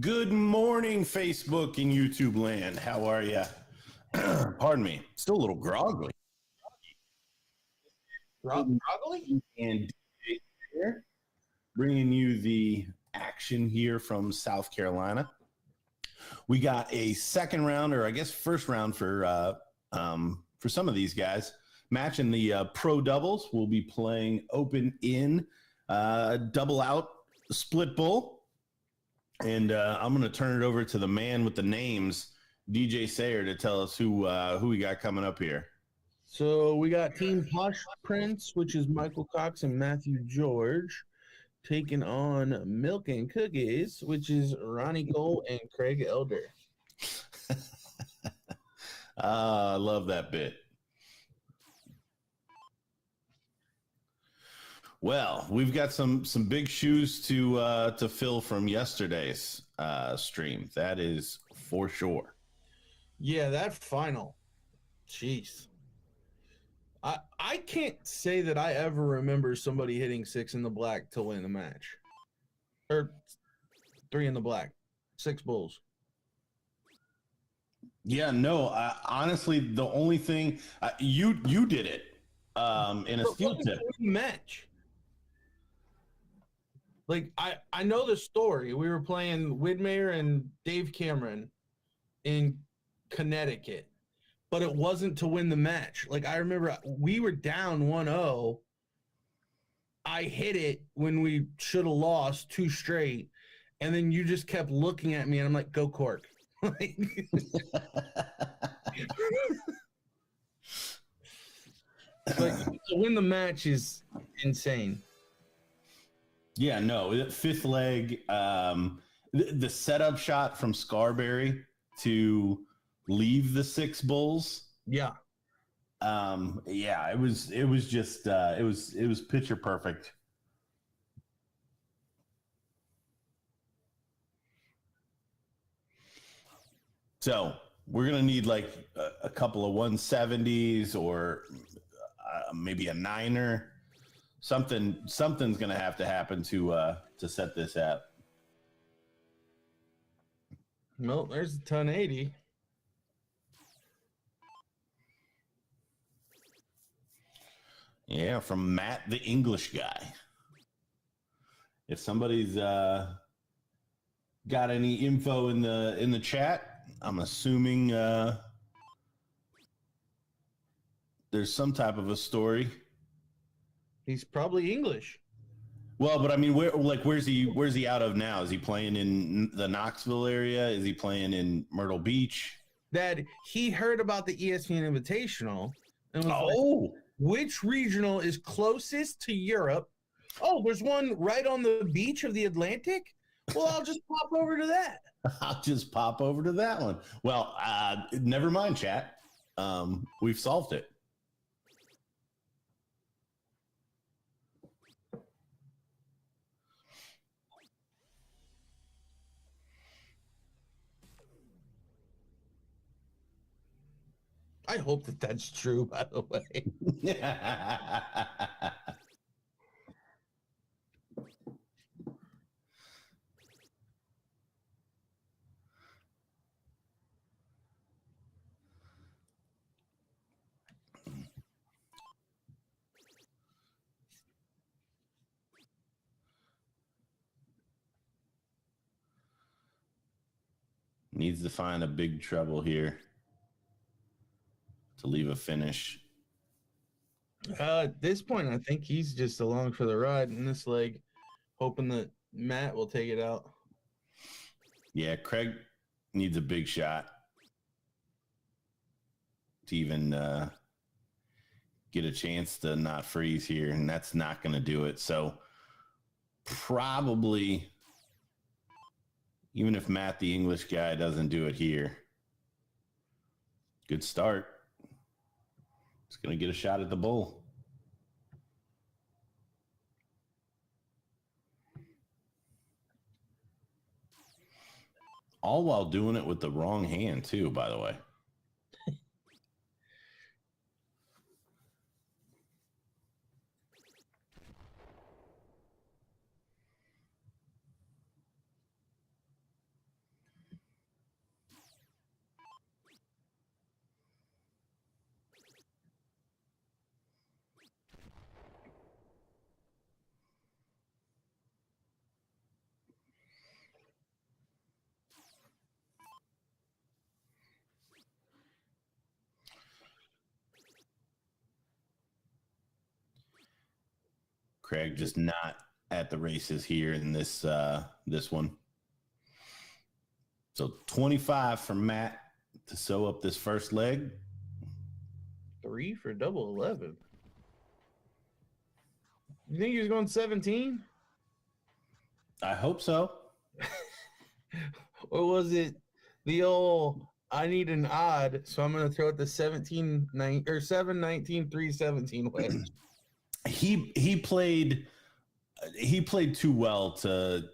Good morning, Facebook and YouTube land. How are you? Pardon me. Still a little groggy. Groggly? And DJ here, bringing you the action here from South Carolina. We got a second round, or I guess first round for some of these guys. Matching the pro doubles, we'll be playing open in double out split bull. And I'm going to turn it over to the man with the names, DJ Sayer, to tell us who we got coming up here. So we got Team Posh Prince, which is Michael Cox and Matthew George, taking on Milk and Cookies, which is Ronnie Cole and Craig Elder. I love that bit. Well, we've got some big shoes to fill from yesterday's stream. That is for sure. Yeah, that final. Jeez. I can't say that I ever remember somebody hitting 6 in the black to win the match. Or 3 in the black. 6 bulls. Yeah, no, honestly, the only thing you did it in a steel tip match. Like, I know the story. We were playing Widmeyer and Dave Cameron in Connecticut, but it wasn't to win the match. Like, I remember we were down 1-0. I hit it when we should have lost 2 straight, and then you just kept looking at me, and I'm like, go Cork. Like, to win the match is insane. Yeah, no, fifth leg, the setup shot from Scarberry to leave the 6 bulls. Yeah. Yeah, it was just it was picture perfect. So we're gonna need like a couple of 170s or maybe a 9er. Something's going to have to happen to set this up. Well, there's a 1080. Yeah, from Matt, the English guy. If somebody's got any info in the chat, I'm assuming there's some type of a story. He's probably English. Well, but I mean, where's he out of now? Is he playing in the Knoxville area? Is he playing in Myrtle Beach? That he heard about the ESPN Invitational and was like, which regional is closest to Europe? Oh, there's one right on the beach of the Atlantic? Well, I'll just pop over to that. I'll just pop over to that one. Well, never mind, chat. We've solved it. I hope that that's true, by the way. Needs to find a big treble here to leave a finish. At this point, I think he's just along for the ride in this leg, hoping that Matt will take it out. Yeah, Craig needs a big shot to even get a chance to not freeze here, and that's not going to do it. So probably, even if Matt, the English guy, doesn't do it here, good start. It's going to get a shot at the bull. All while doing it with the wrong hand, too, by the way. Craig just not at the races here in this one. So 25 for Matt to sew up this first leg. 3 for double 11. You think he was going 17? I hope so. Or was it the old I need an odd, so I'm going to throw it the 17 9 or 7 19 3 17 way? He played too well to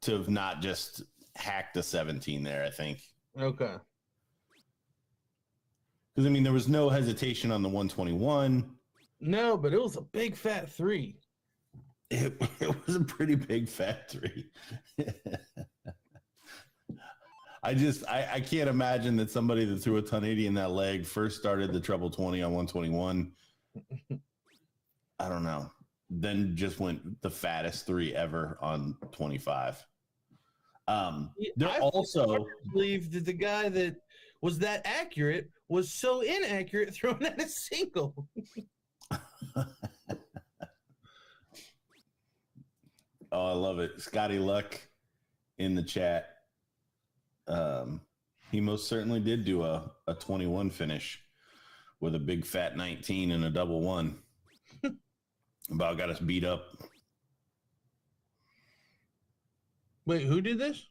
have not just hacked the 17 there, I think. Okay. Because I mean there was no hesitation on the 121. No, but it was a big fat 3. It was a pretty big fat 3. I can't imagine that somebody that threw a 1080 in that leg first started the treble 20 on 121. I don't know. Then just went the fattest 3 ever on 25. They're I also believe that the guy that was that accurate was so inaccurate throwing at a single. Oh, I love it. Scotty Luck in the chat. He most certainly did do a 21 finish with a big fat 19 and a double 1. About got us beat up. Wait, who did this?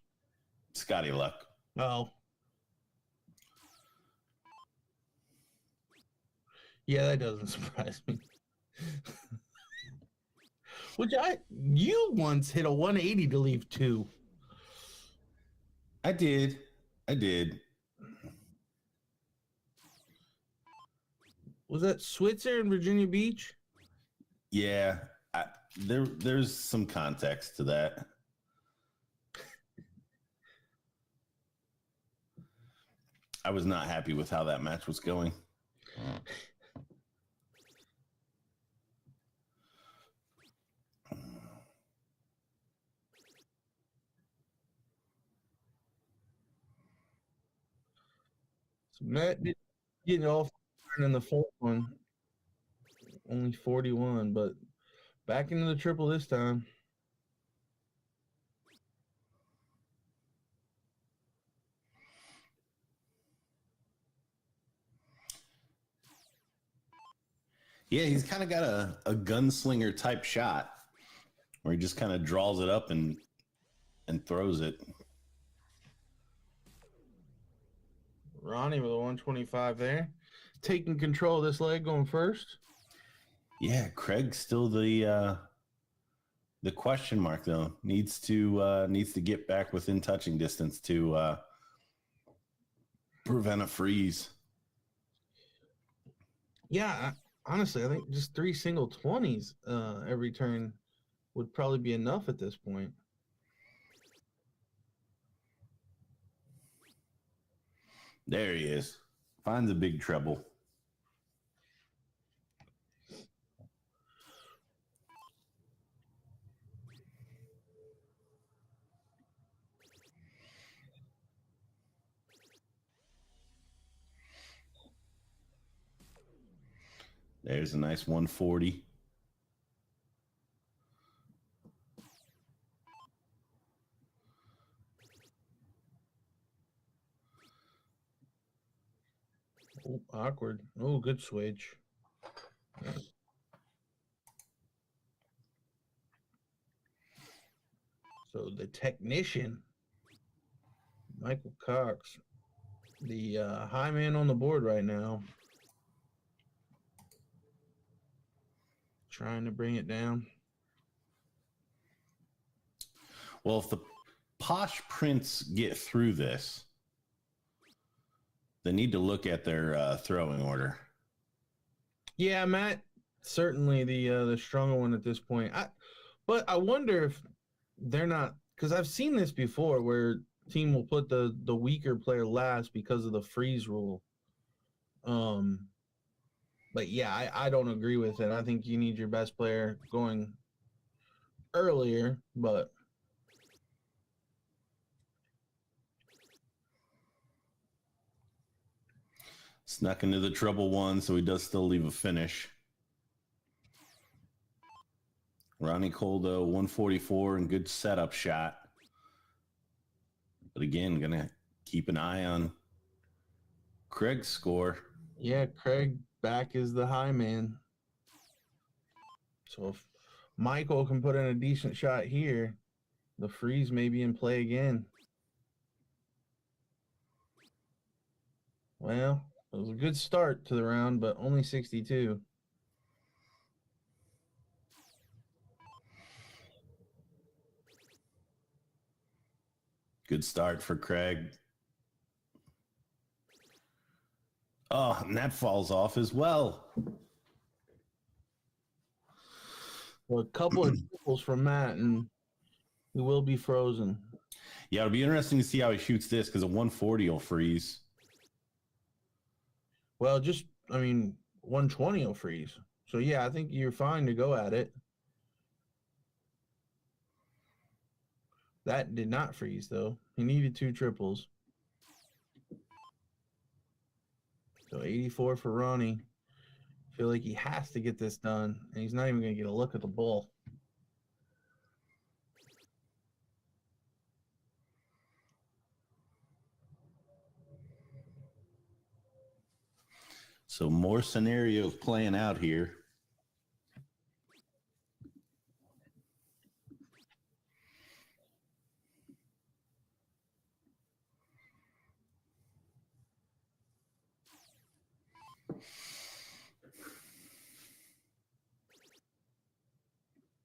Scotty Luck. Oh. Yeah, that doesn't surprise me. You once hit a 180 to leave 2. I did. Was that Switzer in Virginia Beach? Yeah. There's some context to that. I was not happy with how that match was going. So Matt did get off in the fourth one. Only 41, but back into the triple this time. Yeah, he's kind of got a gunslinger type shot where he just kind of draws it up and throws it. Ronnie with a 125 there. Taking control of this leg going first. Yeah, Craig's still the question mark though. Needs to get back within touching distance to prevent a freeze. Yeah, honestly, I think just 3 single 20s every turn would probably be enough at this point. There he is. Finds a big treble. There's a nice 140. Oh, awkward. Oh, good switch. So the technician, Michael Cox, the high man on the board right now. Trying to bring it down. Well, if the Posh Prince get through this, they need to look at their throwing order. Yeah, Matt, certainly the stronger one at this point. But I wonder if they're not, because I've seen this before where team will put the weaker player last because of the freeze rule. But yeah, I don't agree with it. I think you need your best player going earlier, but Snuck into the treble 1, so he does still leave a finish. Ronnie Coldo, 144, and good setup shot. But again, gonna keep an eye on Craig's score. Yeah, Craig back is the high man. So if Michael can put in a decent shot here, the freeze may be in play again. Well, it was a good start to the round, but only 62. Good start for Craig. Oh, and that falls off as well. Well, a couple of triples from Matt, and he will be frozen. Yeah, it'll be interesting to see how he shoots this because a 140 will freeze. Well, 120 will freeze. So, yeah, I think you're fine to go at it. That did not freeze, though. He needed 2 triples. So 84 for Ronnie. Feel like he has to get this done, and he's not even going to get a look at the ball. So more scenarios playing out here.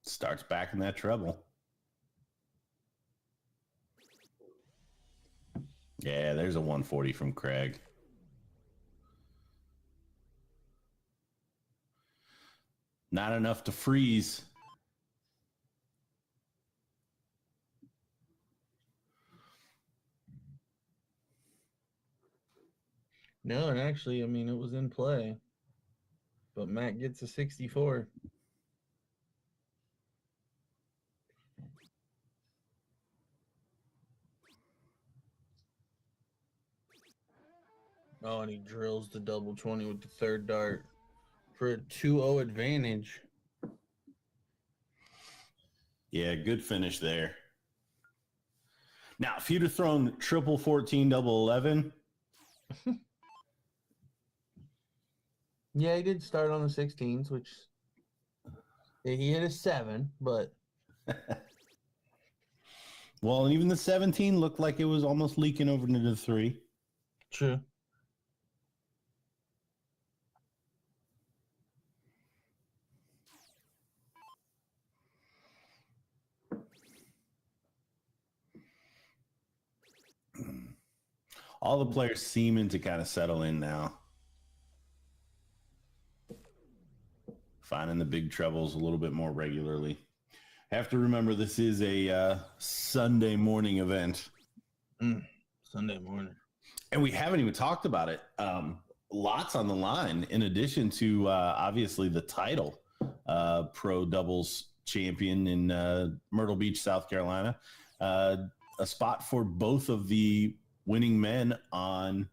Starts back in that treble. Yeah, there's a 140 from Craig. Not enough to freeze. No, and actually, it was in play. But Matt gets a 64. Oh, and he drills the double 20 with the third dart for a 2-0 advantage. Yeah, good finish there. Now, if you'd have thrown triple 14, double 11. Yeah, he did start on the 16s, which he hit a 7, but. Well, even the 17 looked like it was almost leaking over into the 3. True. All the players seeming to kind of settle in now. Finding the big trebles a little bit more regularly. Have to remember this is a Sunday morning event. Sunday morning. And we haven't even talked about it. Lots on the line, in addition to obviously the title, pro doubles champion in Myrtle Beach, South Carolina. A spot for both of the winning men in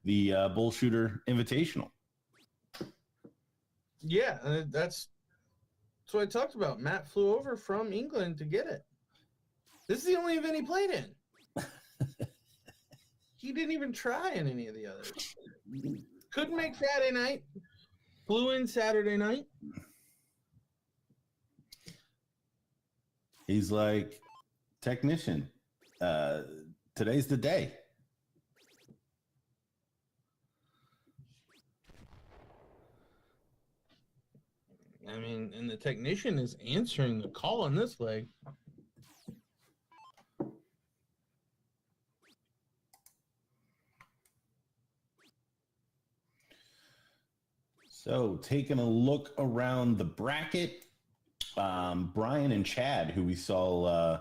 the BullShooter Invitational. Yeah, that's what I talked about. Matt flew over from England to get it. This is the only event he played in. He didn't even try in any of the others. Couldn't make Friday night. Flew in Saturday night. He's like, technician, today's the day. And the technician is answering the call on this leg. So taking a look around the bracket, Brian and Chad, who we saw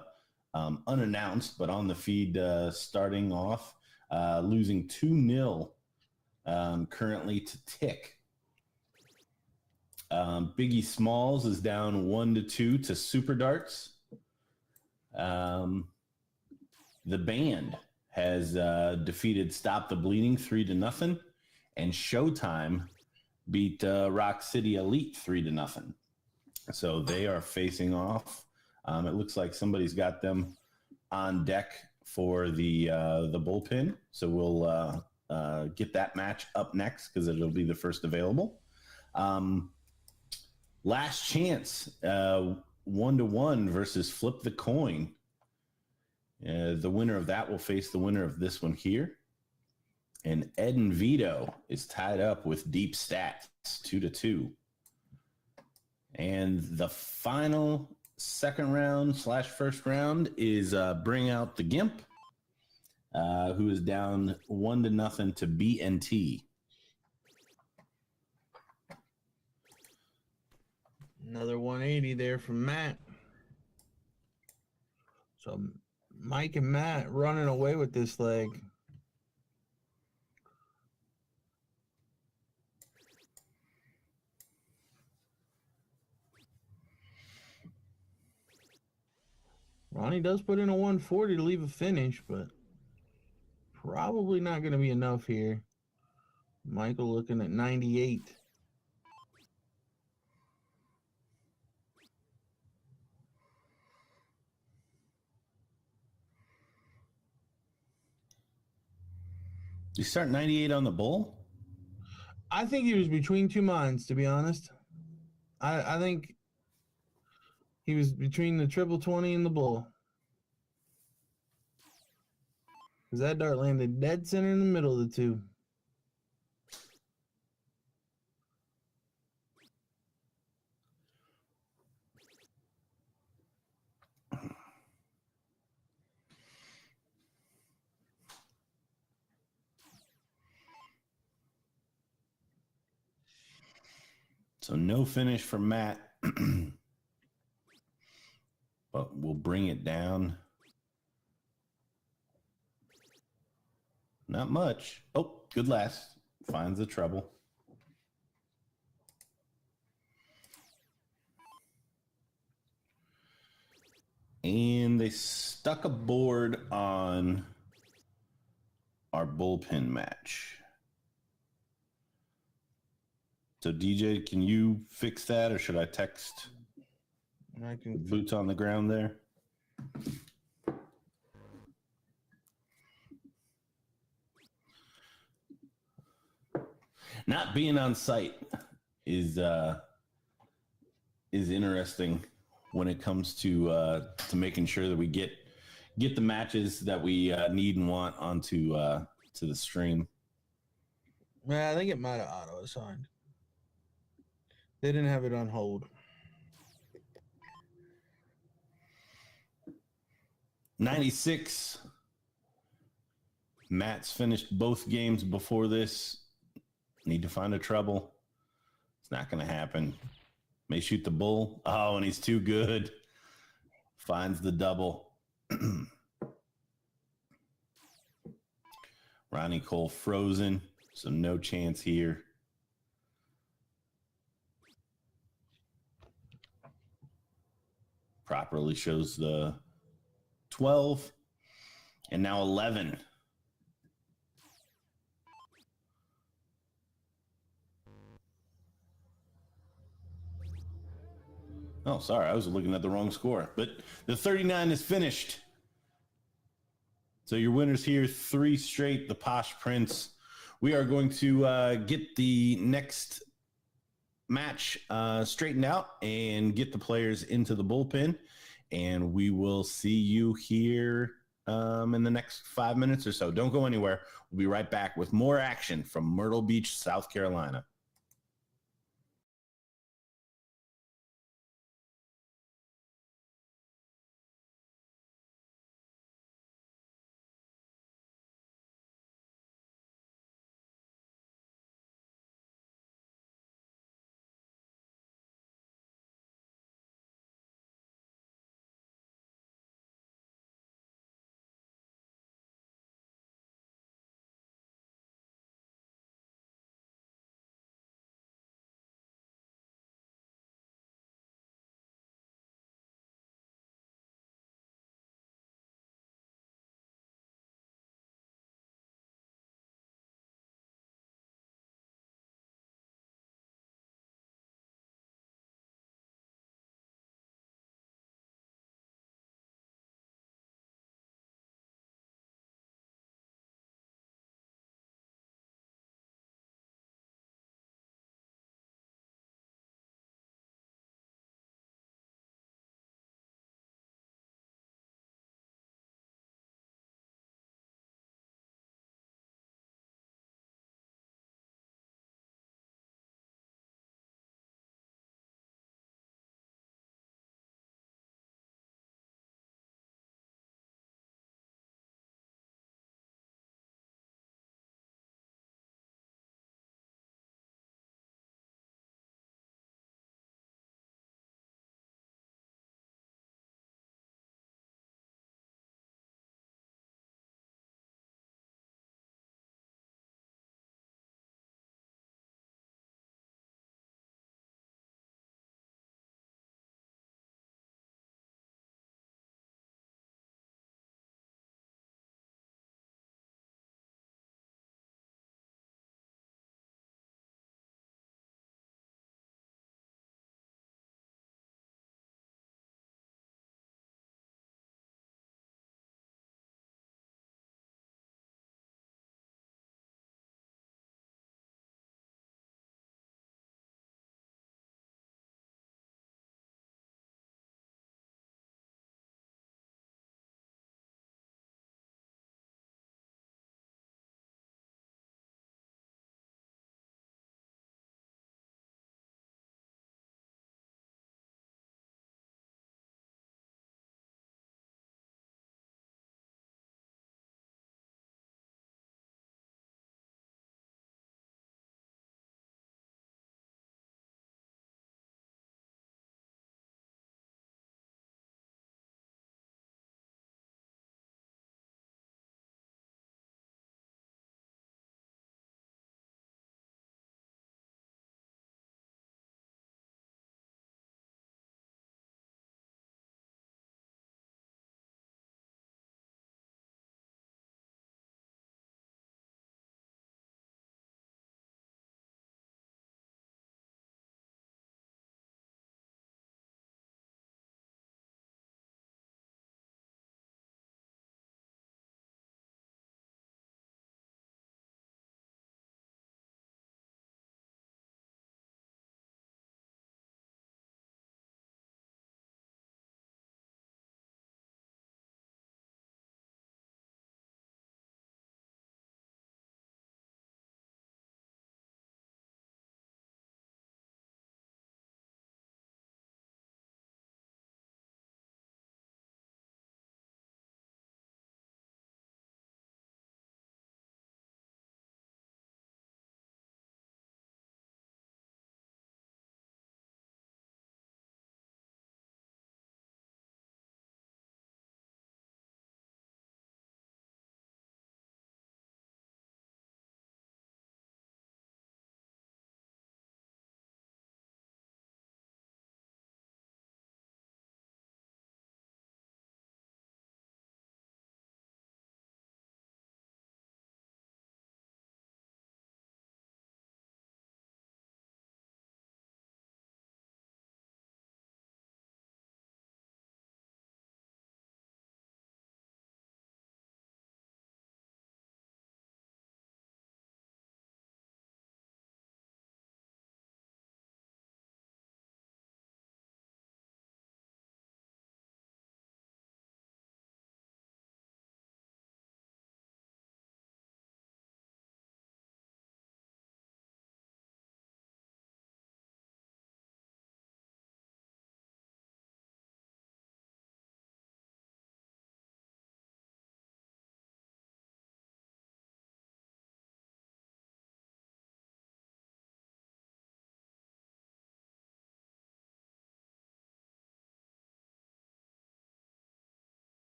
unannounced, but on the feed starting off, losing 2-0 currently to Tick. Biggie Smalls is down 1-2 to Super Darts. The band has defeated Stop the Bleeding 3-0, and Showtime beat Rock City Elite 3-0. So they are facing off. It looks like somebody's got them on deck for the bullpen. So we'll get that match up next because it'll be the first available. Last chance, 1-1 versus Flip the Coin. The winner of that will face the winner of this one here. And Ed and Vito is tied up with Deep Stats, 2-2. And the final second round / first round is Bring Out the Gimp, who is down 1-0 to BNT. Another 180 there from Matt. So Mike and Matt running away with this leg. Ronnie does put in a 140 to leave a finish, but probably not going to be enough here. Michael looking at 98. You start 98 on the bull? I think he was between two minds, to be honest. I think he was between the triple 20 and the bull. Because that dart landed dead center in the middle of the two. So no finish for Matt. But we'll bring it down. Not much. Oh, good last. Finds the treble. And they stuck a board on our bullpen match. So DJ, can you fix that, or should I text I can boots on the ground there? Not being on site is interesting when it comes to making sure that we get the matches that we need and want onto to the stream. Yeah, I think it might have auto-assigned. They didn't have it on hold. 96. Matt's finished both games before this. Need to find a treble. It's not going to happen. May shoot the bull. Oh, and he's too good. Finds the double. Ronnie Cole frozen, so no chance here. Properly shows the 12 and now 11. Oh, sorry, I was looking at the wrong score. But the 39 is finished. So your winners here, 3 straight, the Posh Prince. We are going to get the next match straightened out and get the players into the bullpen. And we will see you here in the next 5 minutes or so. Don't go anywhere. We'll be right back with more action from Myrtle Beach, South Carolina.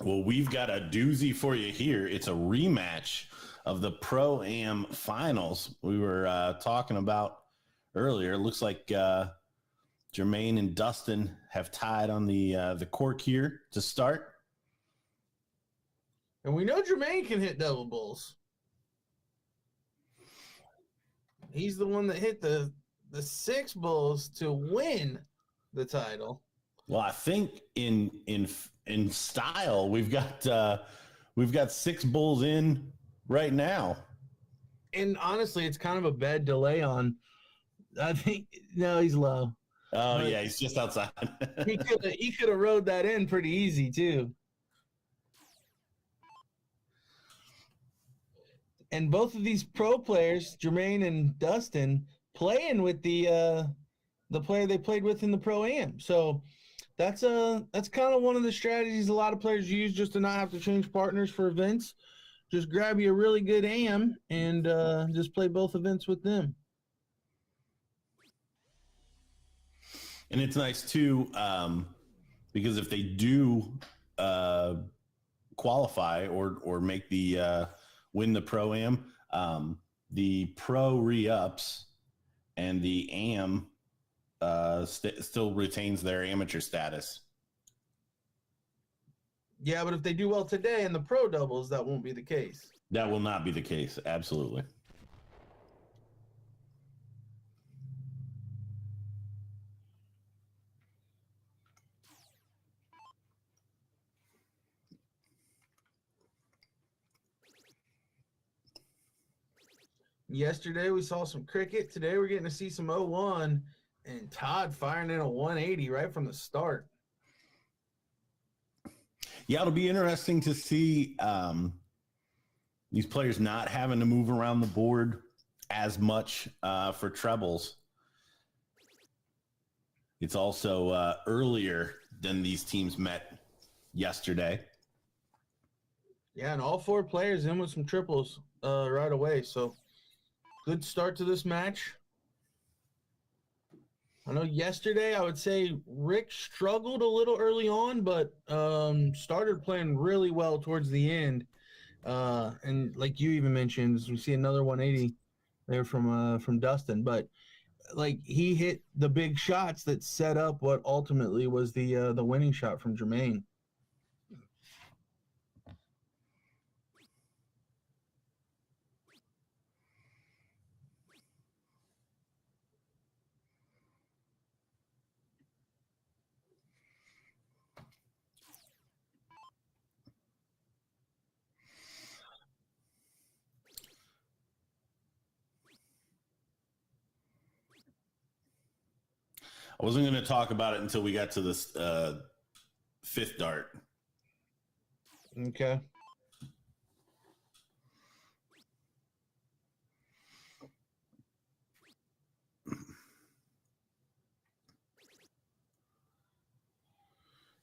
Well, we've got a doozy for you here. It's a rematch of the Pro-Am finals we were talking about earlier. It looks like Jermaine and Dustin have tied on the cork here to start. And we know Jermaine can hit double bulls. He's the one that hit the 6 bulls to win the title. Well, I think in style we've got 6 bulls in right now. And honestly, it's kind of a bad delay on. I think no, he's low. Oh yeah, he's just outside. he could have rode that in pretty easy too. And both of these pro players, Jermaine and Dustin, playing with the player they played with in the Pro-Am. So that's kind of one of the strategies a lot of players use just to not have to change partners for events. Just grab you a really good AM and just play both events with them. And it's nice too, because if they do qualify or make the win the Pro-Am, the pro re-ups and the AM still retains their amateur status. Yeah, but if they do well today in the pro doubles, that won't be the case. That will not be the case. Absolutely. Yesterday we saw some cricket. Today we're getting to see some 0-1 and Todd firing in a 180 right from the start. Yeah, it'll be interesting to see these players not having to move around the board as much for trebles. It's also earlier than these teams met yesterday. Yeah, and all 4 players in with some triples right away. So good start to this match. I know yesterday I would say Rick struggled a little early on, but started playing really well towards the end. And like you even mentioned, we see another 180 there from Dustin. But like he hit the big shots that set up what ultimately was the winning shot from Jermaine. I wasn't going to talk about it until we got to this 5th dart. Okay.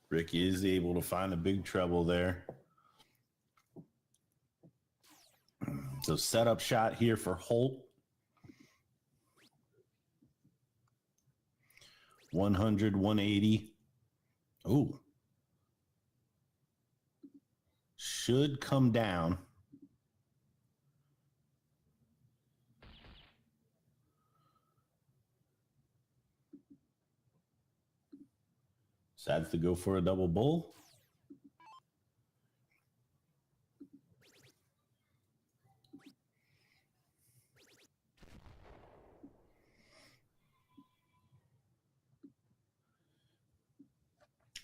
Rick is able to find a big treble there. So setup shot here for Holt. 100, 180. Ooh. Should come down. Decides to go for a double bull.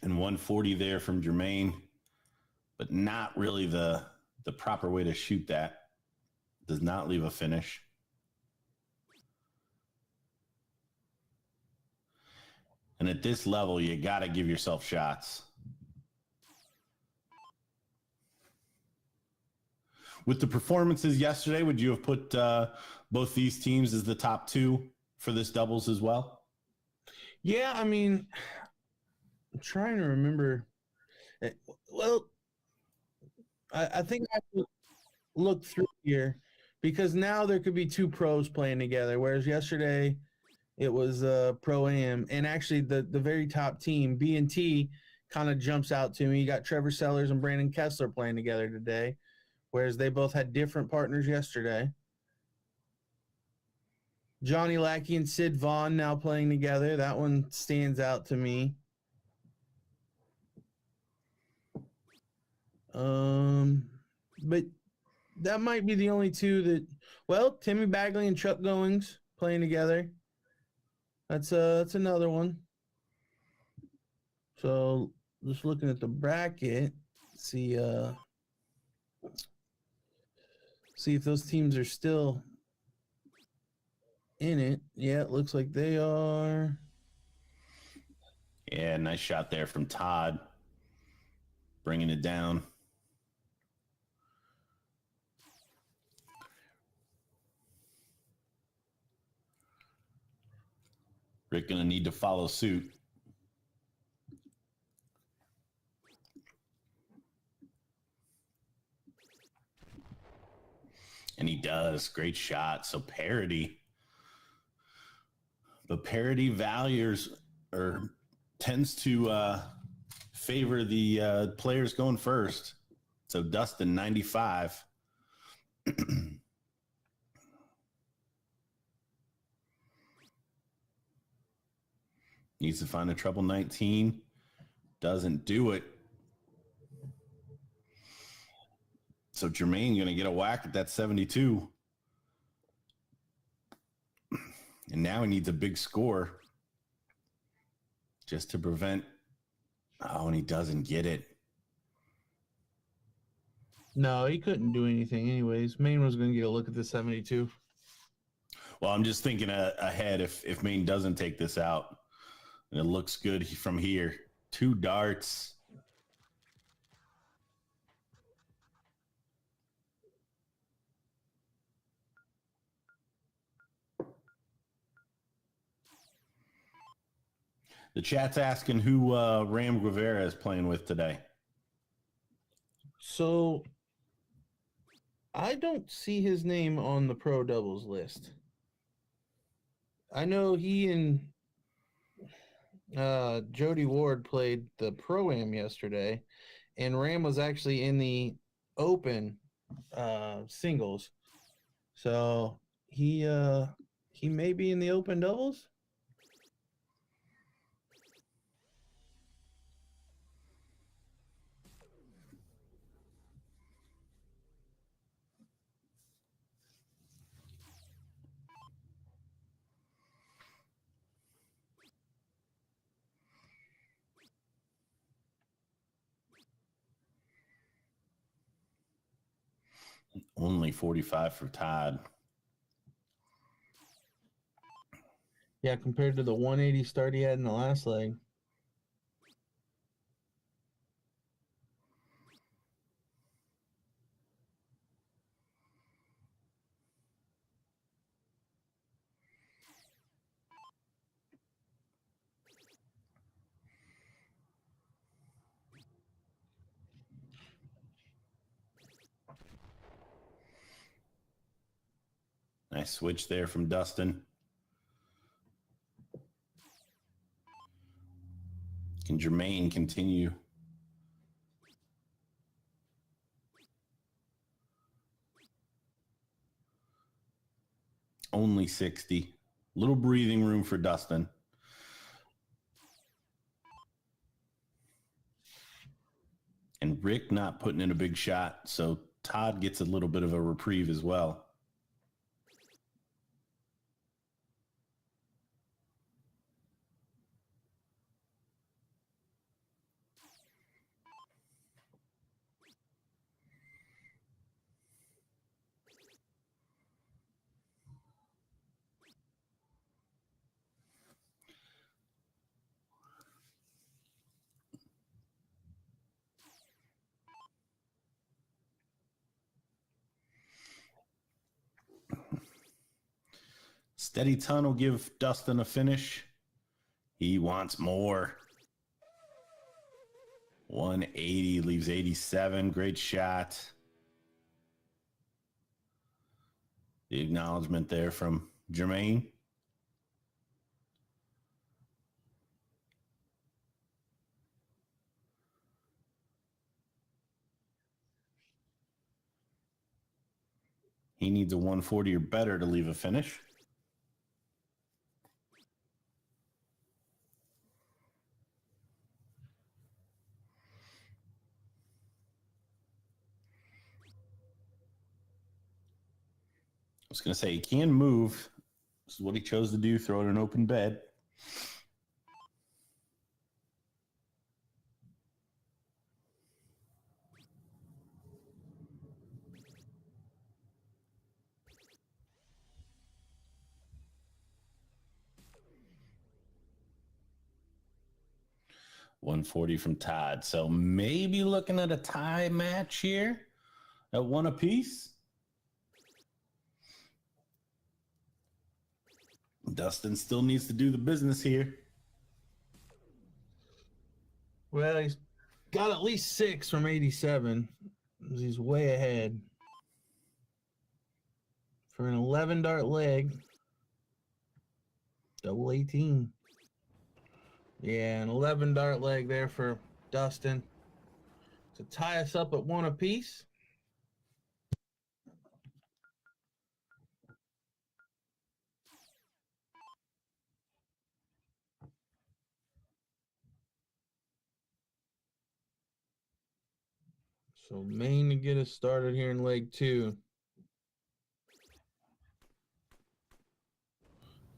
And 140 there from Jermaine, but not really the proper way to shoot that. Does not leave a finish. And at this level, you got to give yourself shots. With the performances yesterday, would you have put both these teams as the top 2 for this doubles as well? Yeah, I mean, I'm trying to remember. Well, I think I have to look through here because now there could be 2 pros playing together, whereas yesterday it was Pro-Am. And actually the very top team, B&T, kind of jumps out to me. You got Trevor Sellers and Brandon Kessler playing together today, whereas they both had different partners yesterday. Johnny Lackey and Sid Vaughn now playing together. That one stands out to me. But that might be the only two that. Well, Timmy Bagley and Chuck Goings playing together. That's another one. So just looking at the bracket, see if those teams are still in it. Yeah, it looks like they are. Yeah, nice shot there from Todd, bringing it down. Rick going to need to follow suit. And he does. Great shot. So parity. But parity values or tends to favor the players going first. So Dustin, 95. Needs to find a treble 19. Doesn't do it. So Jermaine going to get a whack at that 72. And now he needs a big score just to prevent. Oh, and he doesn't get it. No, he couldn't do anything anyways. Maine was going to get a look at the 72. Well, I'm just thinking ahead if Maine doesn't take this out. And it looks good from here. 2 darts. The chat's asking who Ram Guevara is playing with today. So I don't see his name on the pro doubles list. I know he and Jody Ward played the Pro-Am yesterday, and Ram was actually in the Open singles. So he may be in the Open doubles. Only 45 for Todd. Yeah, compared to the 180 start he had in the last leg. Nice switch there from Dustin. Can Jermaine continue? Only 60. Little breathing room for Dustin. And Rick not putting in a big shot, so Todd gets a little bit of a reprieve as well. Steady ton will give Dustin a finish. He wants more. 180 leaves 87. Great shot. The acknowledgement there from Jermaine. He needs a 140 or better to leave a finish. I was going to say he can move. This is what he chose to do, throw it in an open bed. $140 from Todd. So maybe looking at a tie match here at one apiece. Dustin still needs to do the business here. Well, he's got at least 6 from 87. He's way ahead. For an 11 dart leg, double 18. Yeah, an 11 dart leg there for Dustin to tie us up at one apiece. So Maine to get us started here in leg 2.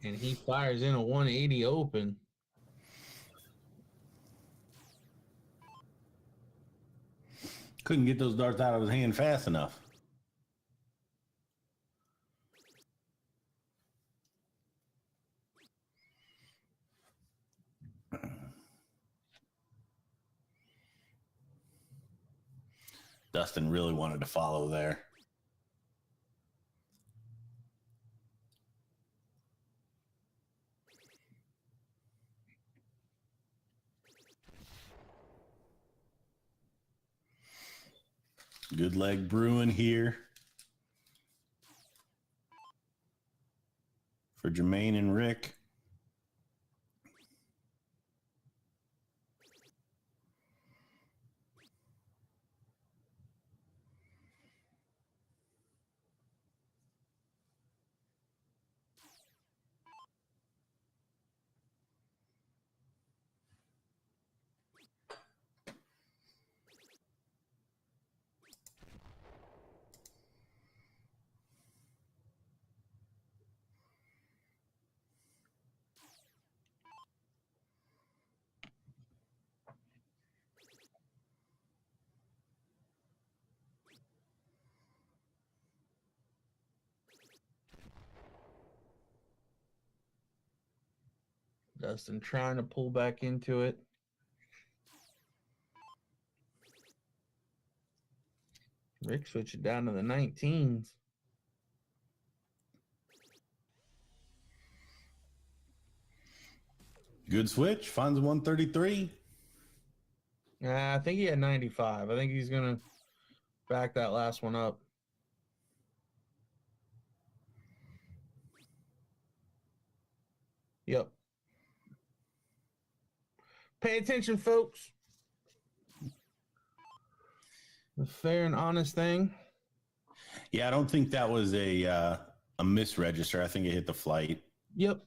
And he fires in a 180 open. Couldn't get those darts out of his hand fast enough. Dustin really wanted to follow there. Good leg brewing here for Jermaine and Rick. Dustin trying to pull back into it. Rick switched it down to the 19s. Good switch. Finds 133. I think he had 95. I think he's going to back that last one up. Yep. Pay attention, folks. The fair and honest thing. Yeah, I don't think that was a misregister. I think it hit the flight. Yep.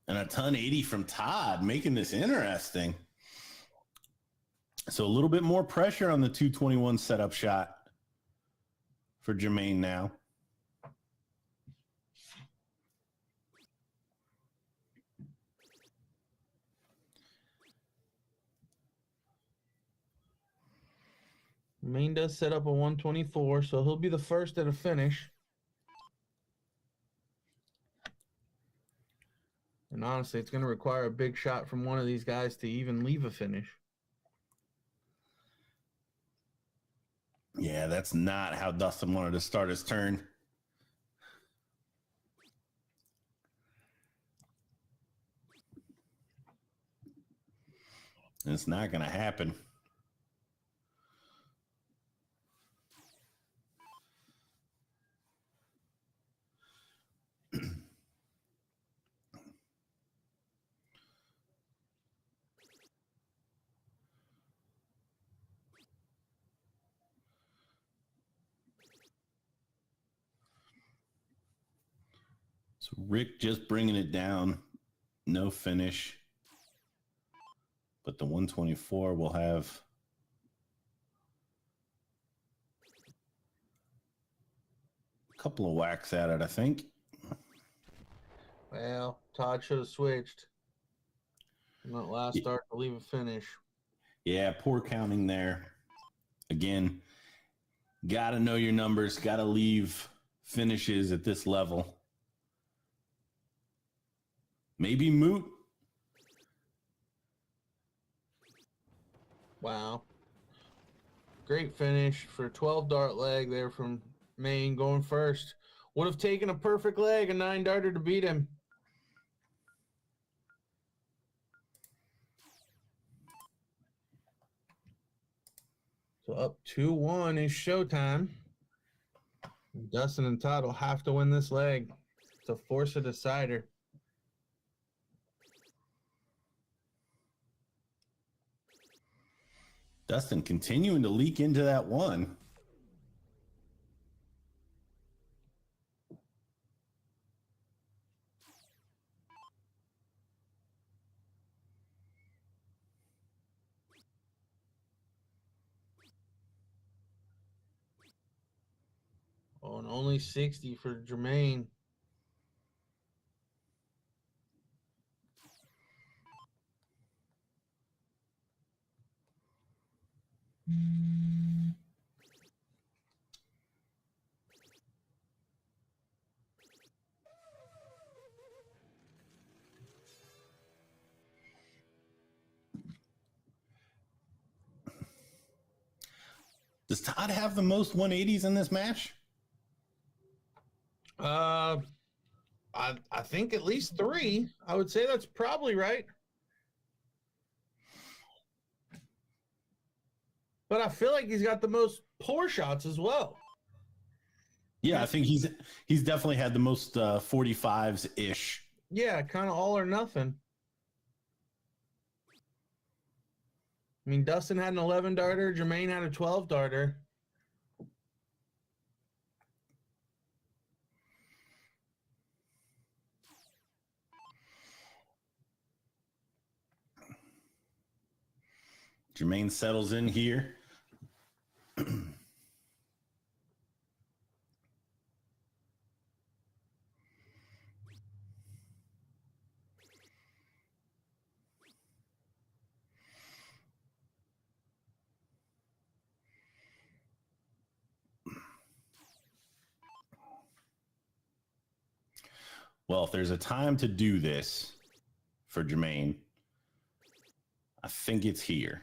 And a ton 80 from Todd, making this interesting. So a little bit more pressure on the 221 setup shot for Jermaine now. Maine does set up a 124, so he'll be the first at a finish. And honestly, it's going to require a big shot from one of these guys to even leave a finish. Yeah, that's not how Dustin wanted to start his turn. It's not going to happen. So Rick just bringing it down. No finish. But the 124 will have a couple of whacks at it, I think. Well, Todd should have switched. And that last start to leave a finish. Yeah, poor counting there. Again, got to know your numbers, got to leave finishes at this level. Maybe moot. Wow. Great finish for a 12 dart leg there from Maine going first. Would have taken a perfect leg, a 9 darter to beat him. So up 2-1 is showtime. Dustin and Todd will have to win this leg to force a decider. Dustin continuing to leak into that one. Oh, and only 60 for Jermaine. Does Todd have the most 180s in this match? I think at least 3. I would say that's probably right. But I feel like he's got the most pour shots as well. Yeah, I think he's definitely had the most 45s ish. Yeah, kind of all or nothing. I mean, Dustin had an 11 darter, Jermaine had a 12 darter. Jermaine settles in here. Well, if there's a time to do this for Jermaine, I think it's here.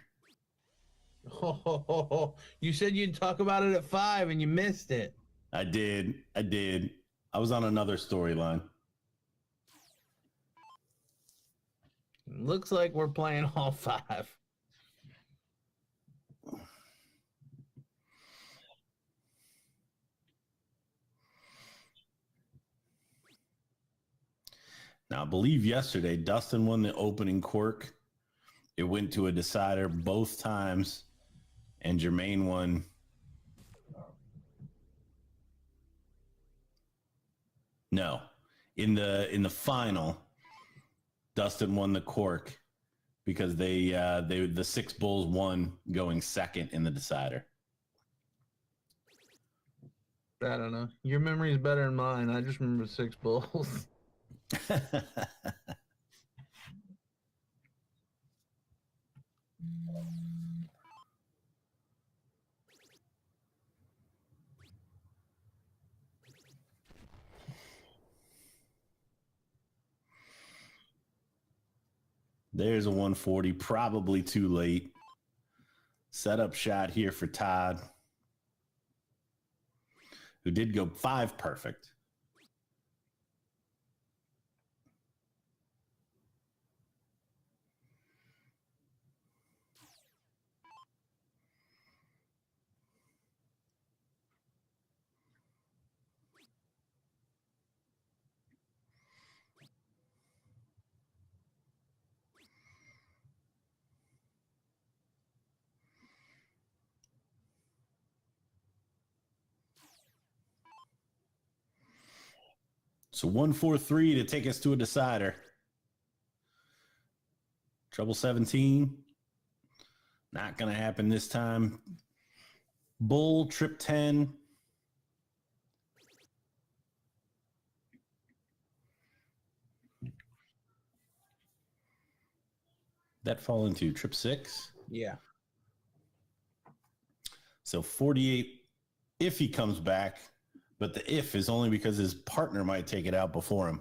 Oh, you said you'd talk about it at 5 and you missed it. I did. I was on another storyline. Looks like we're playing all 5. Now, I believe yesterday Dustin won the opening quirk. It went to a decider both times, and Jermaine won. No, in the final, Dustin won the cork because the 6 bulls won going second in the decider. I don't know. Your memory is better than mine. I just remember 6 bulls. There's a 140, probably too late. Setup shot here for Todd, who did go 5 perfect. So 143 to take us to a decider. Trouble 17. Not going to happen this time. Bull, trip 10. That fall into trip 6. Yeah. So 48 if he comes back, but the if is only because his partner might take it out before him.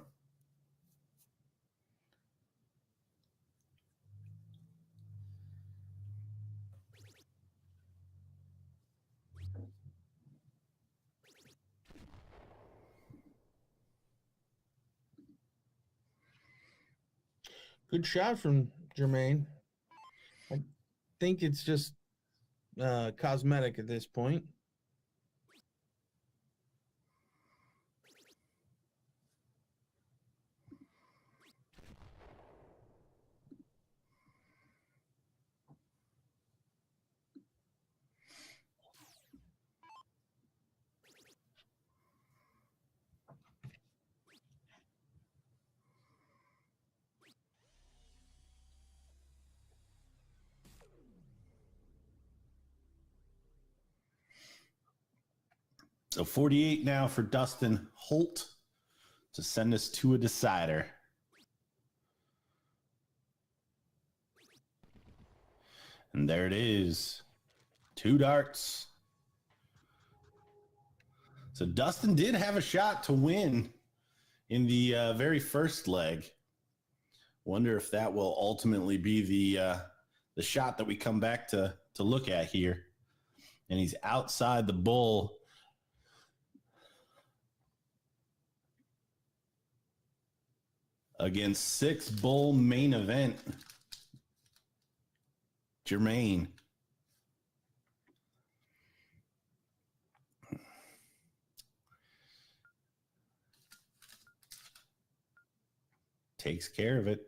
Good shot from Jermaine. I think it's just cosmetic at this point. So 48 now for Dustin Holt to send us to a decider. And there it is. 2 darts. So Dustin did have a shot to win in the very first leg. Wonder if that will ultimately be the shot that we come back to look at here. And he's outside the bull. Against 6 bull main event. Jermaine. Takes care of it.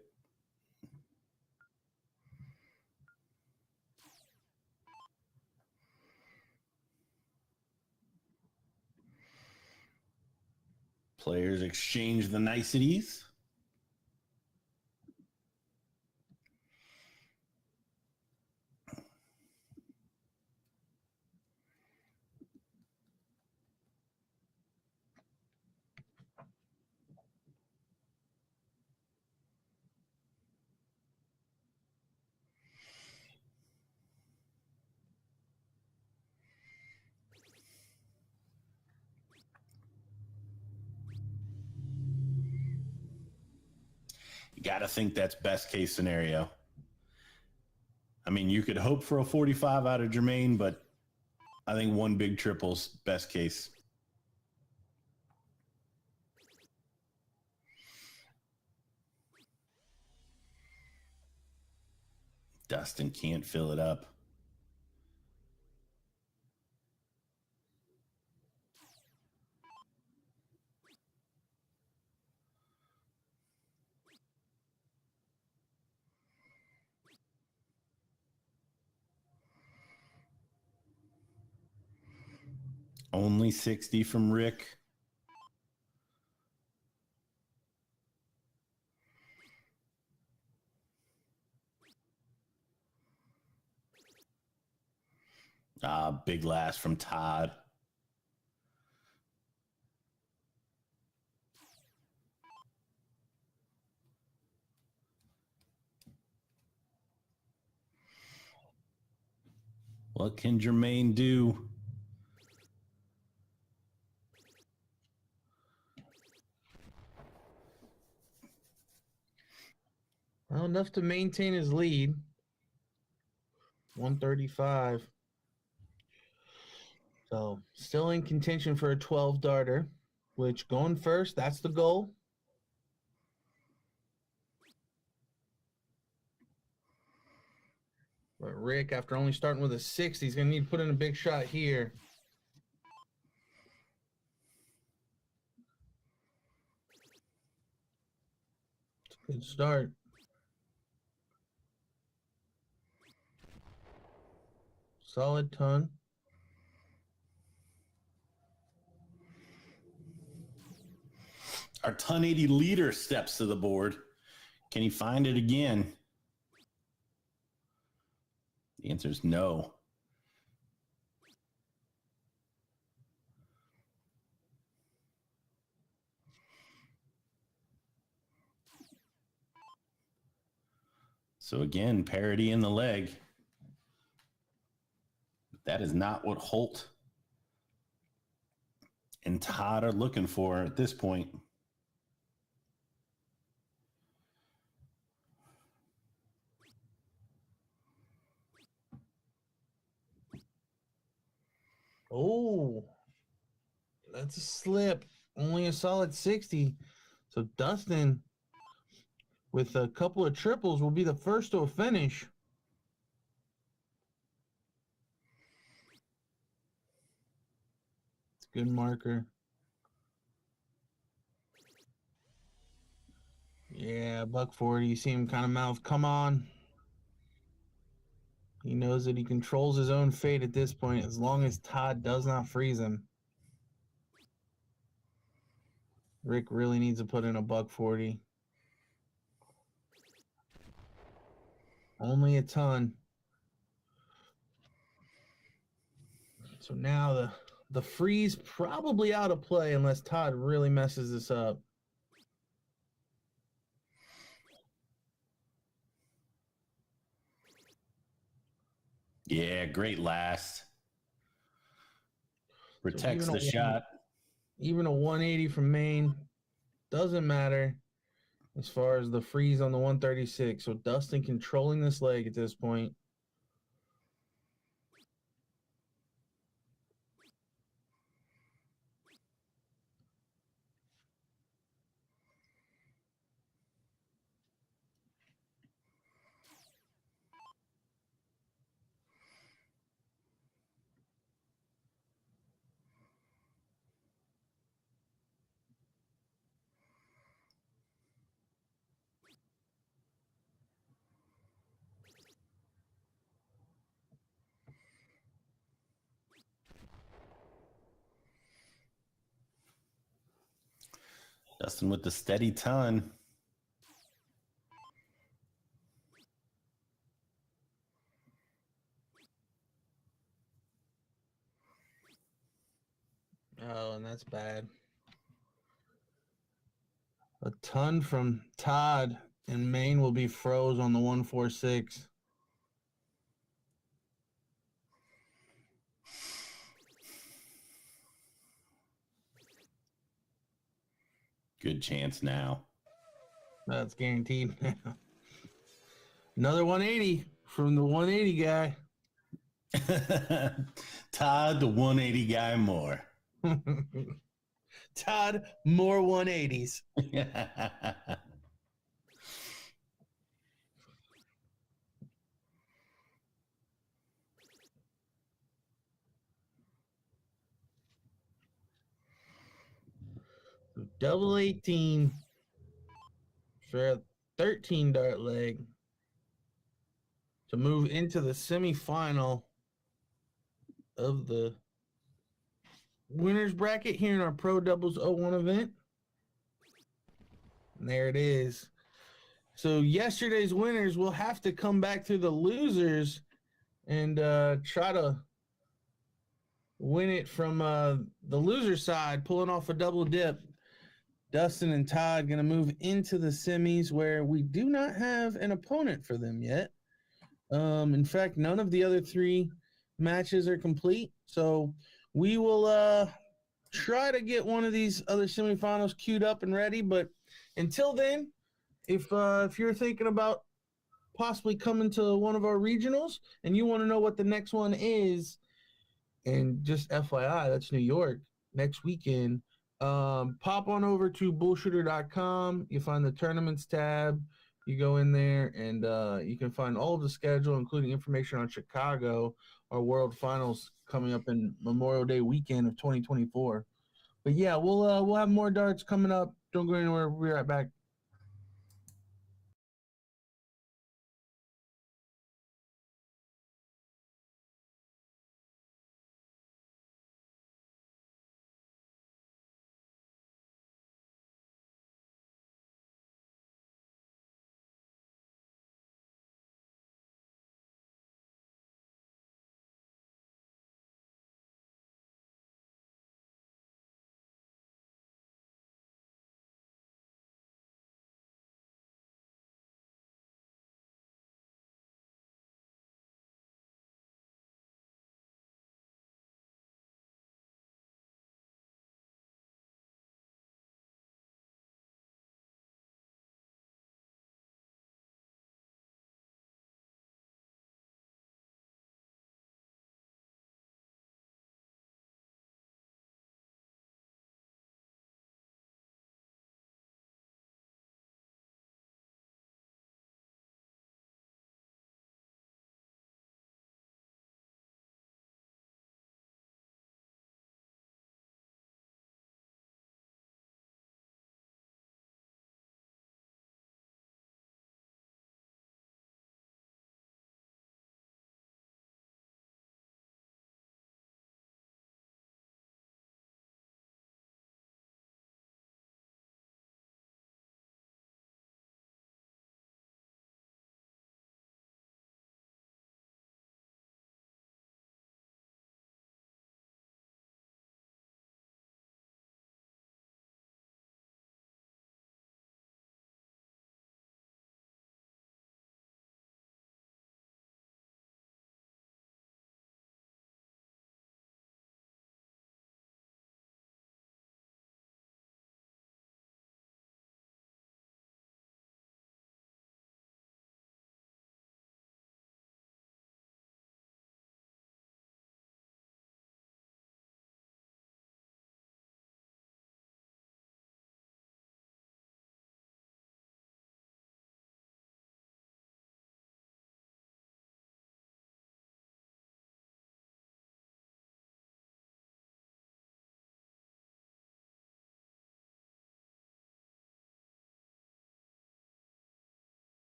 Players exchange the niceties. You got to think that's best case scenario. I mean, you could hope for a 45 out of Jermaine, but I think 1 big triple's best case. Dustin can't fill it up. Only 60 from Rick. Big last from Todd. What can Jermaine do? Well, enough to maintain his lead. 135. So still in contention for a 12 darter, which going first, that's the goal. But Rick, after only starting with a 6, he's going to need to put in a big shot here. It's a good start. Solid ton. Our ton 80 leader steps to the board. Can he find it again? The answer is no. So again, parity in the leg. That is not what Holt and Todd are looking for at this point. Oh, that's a slip. Only a solid 60. So Dustin, with a couple of triples, will be the first to a finish. It's a good marker. Yeah, $140. You see him kind of mouth, come on. He knows that he controls his own fate at this point as long as Todd does not freeze him. Rick really needs to put in a $140. Only a ton. So now the freeze probably out of play unless Todd really messes this up. Yeah, great last. Protects So the shot. Even a 180 from Maine doesn't matter as far as the freeze on the 136. So Dustin controlling this leg at this point. Dustin with the steady ton. Oh, and that's bad. A ton from Todd, and Maine will be froze on the 146. Good chance now. That's guaranteed. Another 180 from the 180 guy. Todd, the 180 guy, more. Todd, more 180s. Double 18 for a 13 dart leg to move into the semifinal of the winners bracket here in our Pro Doubles 01 event. And there it is. So yesterday's winners will have to come back to the losers and try to win it from the loser side, pulling off a double dip. Dustin and Todd going to move into the semis where we do not have an opponent for them yet. In fact, none of the other three matches are complete. So we will try to get one of these other semifinals queued up and ready. But until then, if you're thinking about possibly coming to one of our regionals and you want to know what the next one is, and just FYI, that's New York next weekend. Pop on over to BullShooter.com. You find the tournaments tab. You go in there and you can find all of the schedule, including information on Chicago, our World Finals coming up in Memorial Day weekend of 2024. But yeah, we'll have more darts coming up. Don't go anywhere. We'll be right back.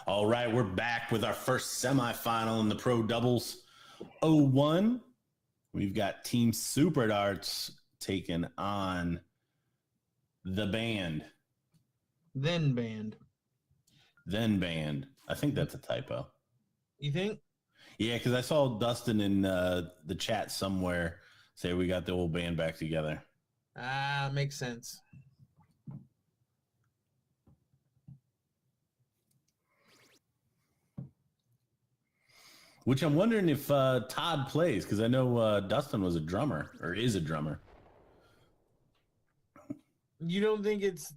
All right, we're back with our first semifinal in the Pro Doubles 01. We've got Team Super Darts taking on the band. Then band. I think that's a typo. You think? Yeah, because I saw Dustin in the chat somewhere say we got the old band back together. Ah, makes sense. Which I'm wondering if Todd plays, because I know Dustin was a drummer, or is a drummer. You don't think it's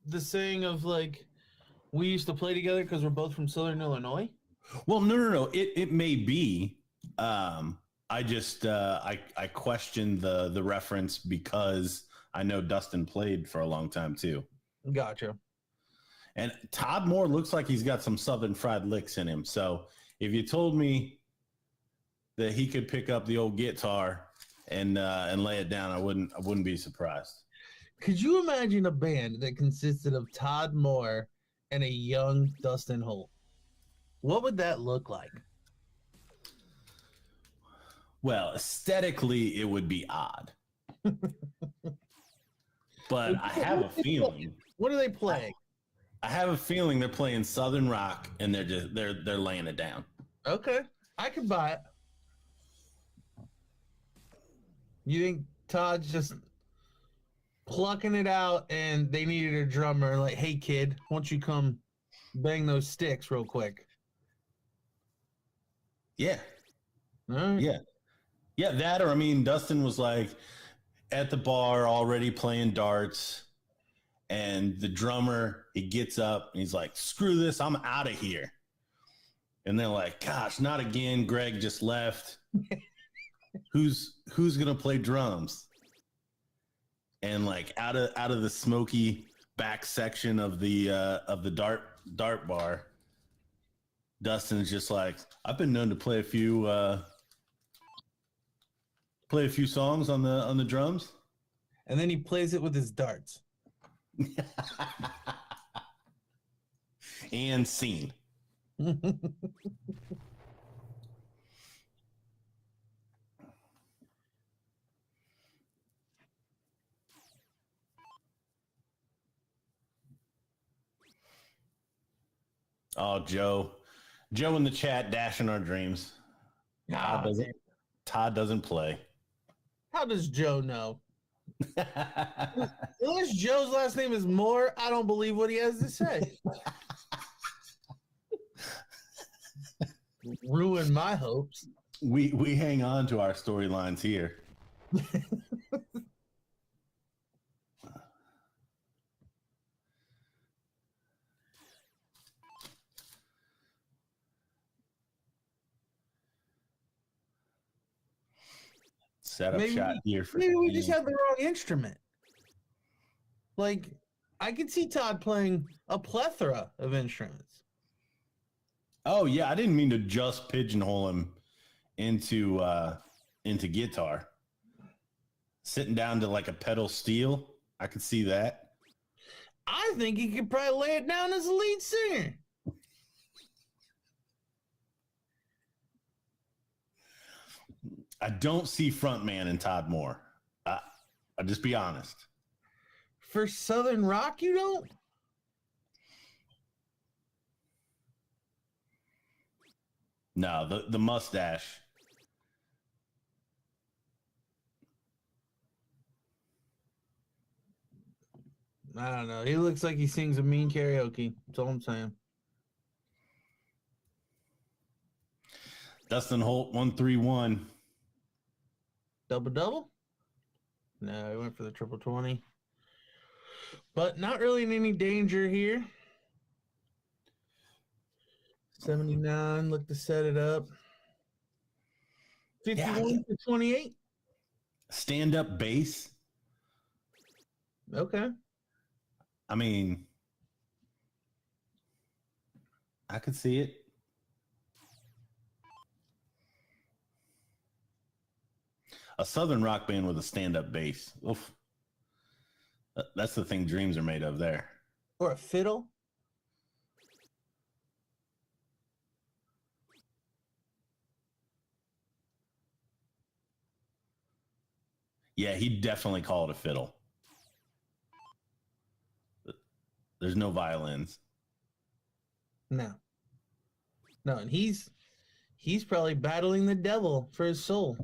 the saying of like, we used to play together because we're both from Southern Illinois? Well, no. It may be. I just I questioned the reference because I know Dustin played for a long time too. Gotcha. And Todd Moore looks like he's got some Southern fried licks in him. So if you told me that he could pick up the old guitar and lay it down, I wouldn't be surprised. Could you imagine a band that consisted of Todd Moore and a young Dustin Holt? What would that look like? Well, aesthetically, it would be odd. But I have a feeling. What are they playing? I have a feeling they're playing Southern rock and they're laying it down. Okay, I could buy it. You think Todd's just plucking it out and they needed a drummer like, hey kid, why don't you come bang those sticks real quick? Yeah. All right. Yeah, that, or I mean, Dustin was like at the bar already playing darts, and the drummer, he gets up and he's like, screw this, I'm out of here. And they're like, gosh, not again. Greg just left. Who's gonna play drums? And like out of the smoky back section of the dart bar, Dustin's just like, I've been known to play a few songs on the drums. And then he plays it with his darts. And scene. Oh, Joe in the chat dashing our dreams. Todd doesn't play. How does Joe know? Unless Joe's last name is Moore, I don't believe what he has to say. Ruin my hopes. We hang on to our storylines here. Setup shot here for maybe we just have the wrong instrument. Like, I could see Todd playing a plethora of instruments. Oh yeah, I didn't mean to just pigeonhole him into guitar. Sitting down to like a pedal steel, I could see that. I think he could probably lay it down as a lead singer. I don't see frontman in Todd Moore. I'll just be honest. For Southern rock, you don't? No, the mustache. I don't know. He looks like he sings a mean karaoke. That's all I'm saying. Dustin Holt 131. Double? No, he went for the triple 20. But not really in any danger here. 79, look to set it up. 51 to 28. Stand-up bass. Okay. I mean, I could see it. A Southern rock band with a stand-up bass. Oof. That's the thing dreams are made of there. Or a fiddle. Yeah, he'd definitely call it a fiddle. There's no violins. No. No, and he's probably battling the devil for his soul.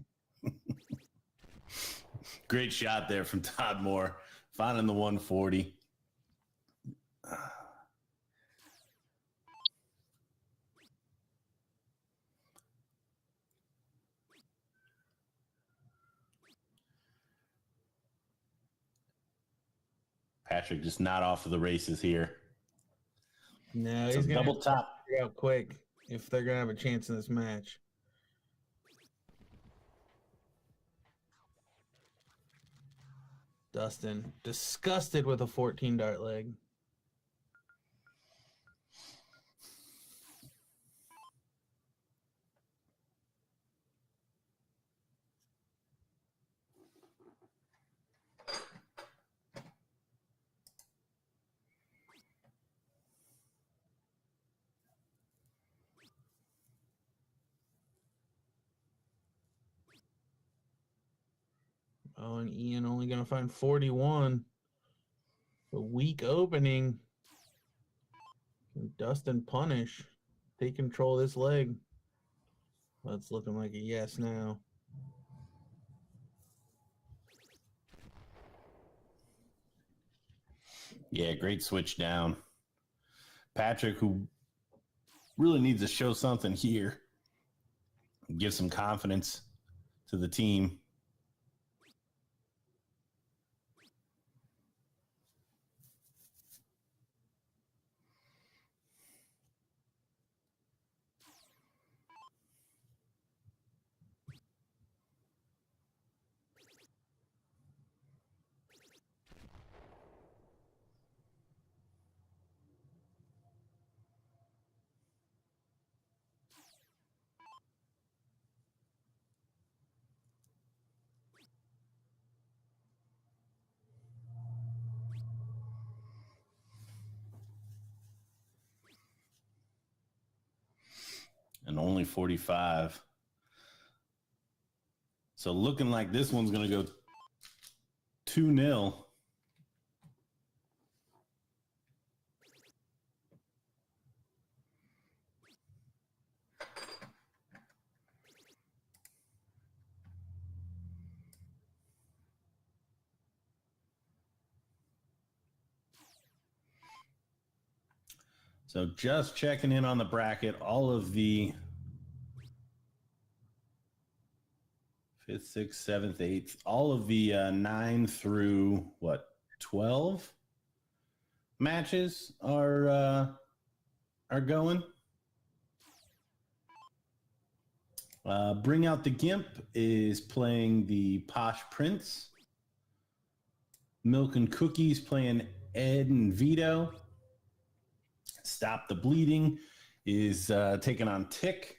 Great shot there from Todd Moore, finding the 140. Patrick just not off of the races here. No, It's he's a gonna double top. figure out quick if they're gonna have a chance in this match. Dustin, disgusted with a 14 dart leg. Oh, and Ian only going to find 41. A weak opening. Can Dustin punish? Take control of this leg. That's looking like a yes now. Yeah, great switch down. Patrick, who really needs to show something here, give some confidence to the team. And only 45. So looking like this one's going to go 2-0. So just checking in on the bracket, all of the 5th, 6th, 7th, 8th, all of the 9 through 12 matches are going. Bring Out the Gimp is playing the Posh Prince. Milk and Cookies playing Ed and Vito. Stop the Bleeding is taking on Tick,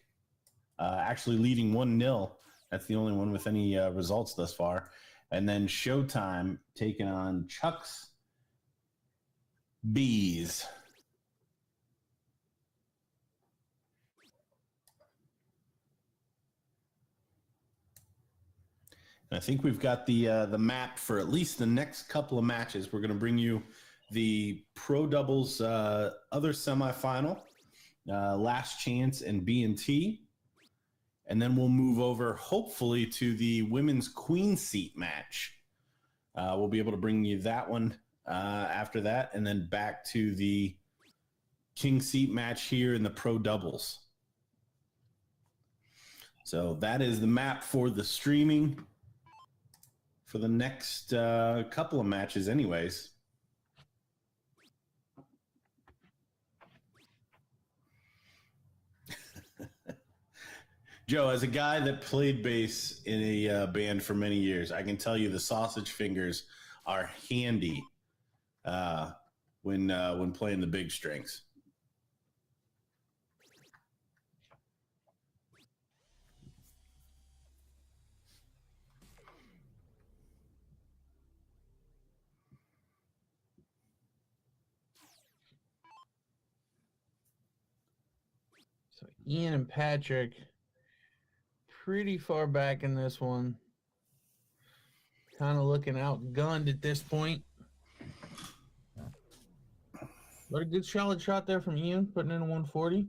actually leading 1-0. That's the only one with any results thus far. And then Showtime taking on Chuck's Bees. And I think we've got the map for at least the next couple of matches. We're going to bring you the Pro Doubles other semifinal, Last Chance and B&T. And then we'll move over, hopefully, to the women's queen seat match. We'll be able to bring you that one after that, and then back to the king seat match here in the Pro Doubles. So that is the map for the streaming for the next couple of matches anyways. Joe, as a guy that played bass in a band for many years, I can tell you the sausage fingers are handy when playing the big strings. So Ian and Patrick pretty far back in this one. kind of looking outgunned at this point. But a good solid shot there from Ian, putting in a 140.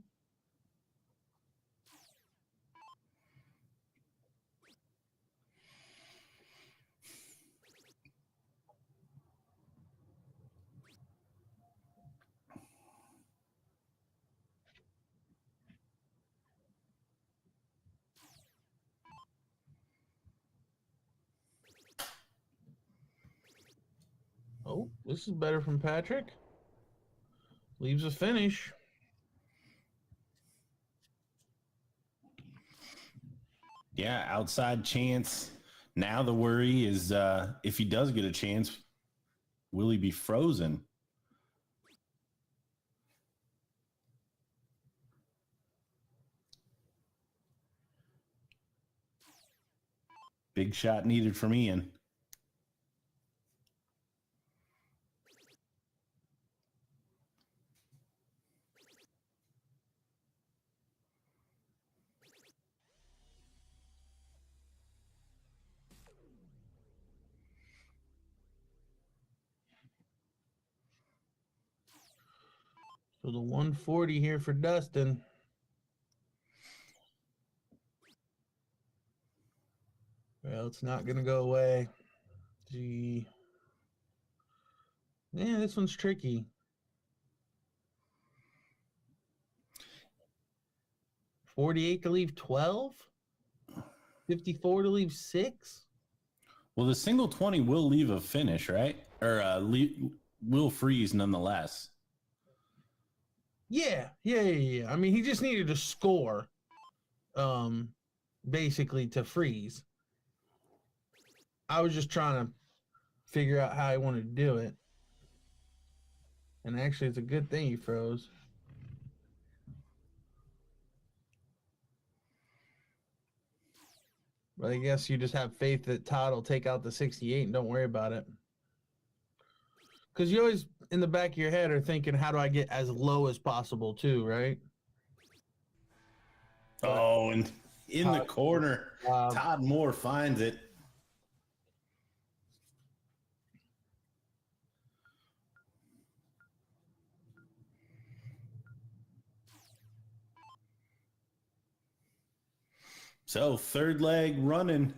Oh, this is better from Patrick. Leaves a finish. Yeah, outside chance. Now the worry is if he does get a chance, will he be frozen? Big shot needed from Ian. So the 140 here for Dustin. Well, it's not going to go away. Gee. Yeah, this one's tricky. 48 to leave 12? 54 to leave 6? Well, the single 20 will leave a finish, right? Or will freeze nonetheless. Yeah. I mean, he just needed to score, basically to freeze. I was just trying to figure out how I wanted to do it. And actually, it's a good thing he froze. But I guess you just have faith that Todd will take out the 68 and don't worry about it. Because you always, in the back of your head, are thinking, how do I get as low as possible, too, right? Oh, and in the corner, Wow. Todd Moore finds it. So, third leg running.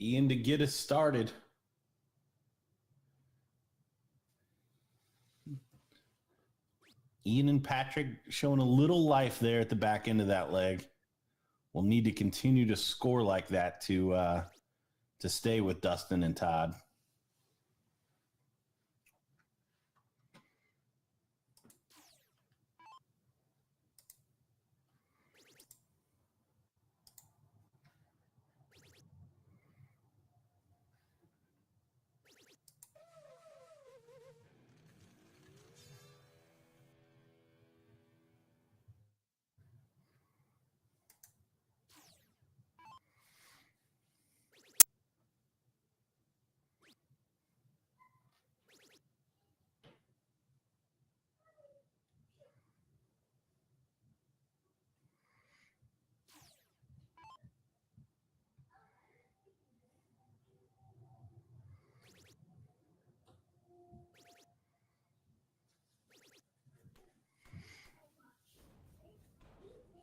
Ian to get us started. Ian and Patrick showing a little life there at the back end of that leg. We'll need to continue to score like that to stay with Dustin and Todd.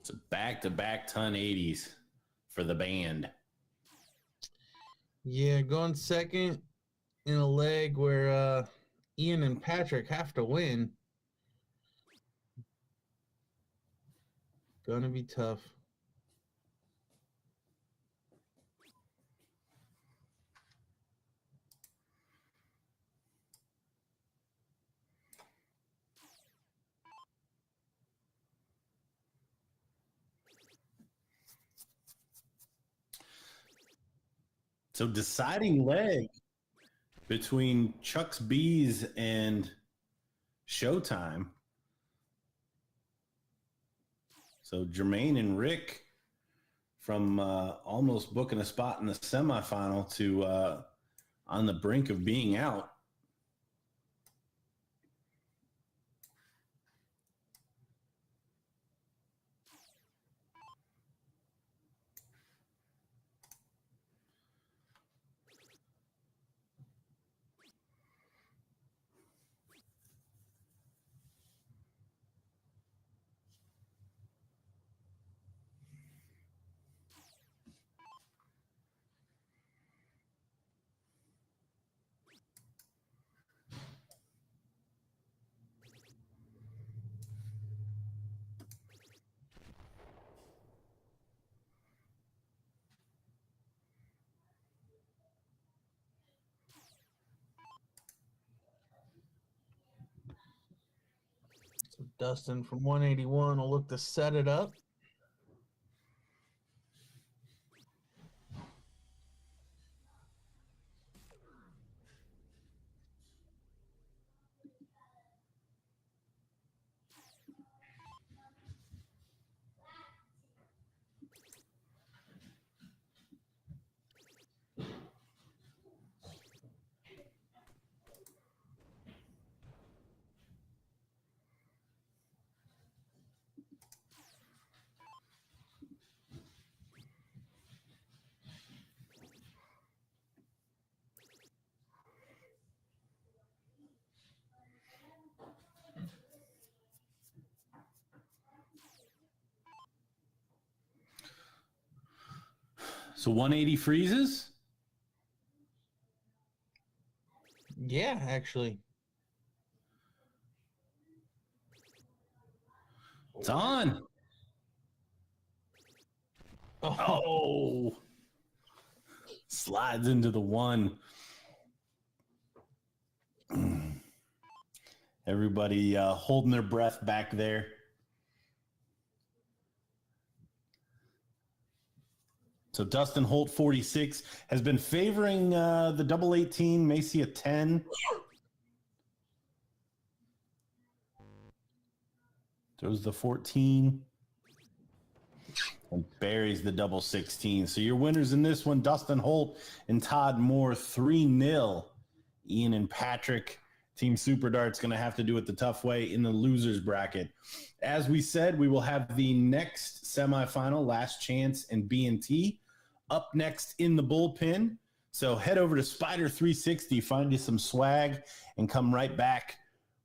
It's a back-to-back ton 80s for the band. Yeah, going second in a leg where Ian and Patrick have to win. Gonna be tough. So deciding leg between Chuck's Bees and Showtime. So Jermaine and Rick from almost booking a spot in the semifinal to on the brink of being out. Dustin from 181 will look to set it up. So 180 freezes? Yeah, actually. It's on. Oh. Slides into the one. Everybody holding their breath back there. So Dustin Holt, 46, has been favoring the double 18, Macy a 10. Throws the 14. And buries the double 16. So your winners in this one, Dustin Holt and Todd Moore, 3-0. Ian and Patrick, Team Super Dart's going to have to do it the tough way in the losers bracket. As we said, we will have the next semifinal, Last Chance and B&T, up next in the bullpen. So head over to Spider 360, find you some swag, and come right back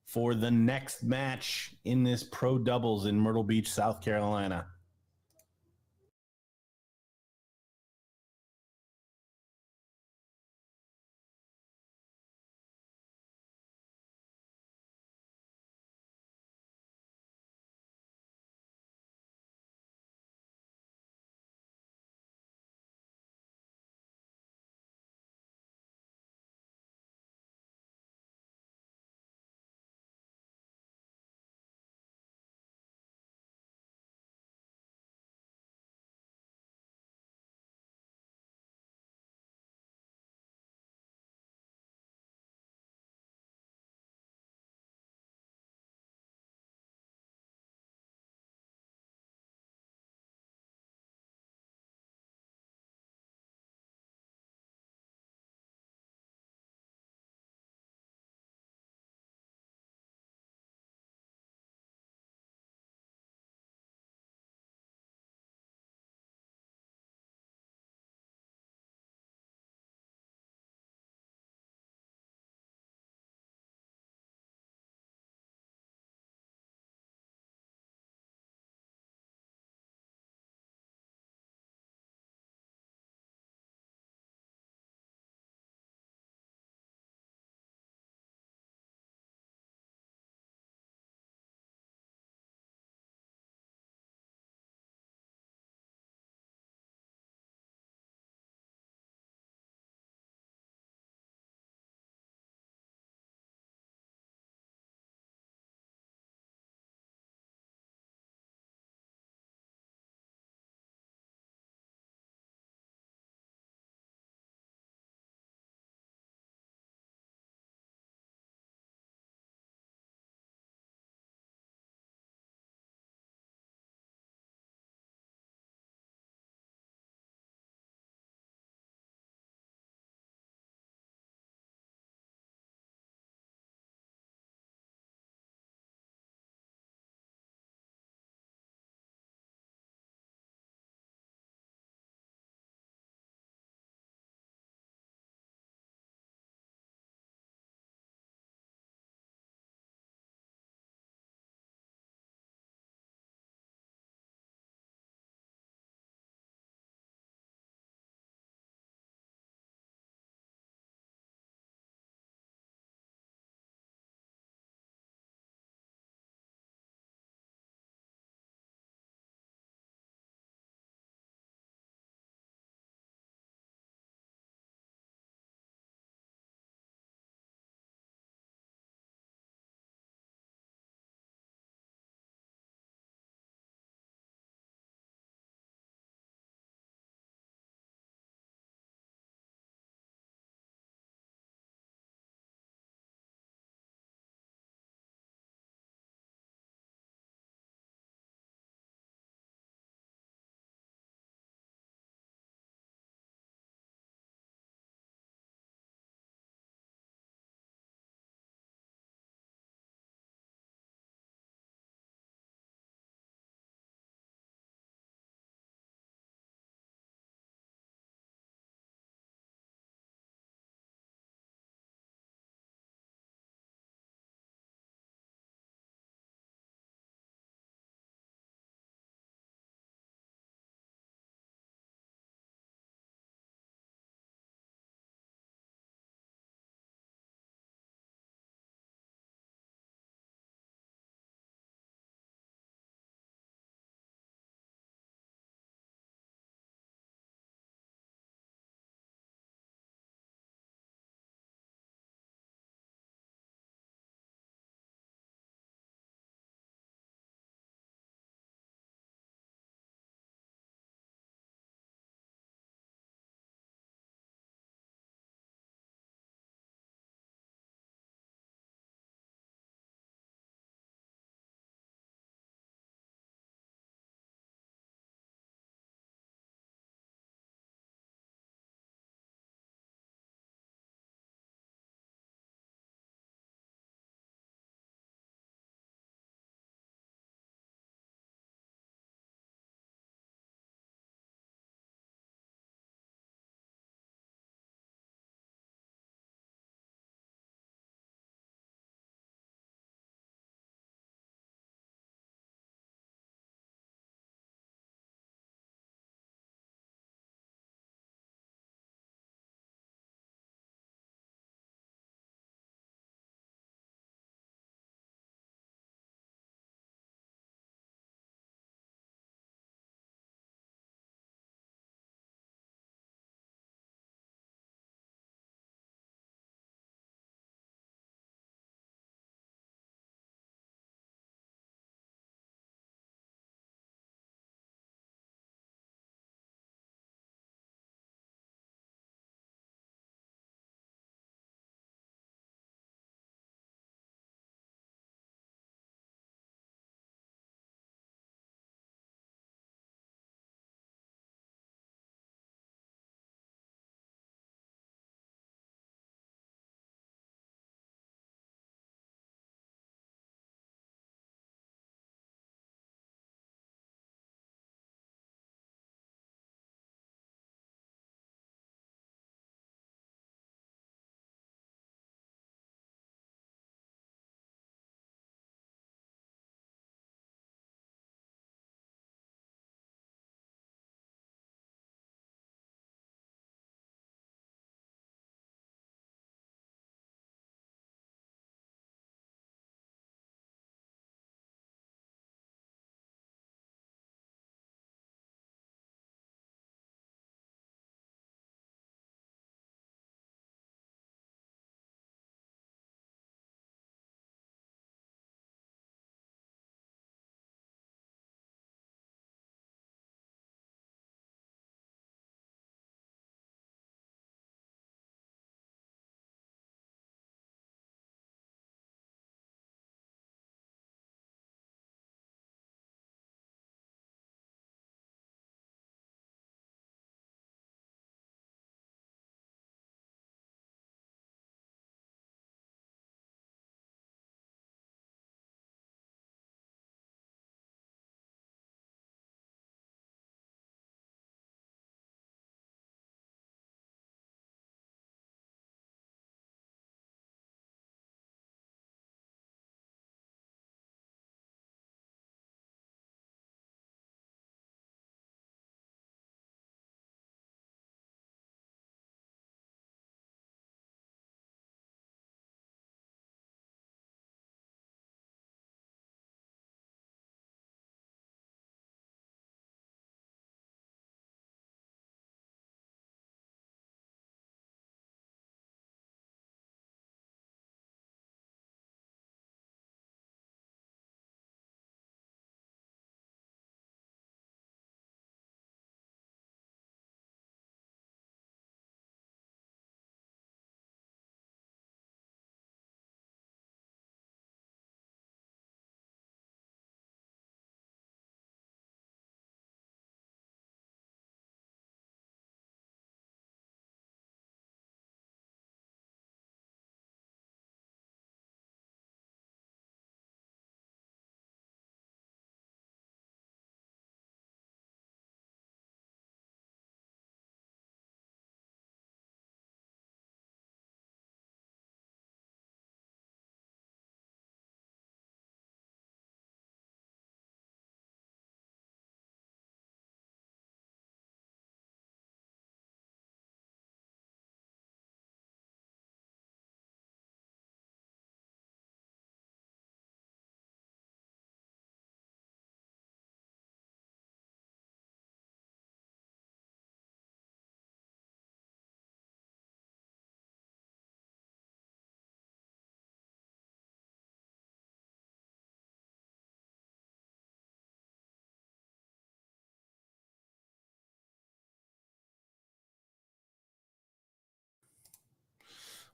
for the next match in this Pro Doubles in Myrtle Beach, South Carolina.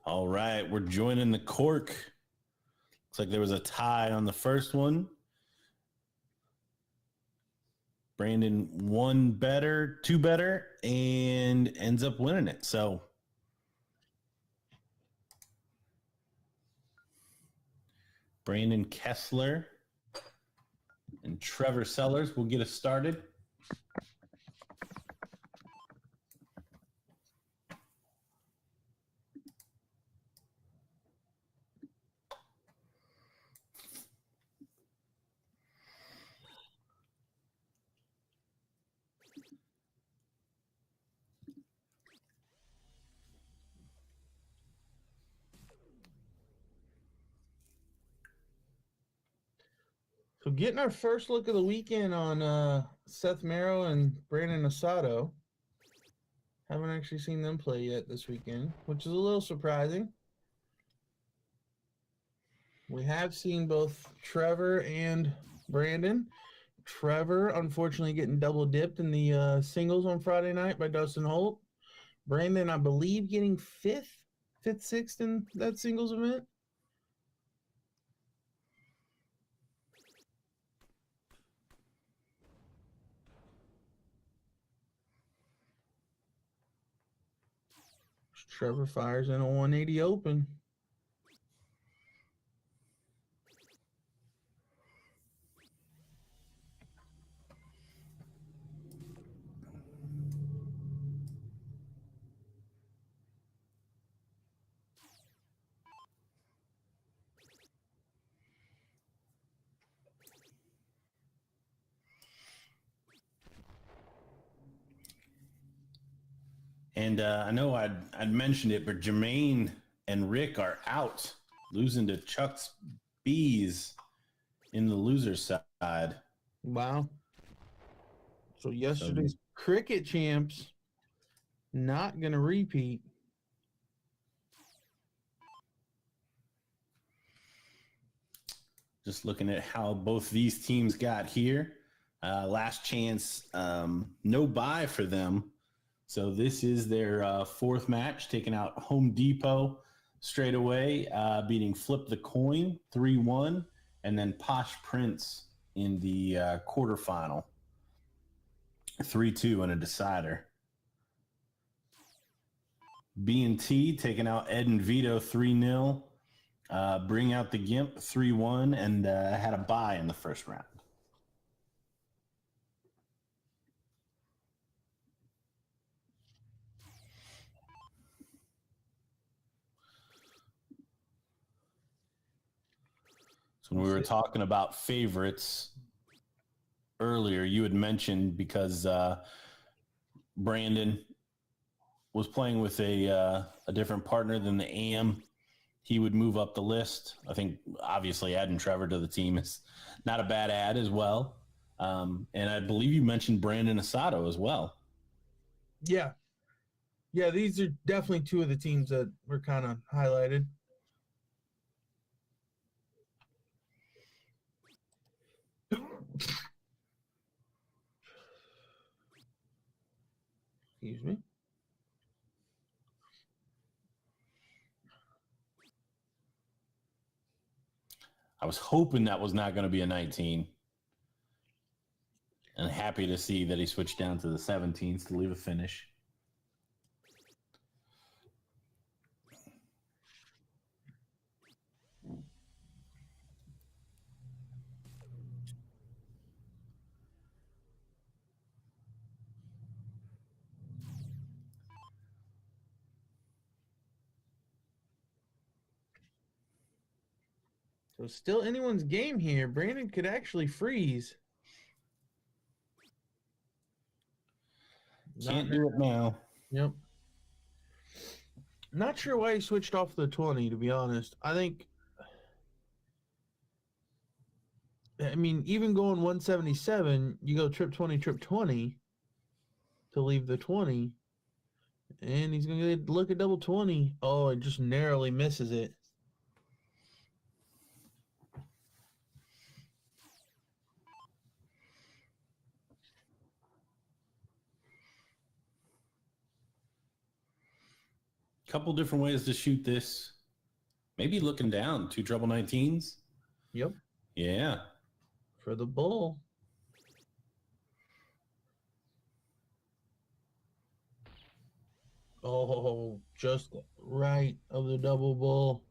All right, we're joining the cork. Looks like there was a tie on the first one. Brandon two better, and ends up winning it. So Brandon Kessler and Trevor Sellers will get us started. So getting our first look of the weekend on Seth Merrow and Brandon Asado. Haven't actually seen them play yet this weekend, which is a little surprising. We have seen both Trevor and Brandon. Trevor, unfortunately, getting double dipped in the singles on Friday night by Dustin Holt. Brandon, I believe, getting fifth, sixth in that singles event. Trevor fires in a 180 open. And I know I'd mentioned it, but Jermaine and Rick are out, losing to Chuck's Bees in the loser side. Wow. So yesterday's cricket champs not going to repeat. Just looking at how both these teams got here. Last chance, no bye for them. So this is their fourth match, taking out Home Depot straight away, beating Flip the Coin 3-1, and then Posh Prince in the quarterfinal 3-2 in a decider. B&T taking out Ed and Vito 3-0, bring out the Gimp 3-1, and had a bye in the first round. So when we were talking about favorites earlier, you had mentioned because Brandon was playing with a different partner than the AM, he would move up the list. I think obviously adding Trevor to the team is not a bad add as well. And I believe you mentioned Brandon Asado as well. Yeah. Yeah, these are definitely two of the teams that were kind of highlighted. Excuse me. I was hoping that was not going to be a 19. And happy to see that he switched down to the 17s to leave a finish. So still anyone's game here. Brandon could actually freeze. Can't do it now. Yep. Not sure why he switched off the 20, to be honest. I mean, even going 177, you go trip 20 to leave the 20. And he's going to look at double 20. Oh, it just narrowly misses it. Couple different ways to shoot this. Maybe looking down. 2 treble 19s. Yep. Yeah. For the bull. Oh, just right of the double bull.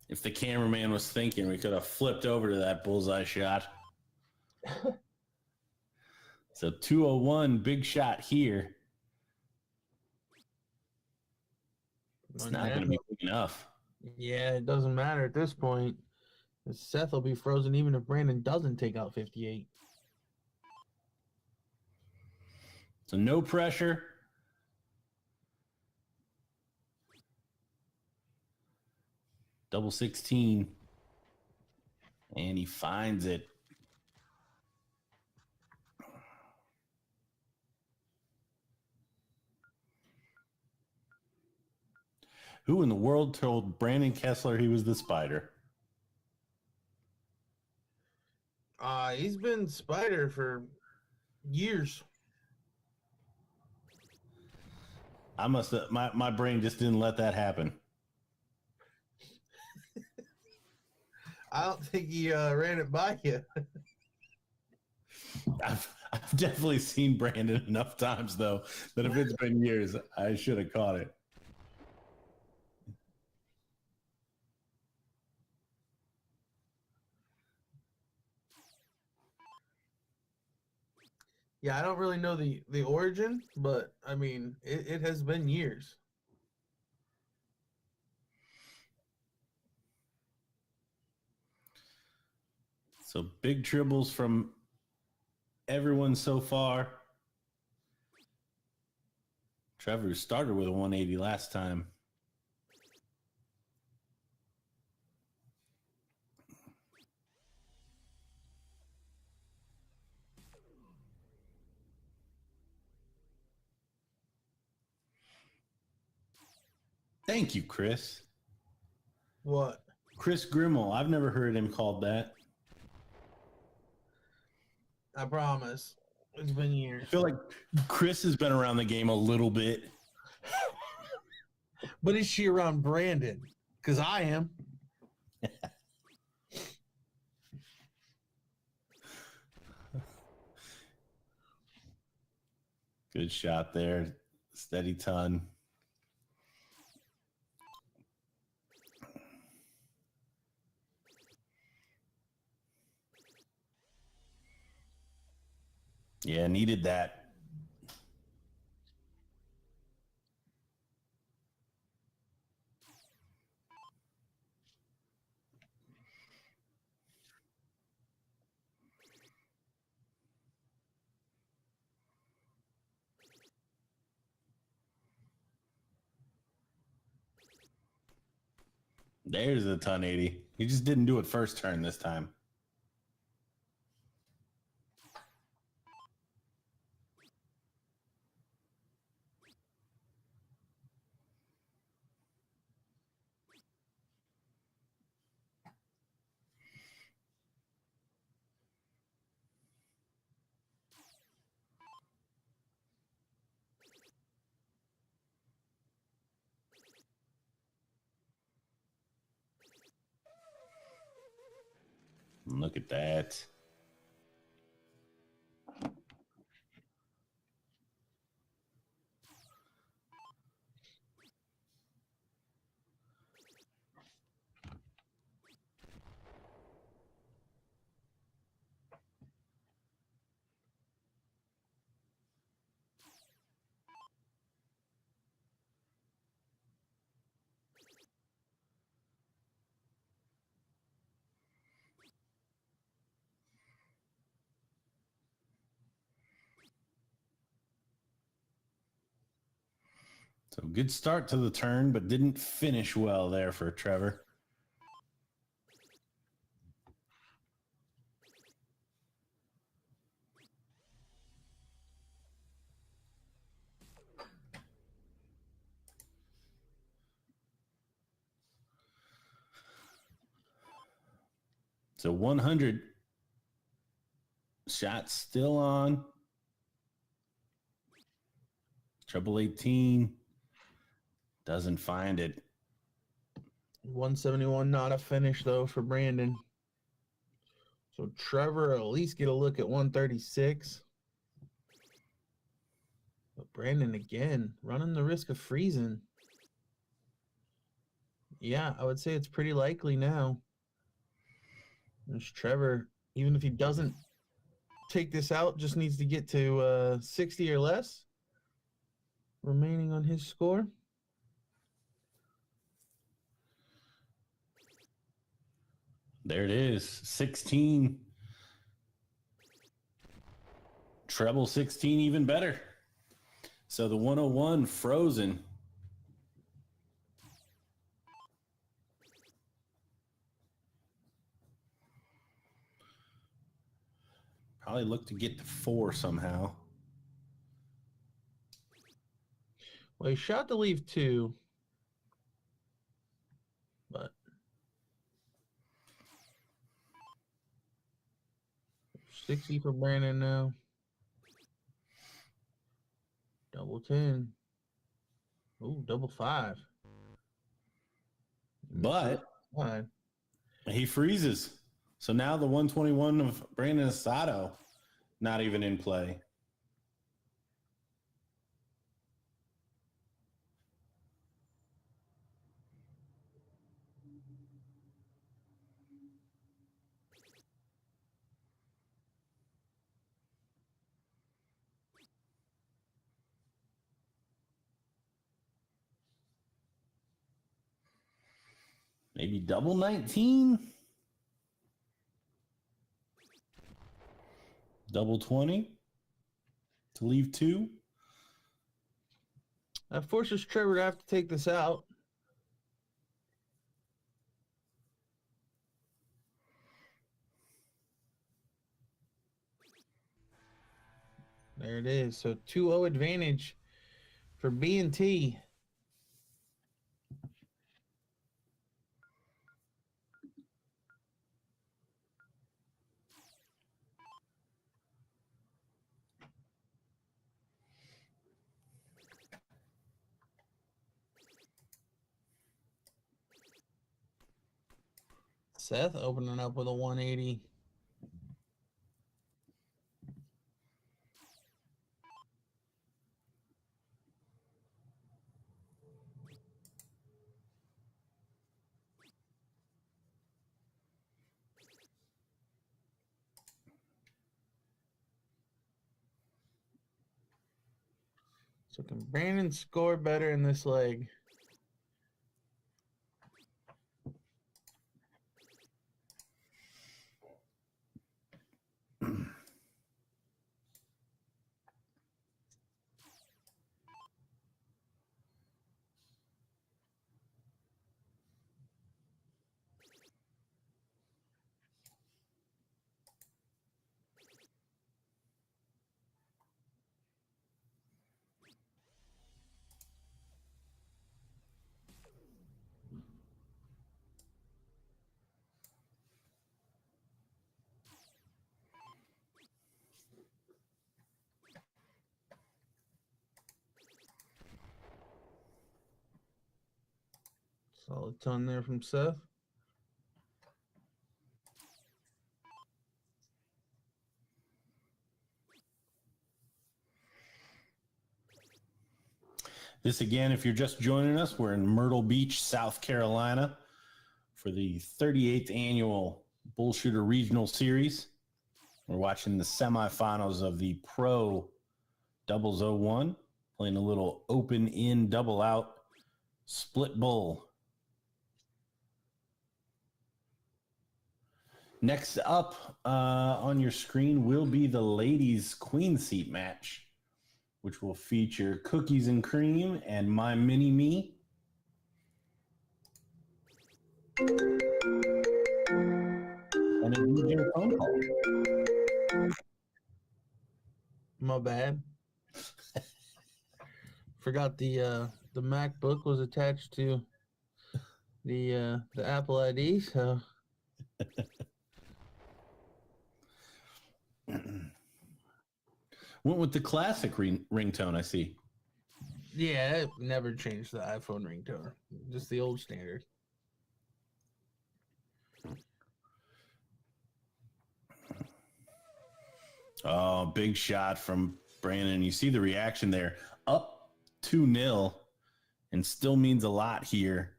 If the cameraman was thinking, we could have flipped over to that bullseye shot. So 201, big shot here. It's not going to be big enough. Yeah, it doesn't matter at this point. Seth will be frozen even if Brandon doesn't take out 58. So no pressure. Double 16. And he finds it. Who in the world told Brandon Kessler he was the spider? He's been spider for years. I must have, my brain just didn't let that happen. I don't think he ran it by you. I've definitely seen Brandon enough times, though, that if it's been years, I should have caught it. Yeah, I don't really know the origin, but I mean, it has been years. So big triples from everyone so far. Trevor started with a 180 last time. Thank you, Chris. What? Chris Grimmel. I've never heard him called that. I promise. It's been years. I feel like Chris has been around the game a little bit. But is she around Brandon? Because I am. Good shot there. Steady ton. Yeah, needed that. There's a ton 80. He just didn't do it first turn this time. Look at that. So good start to the turn, but didn't finish well there for Trevor. So 100 shots still on. Treble 18. Doesn't find it. 171, not a finish, though, for Brandon. So Trevor will at least get a look at 136. But Brandon, again, running the risk of freezing. Yeah, I would say it's pretty likely now. There's Trevor, even if he doesn't take this out, just needs to get to 60 or less remaining on his score. There it is, 16. Treble 16, even better. So the 101 frozen. Probably look to get to 4 somehow. Well, he shot to leave 2, but 60 for Brandon now. Double 10. Oh, double 5. But he freezes. So now the 121 of Brandon Asado not even in play. Maybe double 19. Double 20 to leave 2. That forces Trevor to have to take this out. There it is. So 2-0 advantage for B&T. Seth opening up with a 180. So can Brandon score better in this leg? Solid ton there from Seth. This again, if you're just joining us, we're in Myrtle Beach, South Carolina for the 38th annual BullShooter Regional Series. We're watching the semifinals of the Pro Doubles 01, playing a little open in double out split bull. Next up on your screen will be the ladies' queen seat match, which will feature Cookies and Cream and My Mini Me. And a DJ phone call. My bad. Forgot the MacBook was attached to the Apple ID, so Went with the classic ringtone, I see. Yeah, it never changed the iPhone ringtone. Just the old standard. Oh, big shot from Brandon. You see the reaction there. Up 2-0 and still means a lot here.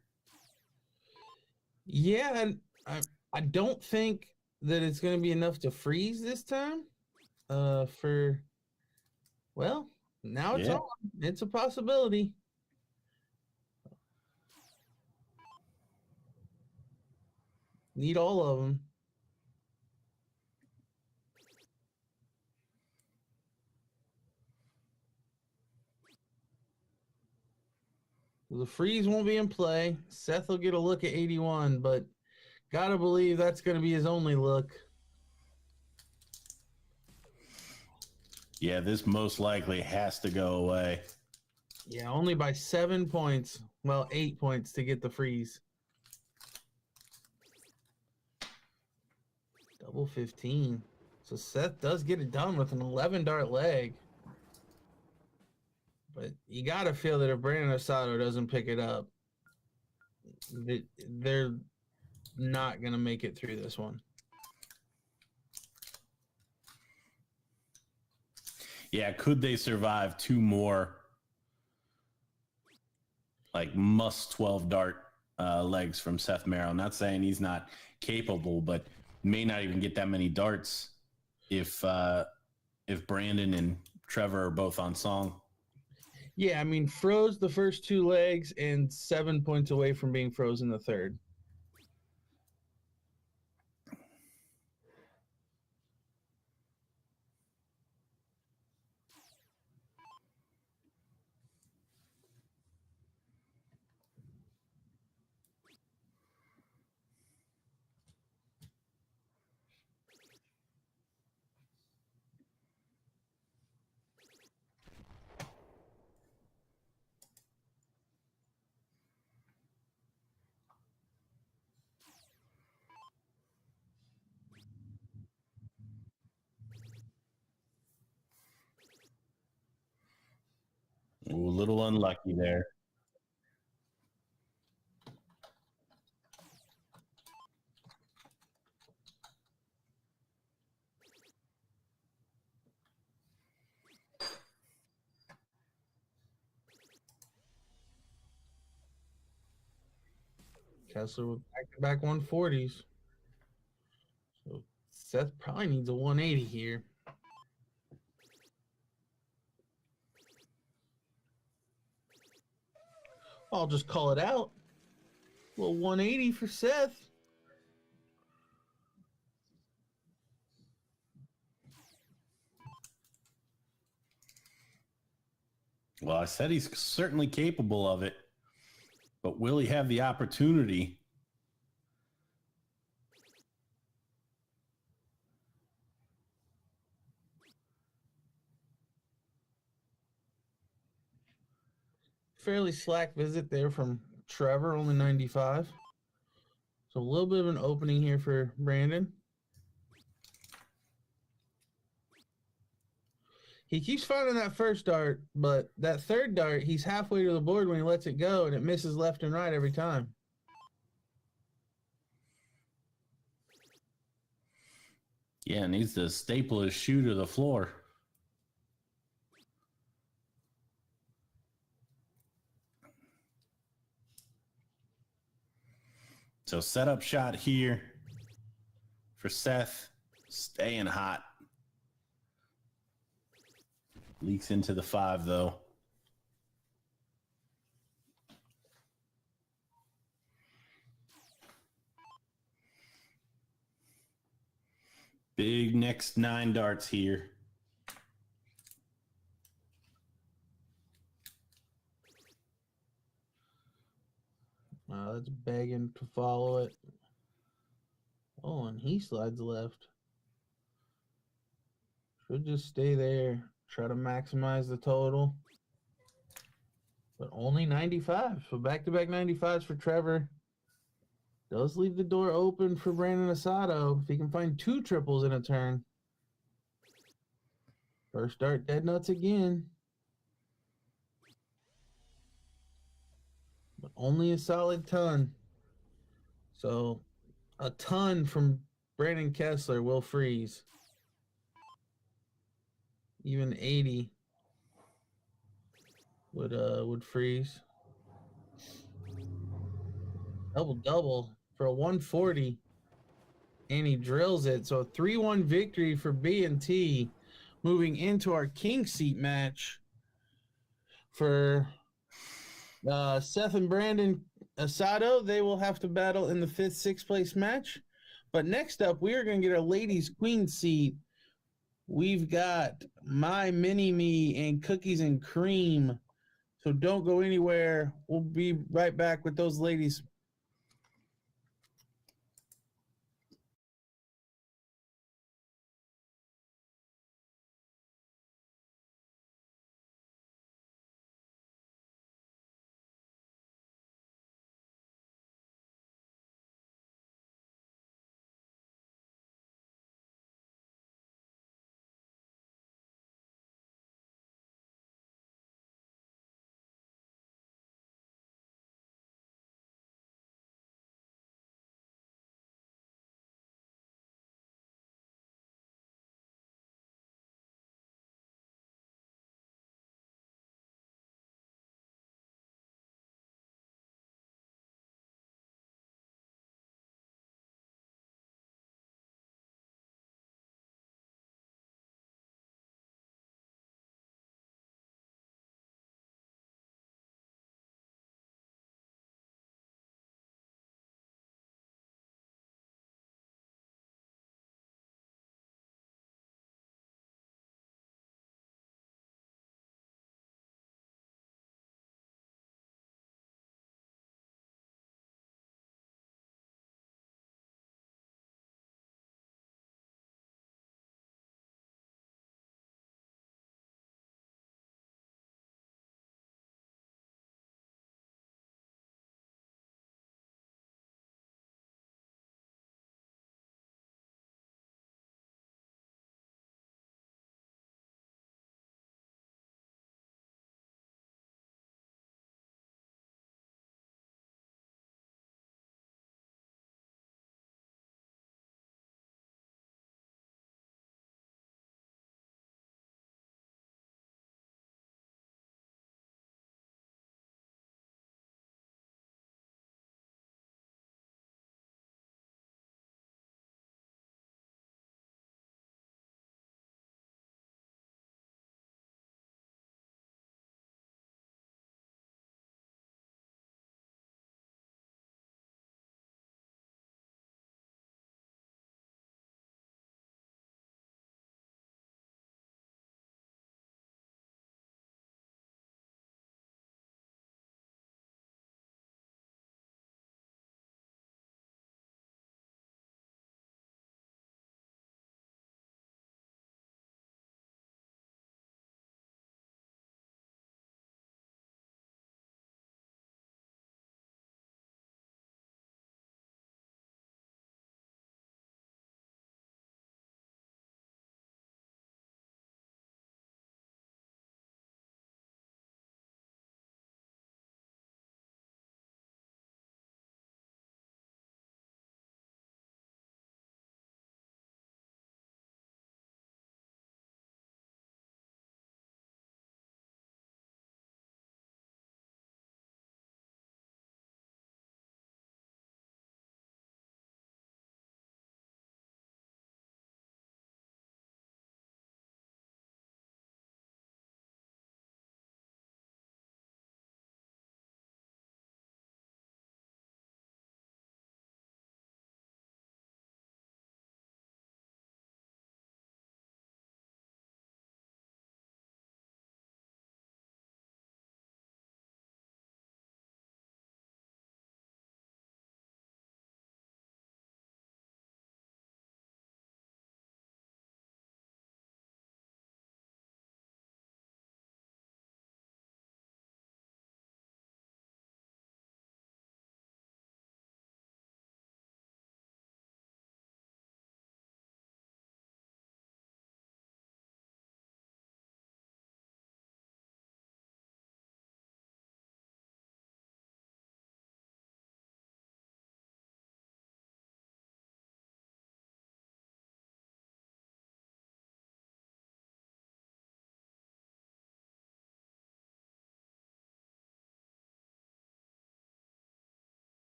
Yeah, and I don't think that it's going to be enough to freeze this time. Well, now it's Yeah. on. It's a possibility. Need all of them. The freeze won't be in play. Seth will get a look at 81, but gotta believe that's going to be his only look. Yeah, this most likely has to go away. Yeah, only by 7 points. Well, 8 points to get the freeze. Double 15. So Seth does get it done with an 11 dart leg. But you got to feel that if Brandon Asado doesn't pick it up, they're not going to make it through this one. Yeah, could they survive 2 more like must 12 dart legs from Seth Merrill? Not saying he's not capable, but may not even get that many darts if Brandon and Trevor are both on song. Yeah, I mean, froze the first 2 legs and 7 points away from being frozen the third. Ooh, a little unlucky there. Kessler with back-to-back 140s. So Seth probably needs a 180 here. I'll just call it out. Well, 180 for Seth. Well, I said he's certainly capable of it, but will he have the opportunity? Fairly slack visit there from Trevor, only 95. So a little bit of an opening here for Brandon. He keeps finding that first dart, but that third dart, he's halfway to the board when he lets it go, and it misses left and right every time. Yeah, needs to staple his shoe to the floor. So setup shot here for Seth, staying hot. Leaks into the 5 though. Big next 9 darts here. That's begging to follow it. Oh, and he slides left. Should just stay there. Try to maximize the total. But only 95. So back-to-back 95s for Trevor. Does leave the door open for Brandon Asado if he can find 2 triples in a turn. First dart dead nuts again. only a solid ton. So a ton from Brandon Kessler will freeze. Even 80 would freeze. Double for a 140. And he drills it. So a 3-1 victory for B&T, moving into our king seat match for Seth and Brandon Asado. They will have to battle in the 5th, 6th place match. But next up, we are going to get our ladies queen seat. We've got My Mini Me and Cookies and Cream. So don't go anywhere. We'll be right back with those ladies.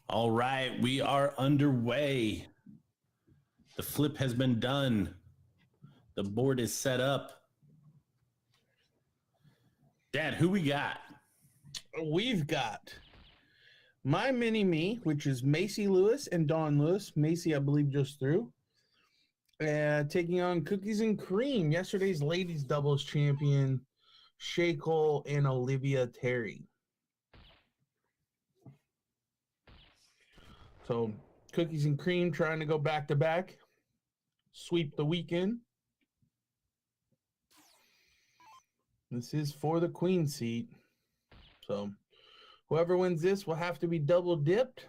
All right, we are underway. The flip has been done. The board is set up. Dad, who we got? We've got my mini me, which is Macy Lewis and Dawn Lewis. Macy, I believe, just threw. Taking on Cookies and Cream, yesterday's ladies doubles champion, Shay Cole and Olivia Terry. So Cookies and Cream trying to go back to back, sweep the weekend. This is for the queen seat. So whoever wins this will have to be double dipped.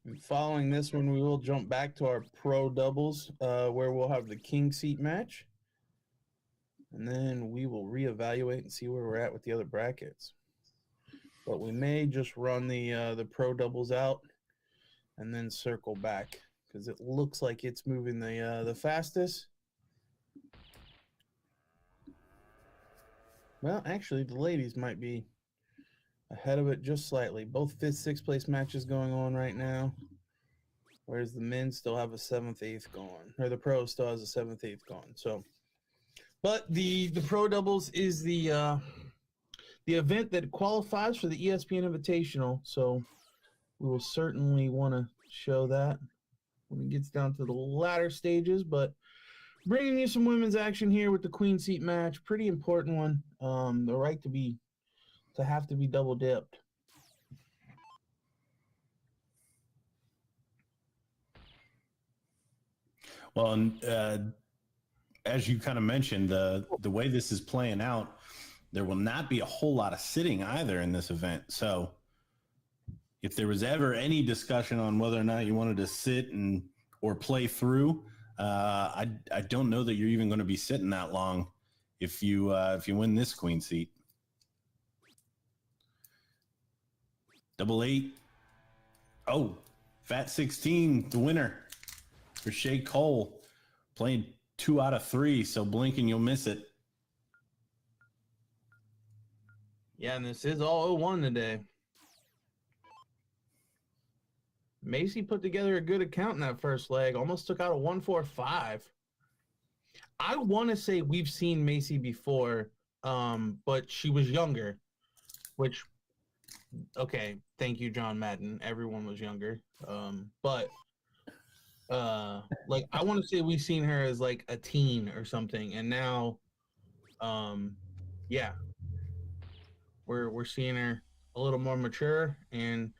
And following this one, we will jump back to our pro doubles, where we'll have the king seat match. And then we will reevaluate and see where we're at with the other brackets. But we may just run the pro doubles out and then circle back because it looks like it's moving the fastest. Well, actually, the ladies might be ahead of it just slightly. Both 5th, 6th place matches going on right now. Whereas the men still have a 7th, 8th going. Or the pro still has a 7th, 8th going. So, but the pro doubles is the event that qualifies for the ESPN Invitational. So we will certainly want to show that when it gets down to the latter stages. But bringing you some women's action here with the queen seat match. Pretty important one. The right to have to be double dipped. Well, and as you kind of mentioned, the way this is playing out, there will not be a whole lot of sitting either in this event. So if there was ever any discussion on whether or not you wanted to sit or play through, I don't know that you're even going to be sitting that long if you win this queen seat. Double 8. Oh, Fat 16, the winner for Shay Cole, playing 2 out of 3. So blink and you'll miss it. Yeah, and this is all 01 today. Macy put together a good account in that first leg. Almost took out a 1-4-5. I want to say we've seen Macy before, but she was younger, which, okay, thank you, John Madden. Everyone was younger. But like, I want to say we've seen her as like a teen or something. And now, yeah, we're seeing her a little more mature and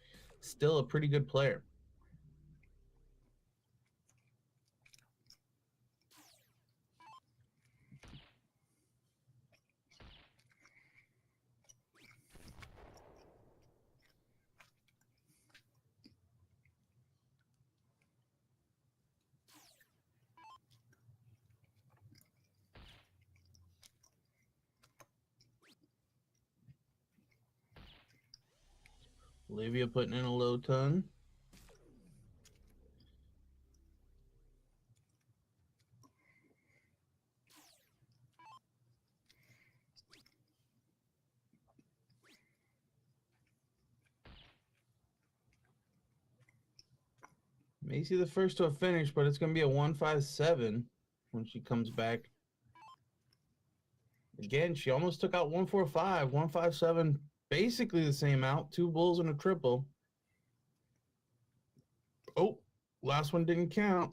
still a pretty good player. Olivia putting in a low ton. Macy the first to a finish, but it's going to be a 1-5-7 when she comes back. Again, she almost took out 1-4-5, 1-5-7, basically the same out. 2 bulls and a triple. Oh, last one didn't count.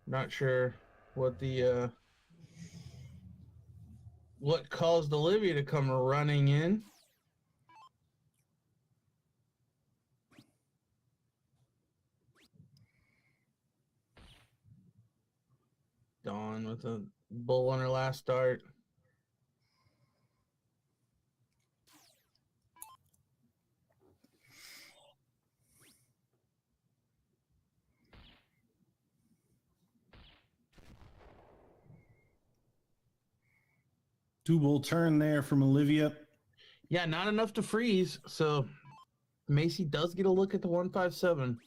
Not sure what the what caused Olivia to come running in. Dawn with a bull on her last start. Double turn there from Olivia. Yeah, not enough to freeze. So Macy does get a look at the 157.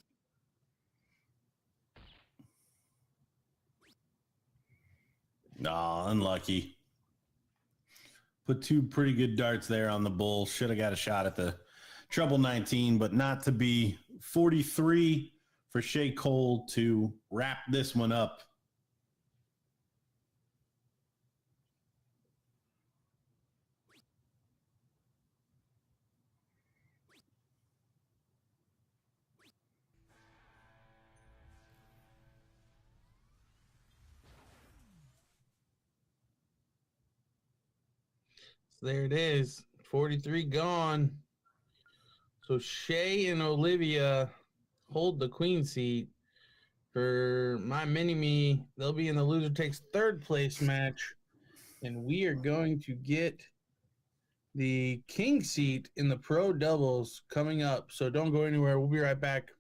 Oh, unlucky. Put two pretty good darts there on the bull. Should have got a shot at the treble 19, but not to be. 43 for Shea Cole to wrap this one up. So there it is. 43 gone. So Shay and Olivia hold the queen seat. For my mini-me, they'll be in the loser takes third place match. And we are going to get the king seat in the pro doubles coming up. So don't go anywhere. We'll be right back.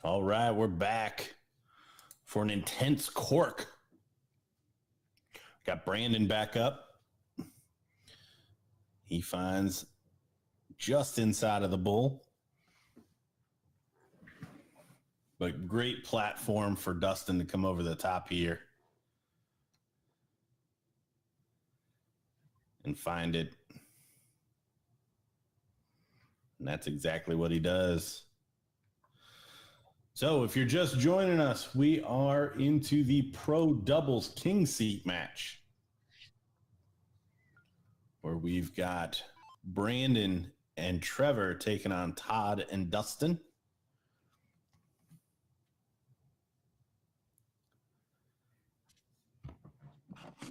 All right, we're back for an intense cork. Got Brandon back up. He finds just inside of the bull. But great platform for Dustin to come over the top here and find it. And that's exactly what he does. So if you're just joining us, we are into the Pro Doubles King Seat match, where we've got Brandon and Trevor taking on Todd and Dustin.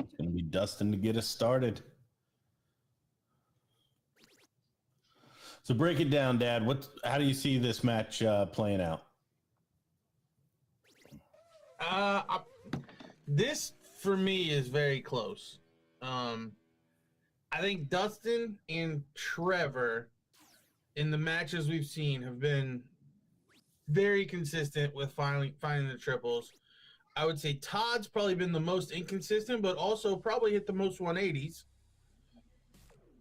It's going to be Dustin to get us started. So break it down, Dad. How do you see this match playing out? This for me is very close. I think Dustin and Trevor in the matches we've seen have been very consistent with finding the triples. I would say Todd's probably been the most inconsistent, but also probably hit the most 180s.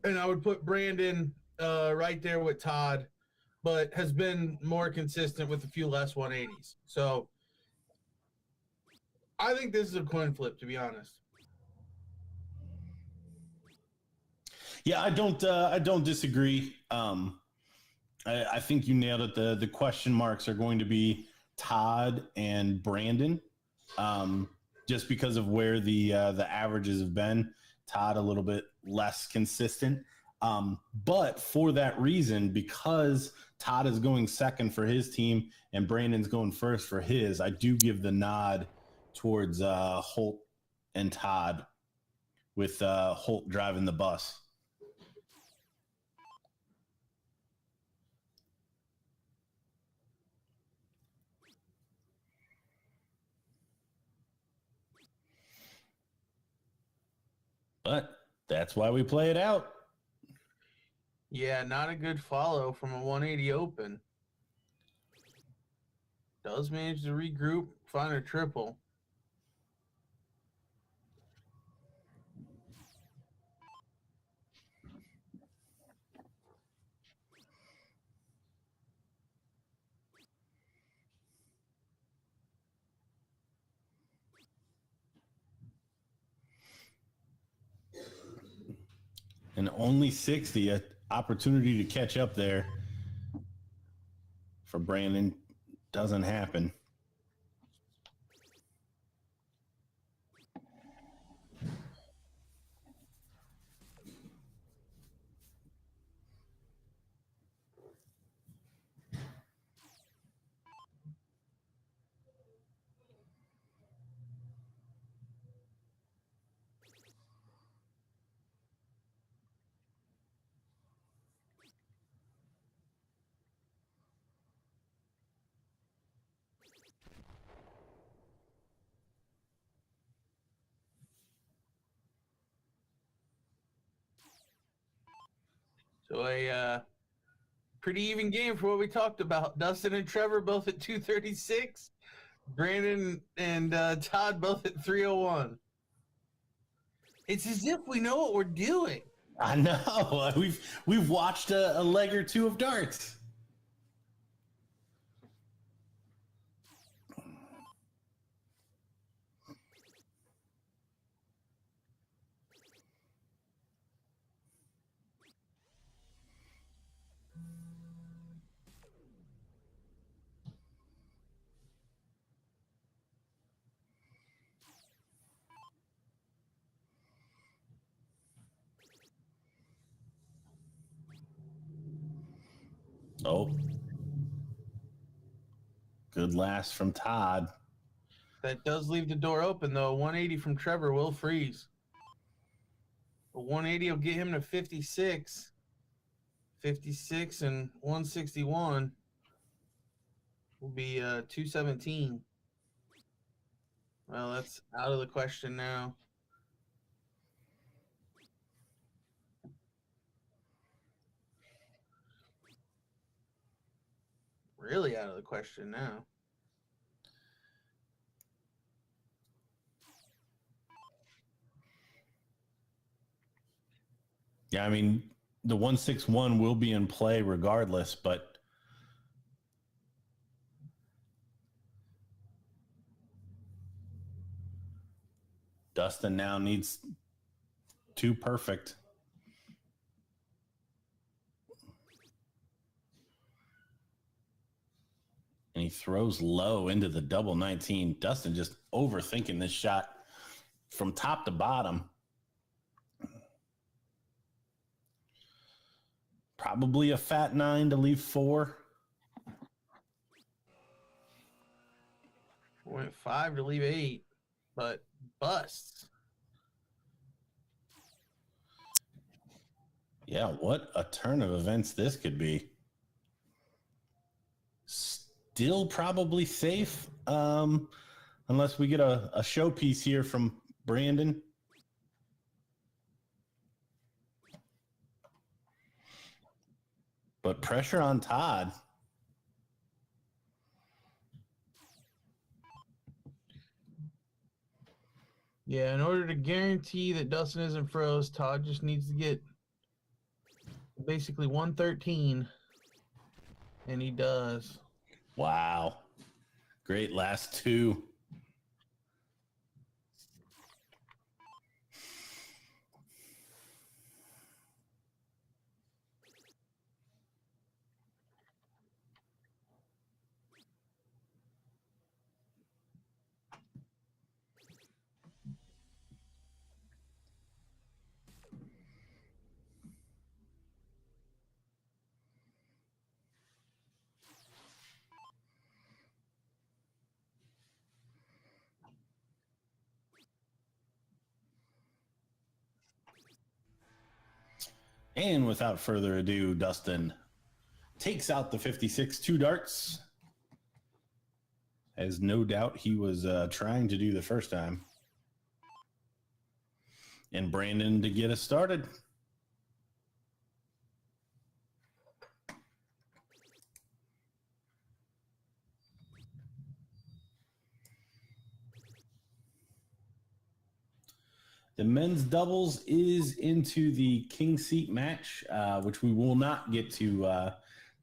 And I would put Brandon right there with Todd, but has been more consistent with a few less 180s. So I think this is a coin flip, to be honest. Yeah, I don't disagree. I think you nailed it. The question marks are going to be Todd and Brandon, just because of where the averages have been. Todd a little bit less consistent, but for that reason, because Todd is going second for his team and Brandon's going first for his, I do give the nod towards Holt and Todd, with Holt driving the bus. But that's why we play it out. Yeah, not a good follow from a 180 open. Does manage to regroup, find a triple. And only 60, an opportunity to catch up there for Brandon doesn't happen. So a pretty even game for what we talked about. Dustin and Trevor both at 236. Brandon and Todd both at 301. It's as if we know what we're doing. I know. We've watched a leg or two of darts. Oh, good last from Todd. That does leave the door open, though. 180 from Trevor will freeze. A 180 will get him to 56. 56 and 161 will be 217. Well, that's out of the question now. Really out of the question now. Yeah, I mean, the 161 will be in play regardless, but Dustin now needs 2 perfect. And he throws low into the double 19. Dustin just overthinking this shot from top to bottom. Probably a fat 9 to leave 4. 4.5 to leave 8, but busts. Yeah, what a turn of events this could be. Still probably safe, unless we get a showpiece here from Brandon. But pressure on Todd. Yeah, in order to guarantee that Dustin isn't froze, Todd just needs to get basically 113, and he does. Wow. Great last 2. And without further ado, Dustin takes out the 56 2 darts, as no doubt he was trying to do the first time. And Brandon to get us started. The men's doubles is into the king seat match, which we will not get to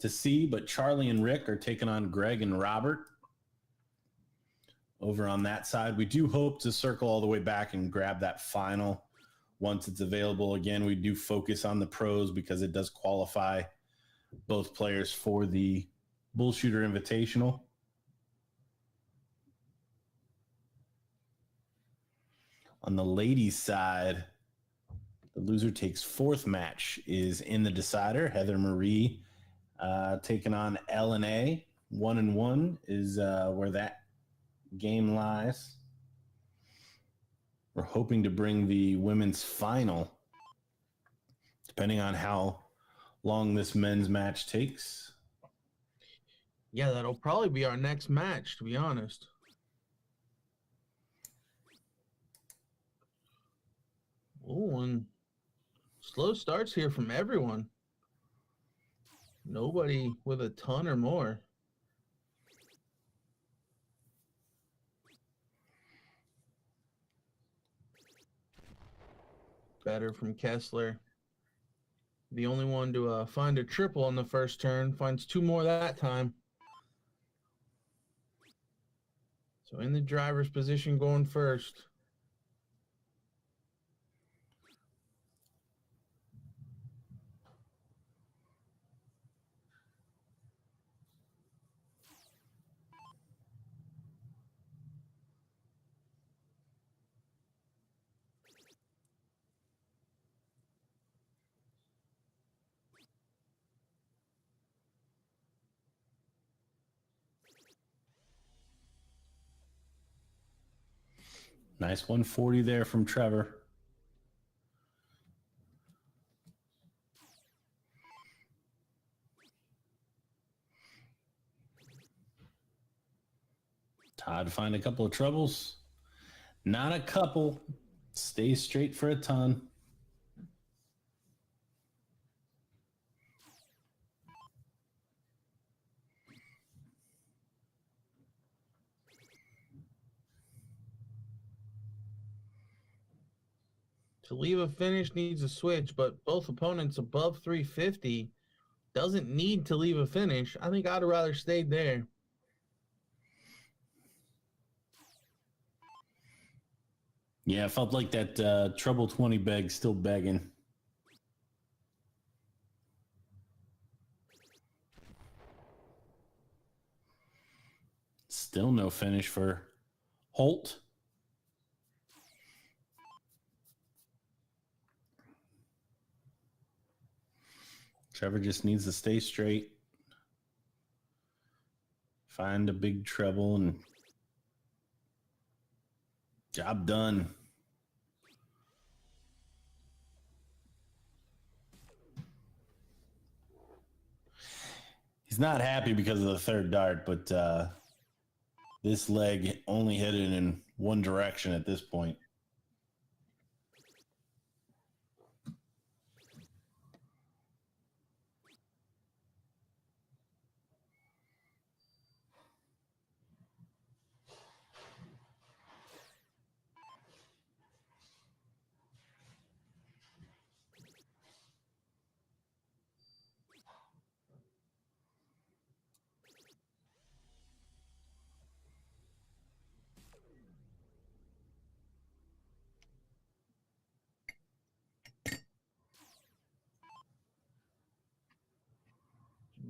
see, but Charlie and Rick are taking on Greg and Robert. Over on that side, we do hope to circle all the way back and grab that final once it's available. Again, we do focus on the pros because it does qualify both players for the BullShooter Invitational. On the ladies' side, the loser takes 4th match is in the decider. Heather Marie taking on LNA. 1-1 is where that game lies. We're hoping to bring the women's final, depending on how long this men's match takes. Yeah, that'll probably be our next match, to be honest. Oh, and slow starts here from everyone. Nobody with a ton or more. Better from Kessler. The only one to find a triple on the first turn. Finds 2 more that time. So in the driver's position going first. Nice 140 there from Trevor. Todd find a couple of troubles. Not a couple. Stay straight for a ton. To leave a finish needs a switch, but both opponents above 350 doesn't need to leave a finish. I think I'd rather stayed there. Yeah, I felt like that treble 20 bag still begging. Still no finish for Holt. Trevor just needs to stay straight. Find a big treble and job done. He's not happy because of the third dart, but this leg only hit it in one direction at this point.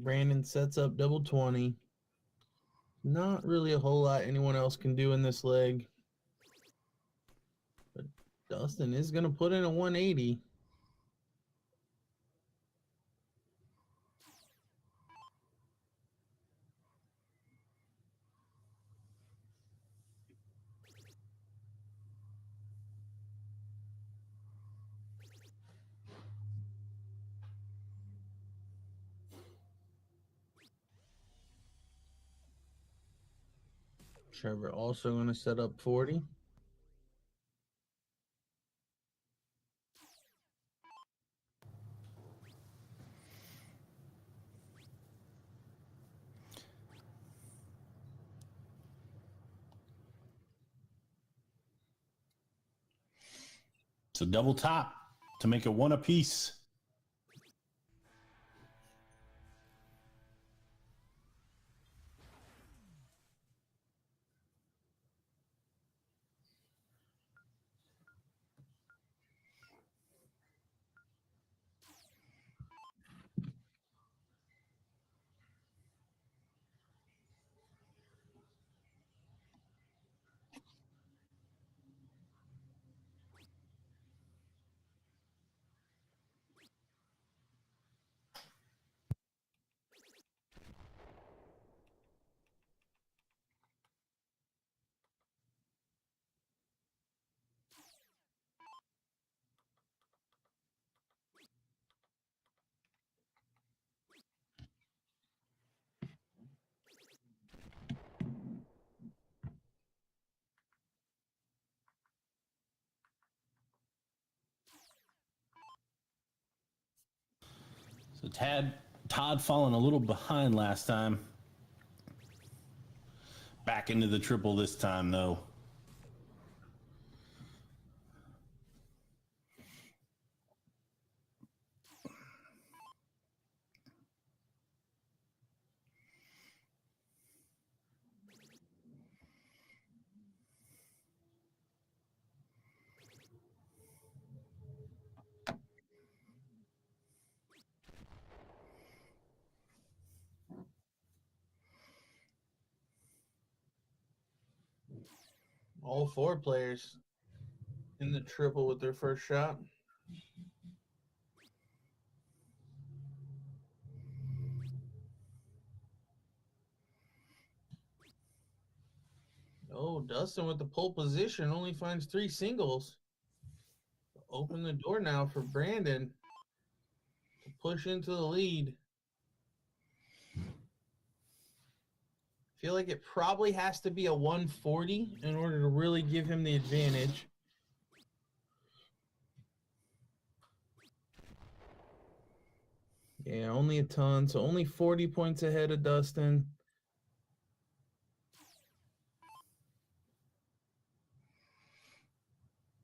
Brandon sets up double 20. Not really a whole lot anyone else can do in this leg. But Dustin is going to put in a 180. Trevor also going to set up 40. So double top to make it one apiece. So Todd falling a little behind last time. Back into the triple this time, though. All four players in the triple with their first shot. Oh, Dustin with the pole position only finds 3 singles. Open the door now for Brandon to push into the lead. Feel like it probably has to be a 140 in order to really give him the advantage. Yeah, only a ton. So only 40 points ahead of Dustin.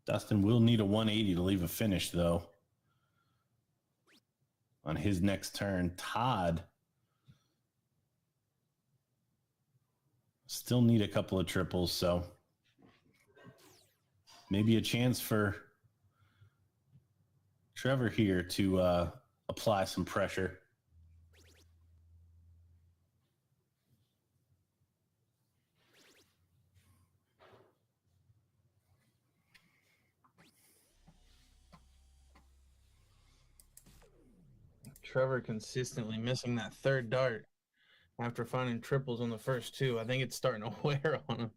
Dustin will need a 180 to leave a finish, though. On his next turn, Todd still need a couple of triples, so maybe a chance for Trevor here to apply some pressure. Trevor consistently missing that third dart after finding triples on the first two. I think it's starting to wear on him.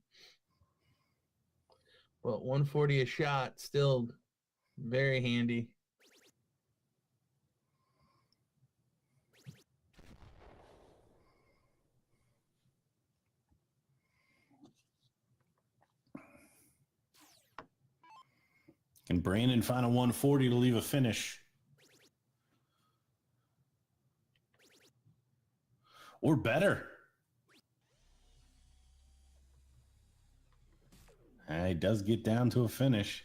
But 140 a shot, still very handy. Can Brandon find a 140 to leave a finish? Or better. He does get down to a finish.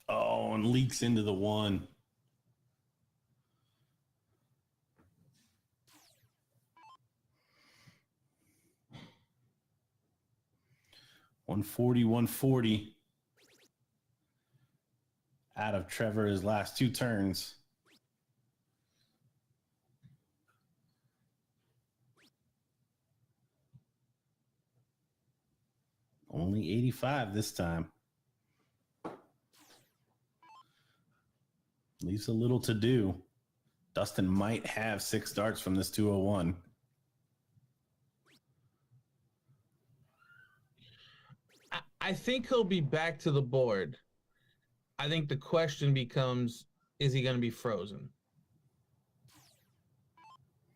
Oh, and leaks into the one. $140 out of Trevor's last two turns. Only 85 this time. Leaves a little to do. Dustin might have 6 darts from this 201. I think he'll be back to the board. I think the question becomes, is he going to be frozen?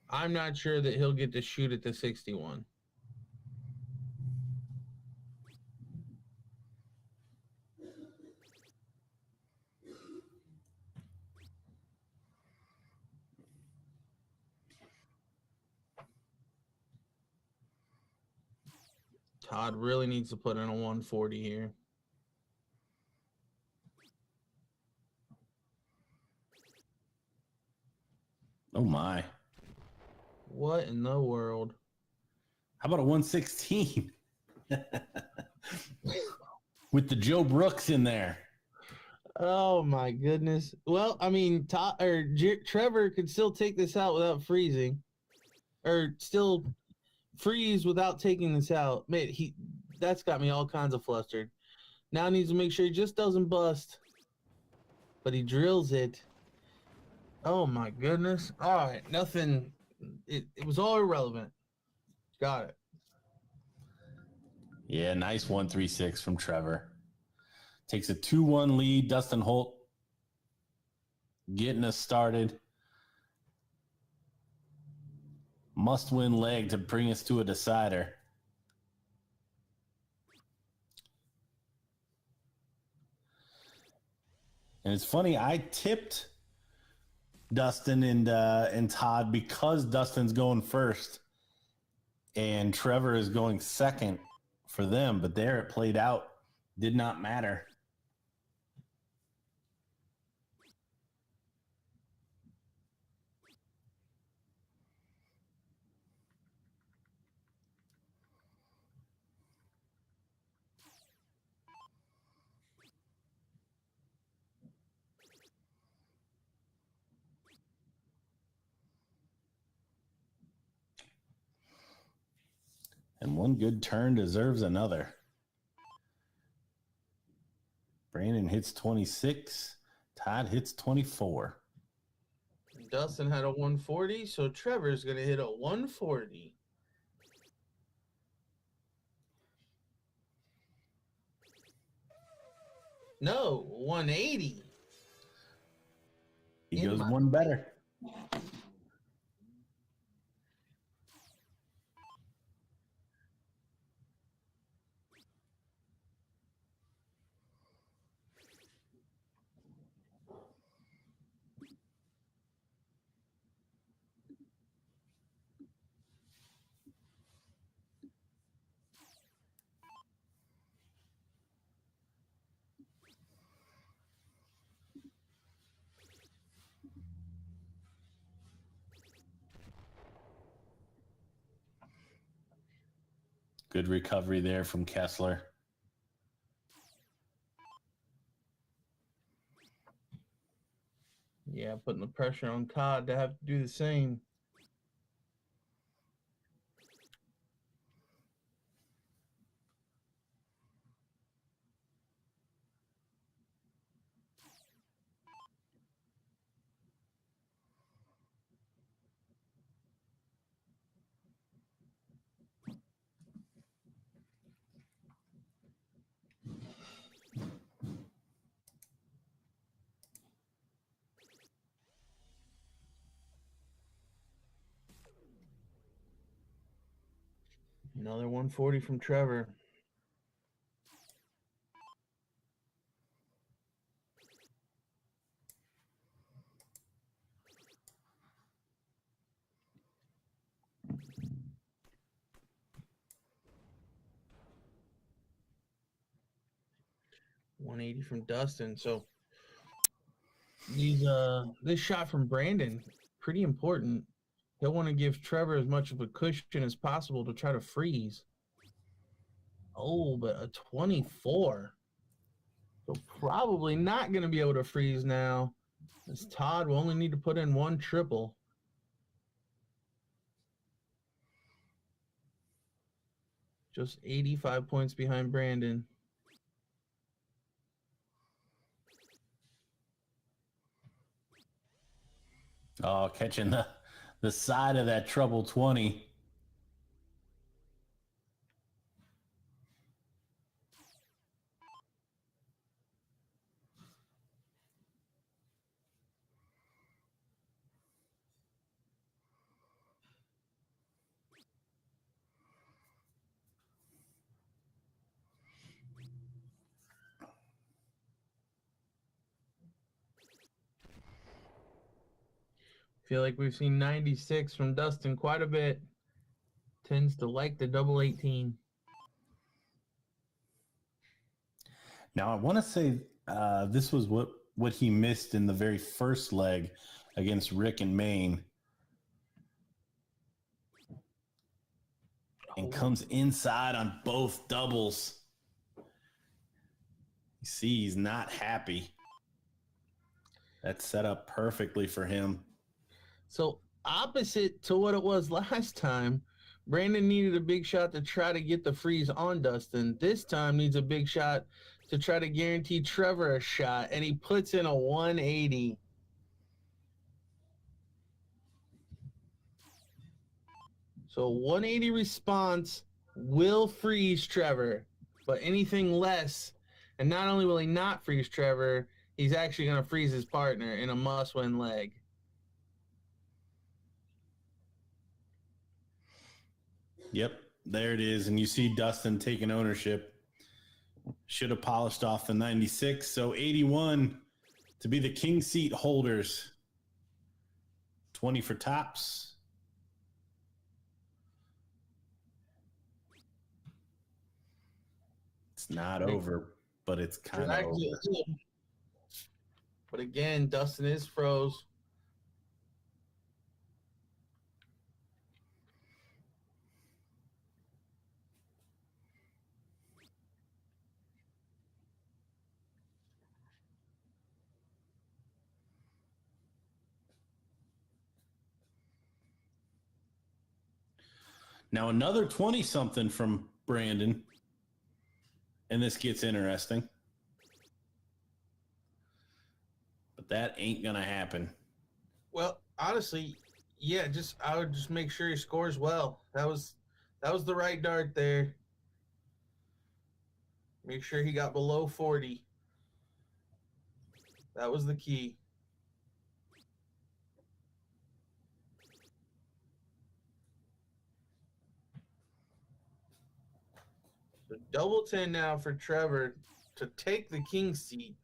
I'm not sure that he'll get to shoot at the 61. Todd really needs to put in a 140 here. Oh, my. What in the world? How about a 116? With the Joe Brooks in there. Oh, my goodness. Well, I mean, Trevor could still take this out without freezing. Or still freeze without taking this out. Man, that's got me all kinds of flustered. Now needs to make sure he just doesn't bust. But he drills it. Oh my goodness. All right, nothing. It was all irrelevant. Got it. Yeah, nice 136 from Trevor. Takes a 2-1 lead. Dustin Holt getting us started. Must-win leg to bring us to a decider. And it's funny, I tipped Dustin and Todd because Dustin's going first and Trevor is going second for them. But there it played out. Did not matter. And one good turn deserves another. Brandon hits 26. Todd hits 24. Dustin had a 140, so Trevor's going to hit a 140. No, 180. He goes one better. Good recovery there from Kessler. Yeah, putting the pressure on Cod to have to do the same. Another 140 from Trevor. $180 from Dustin. So this shot from Brandon, pretty important. He'll want to give Trevor as much of a cushion as possible to try to freeze. Oh, but a 24. So probably not going to be able to freeze now, as Todd will only need to put in one triple. Just 85 points behind Brandon. Oh, catching the side of that trouble 20. Feel like we've seen 96 from Dustin quite a bit. Tends to like the double 18. Now, I want to say this was what he missed in the very first leg against Rick and Maine. And comes inside on both doubles. You see, he's not happy. That's set up perfectly for him. So opposite to what it was last time, Brandon needed a big shot to try to get the freeze on Dustin. This time needs a big shot to try to guarantee Trevor a shot, and he puts in a 180. So 180 response will freeze Trevor, but anything less, and not only will he not freeze Trevor, he's actually going to freeze his partner in a must-win leg. Yep, there it is. And you see Dustin taking ownership. Should have polished off the 96. So 81 to be the king seat holders. 20 for tops. It's not over, but it's kind of over. But again, Dustin is froze. Now another 20-something from Brandon. And this gets interesting. But that ain't going to happen. Well, honestly, yeah, I would just make sure he scores well. That was the right dart there. Make sure he got below 40. That was the key. So double 10 now for Trevor to take the king seat.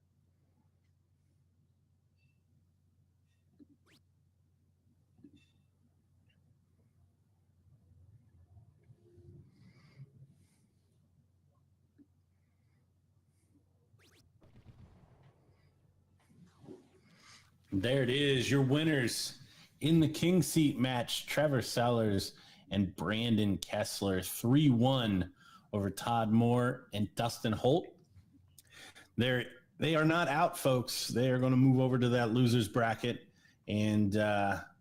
There it is, your winners in the king seat match, Trevor Sellers and Brandon Kessler, 3-1 over Todd Moore and Dustin Holt. They are not out, folks. They are going to move over to that losers bracket and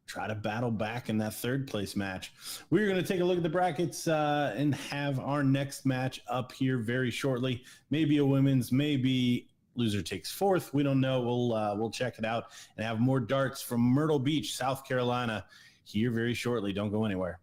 try to battle back in that third place match. We're going to take a look at the brackets and have our next match up here very shortly. Maybe a women's, maybe loser takes fourth. We don't know. We'll check it out and have more darts from Myrtle Beach, South Carolina here very shortly. Don't go anywhere.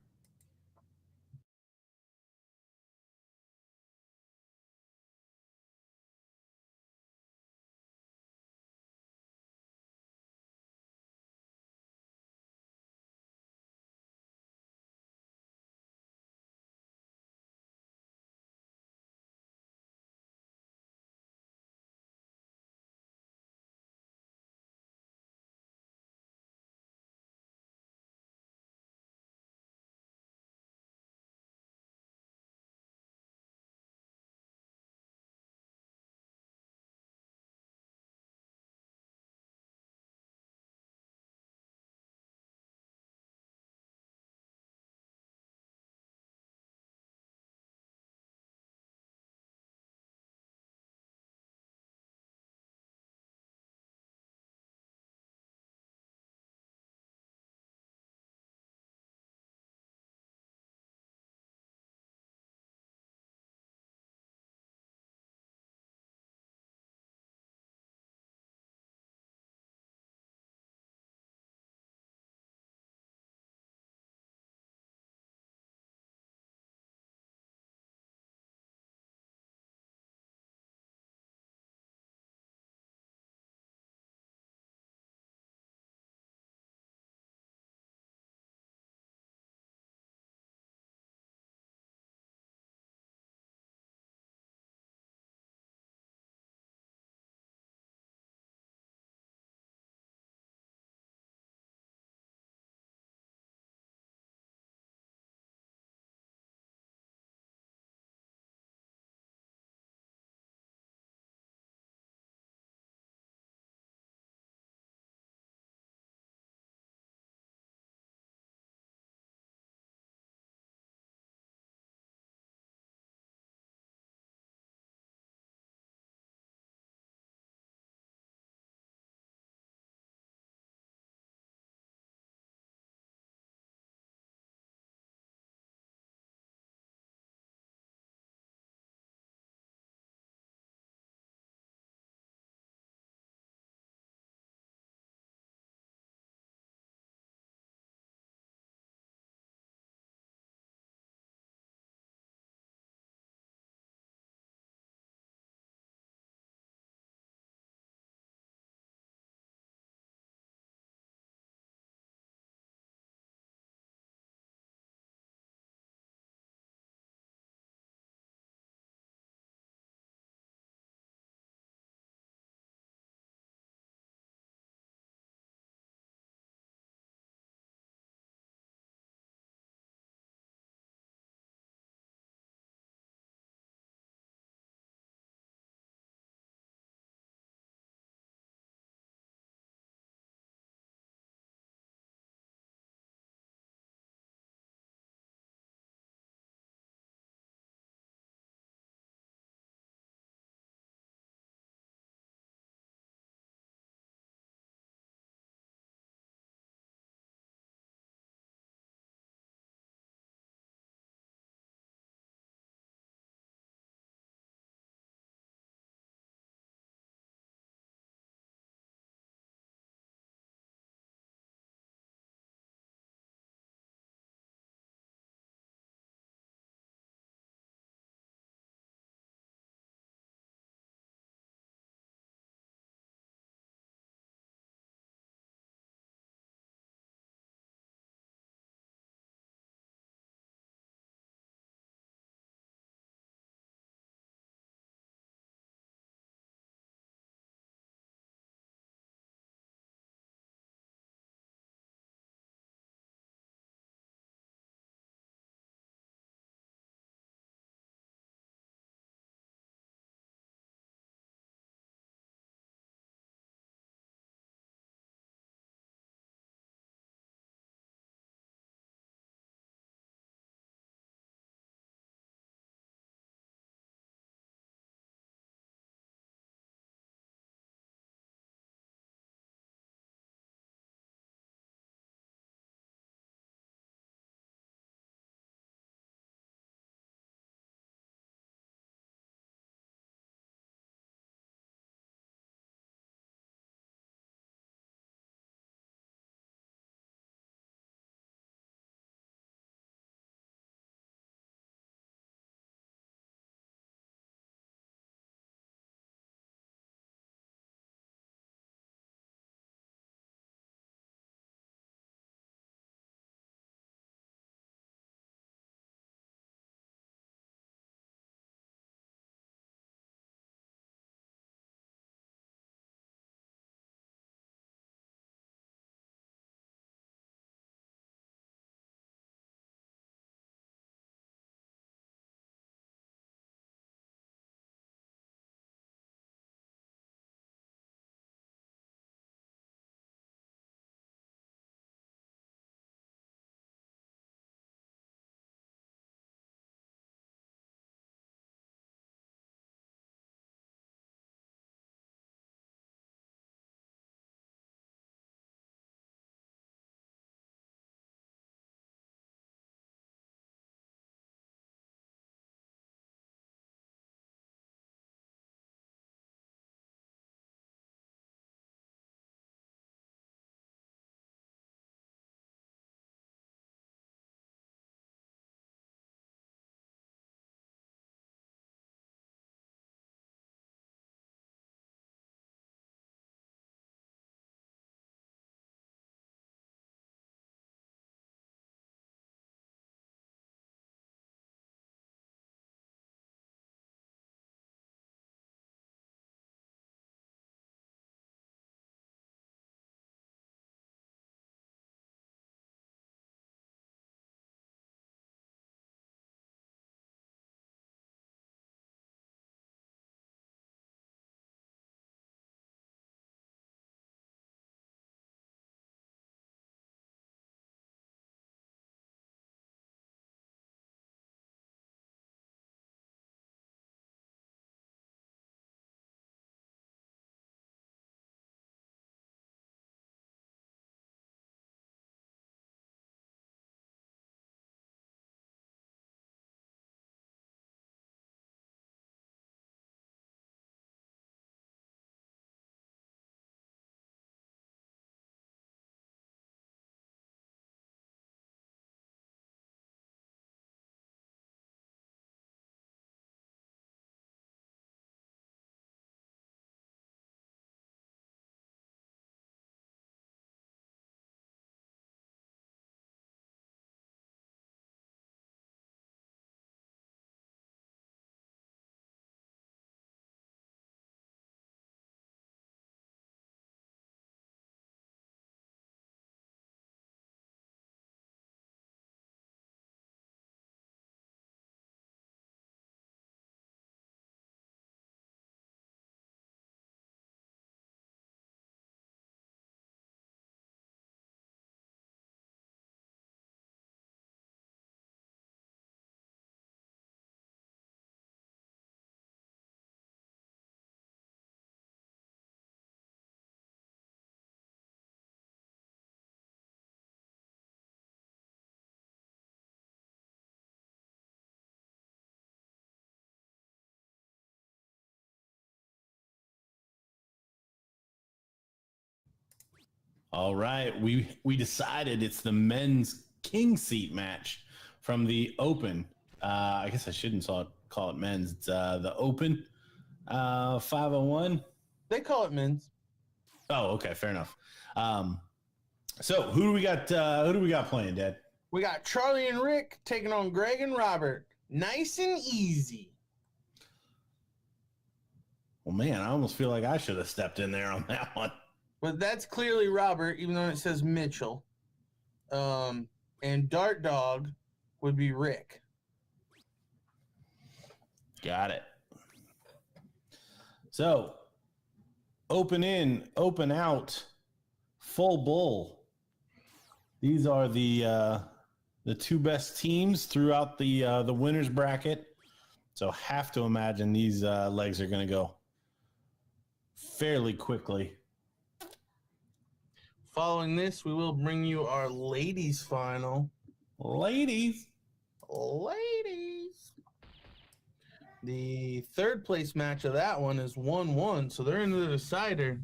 All right, we decided it's the men's king seat match from the Open. I guess I shouldn't call it men's. It's the Open 501. They call it men's. Oh, okay, fair enough. So who do we got? Who do we got playing, Dad? We got Charlie and Rick taking on Greg and Robert. Nice and easy. Well, man, I almost feel like I should have stepped in there on that one. But that's clearly Robert, even though it says Mitchell. And Dart Dog would be Rick. Got it. So, open in, open out, full bull. These are the two best teams throughout the winners bracket. So, have to imagine these legs are going to go fairly quickly. Following this, we will bring you our ladies final. Ladies. The third place match of that one is 1-1, so they're into the decider.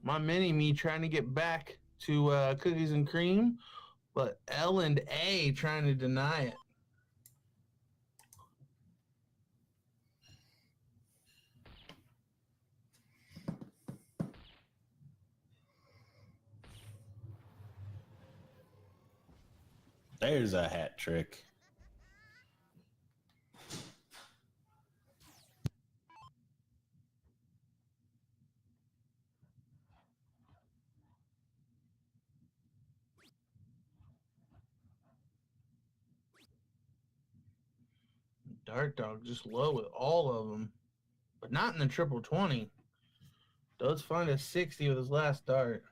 My mini-me trying to get back to cookies and cream, but L and A trying to deny it. There's a hat trick. Dart Dog just low with all of them, but not in the triple 20. Does find a 60 with his last dart.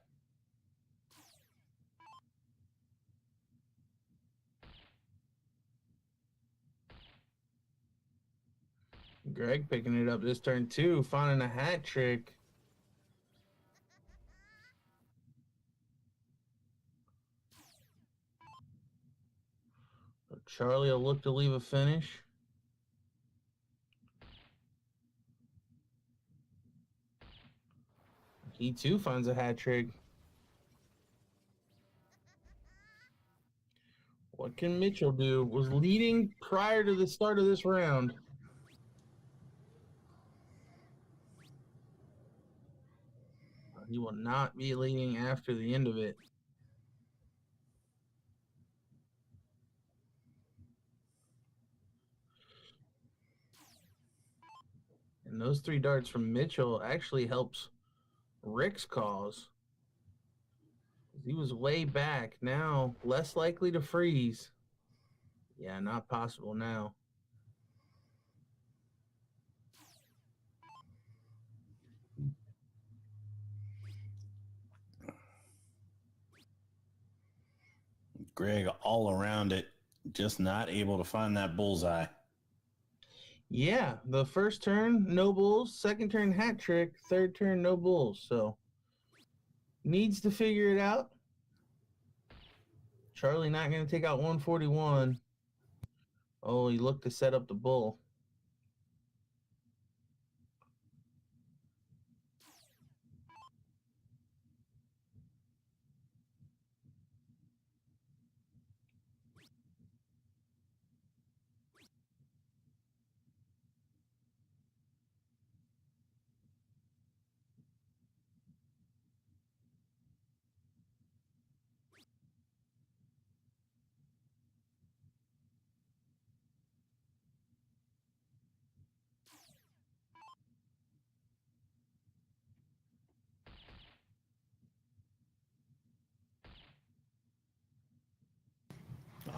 Greg picking it up this turn too, finding a hat trick. Charlie will look to leave a finish. He too finds a hat trick. What can Mitchell do? Was leading prior to the start of this round. He will not be leading after the end of it. And those three darts from Mitchell actually helps Rick's cause. He was way back. Now, less likely to freeze. Yeah, not possible now. Greg all around it, just not able to find that bullseye. Yeah, the first turn, no bulls. Second turn, hat trick. Third turn, no bulls. So, needs to figure it out. Charlie not going to take out 141. Oh, he looked to set up the bull.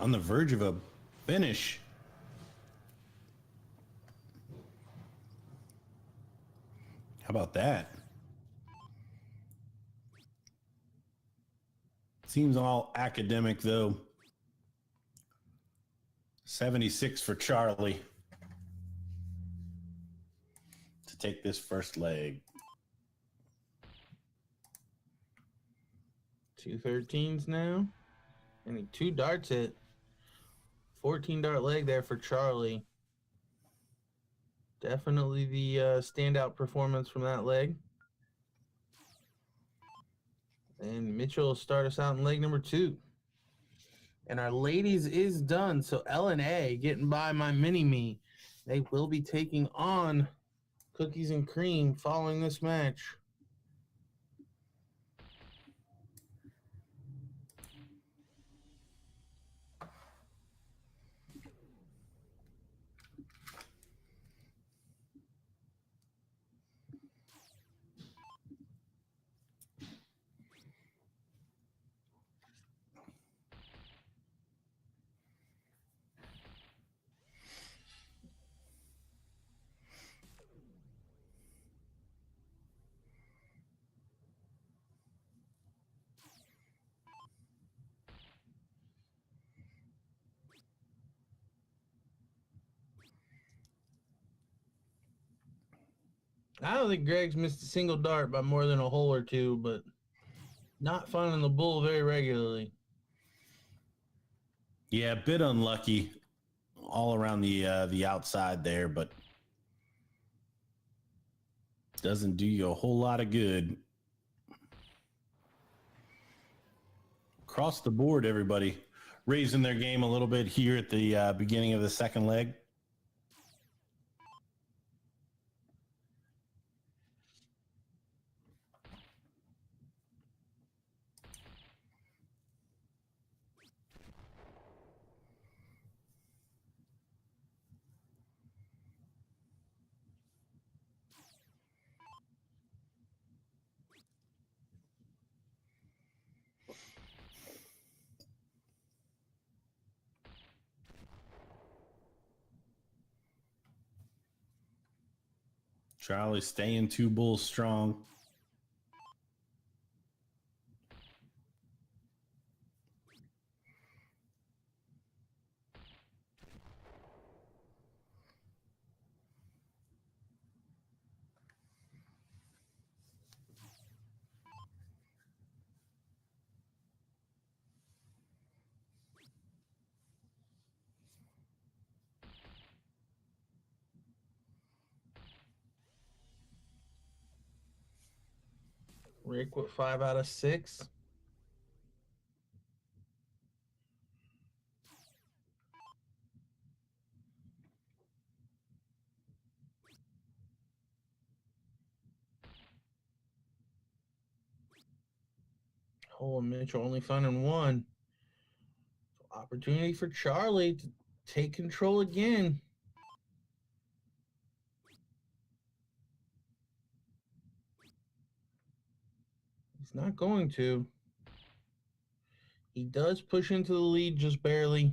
On the verge of a finish. How about that? Seems all academic, though. 76 for Charlie to take this first leg. 213s now. And 2 darts hit. 14 dart leg there for Charlie. Definitely the standout performance from that leg. And Mitchell will start us out in leg number 2. And our ladies is done. So L&A getting by my mini-me. They will be taking on Cookies and Cream following this match. I don't think Greg's missed a single dart by more than a hole or two, but not finding the bull very regularly. Yeah, a bit unlucky all around the outside there, but doesn't do you a whole lot of good. Across the board, everybody raising their game a little bit here at the beginning of the second leg. Charlie staying 2 bulls strong. Rick with 5 out of 6. Oh, Mitchell only finding 1. So opportunity for Charlie to take control again. He's not going to. He does push into the lead just barely.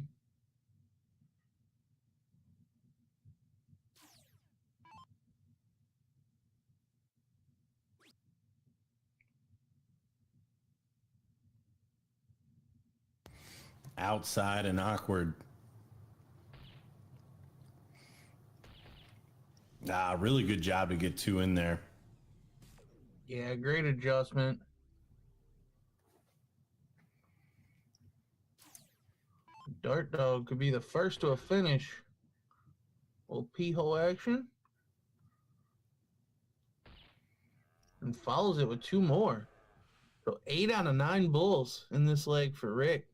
Outside and awkward. Really good job to get 2 in there. Yeah, great adjustment. Dart Dog could be the first to a finish. Little pee-hole action. And follows it with 2 more. So 8 out of 9 bulls in this leg for Rick.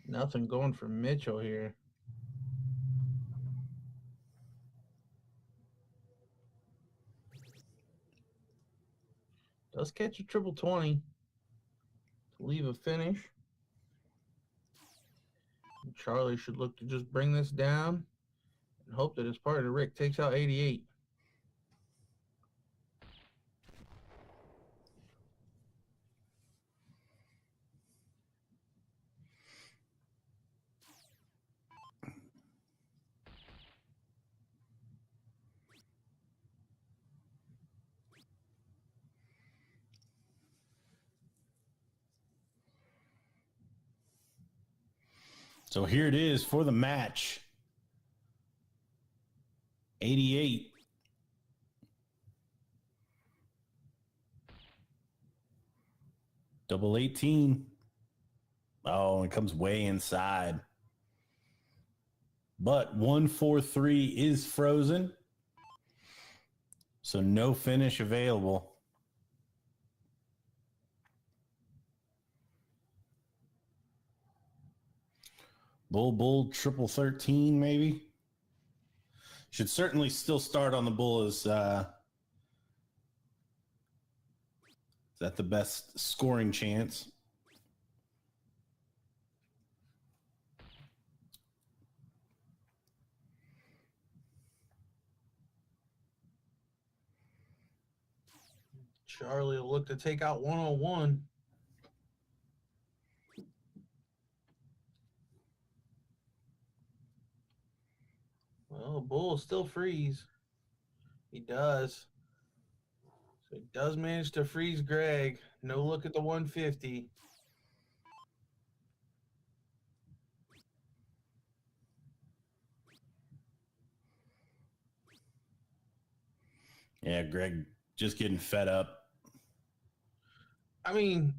Nothing going for Mitchell here. Does catch a triple 20 to leave a finish. And Charlie should look to just bring this down and hope that his partner Rick takes out 88. So here it is for the match. 88. Double 18. Oh, it comes way inside. But 143 is frozen. So no finish available. Bull, triple 13, maybe. Should certainly still start on the bull as is that the best scoring chance? Charlie will look to take out 101. Well, the bull still freeze. He does. So he does manage to freeze Greg. No look at the 150. Yeah, Greg just getting fed up. I mean,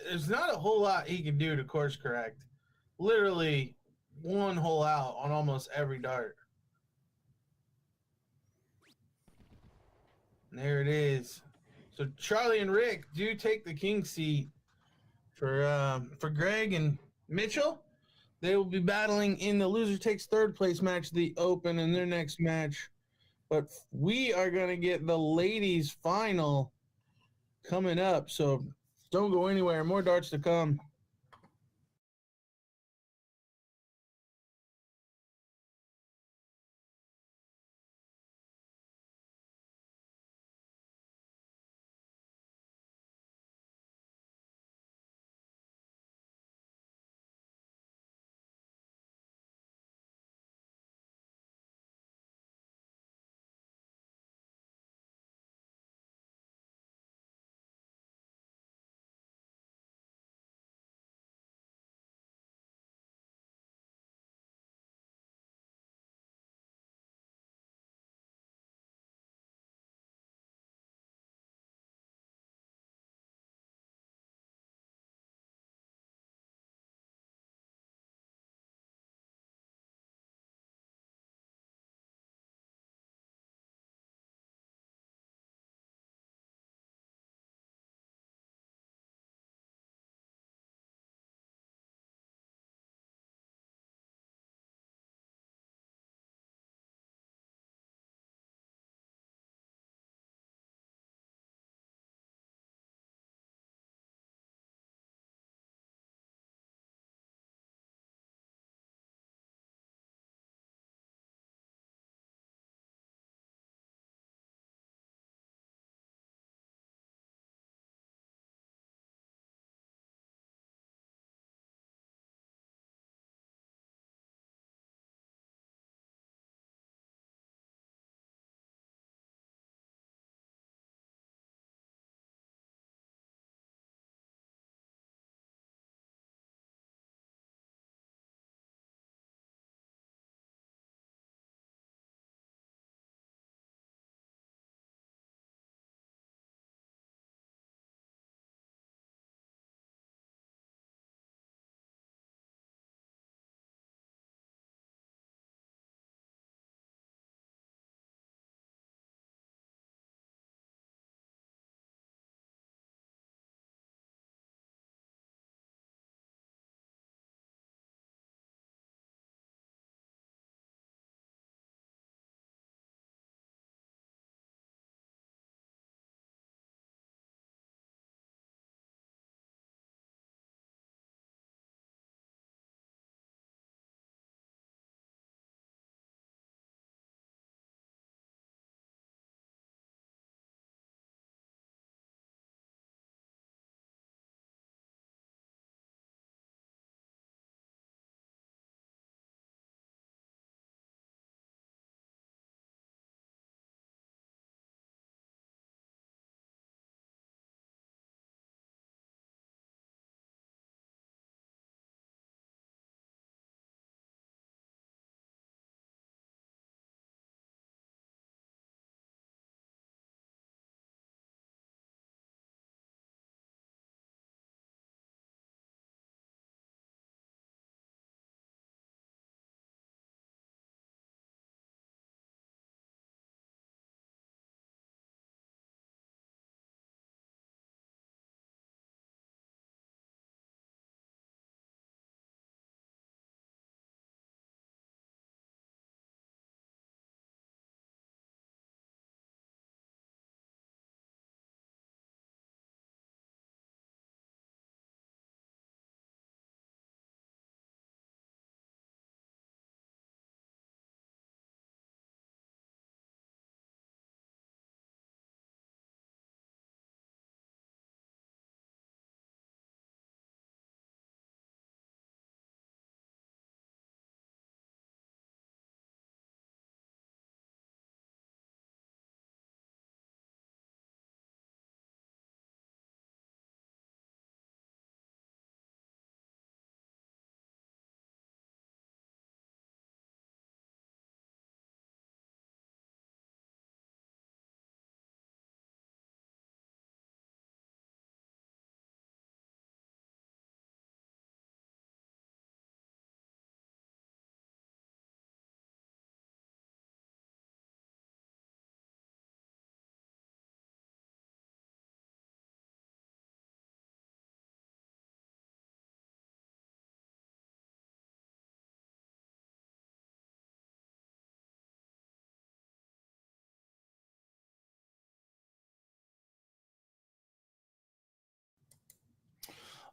there's not a whole lot he can do to course correct. Literally one hole out on almost every dart. And there it is. So Charlie and Rick do take the king seat for Greg and Mitchell. They will be battling in the loser takes third place match, the Open, in their next match. But we are going to get the ladies' final coming up. So don't go anywhere. More darts to come.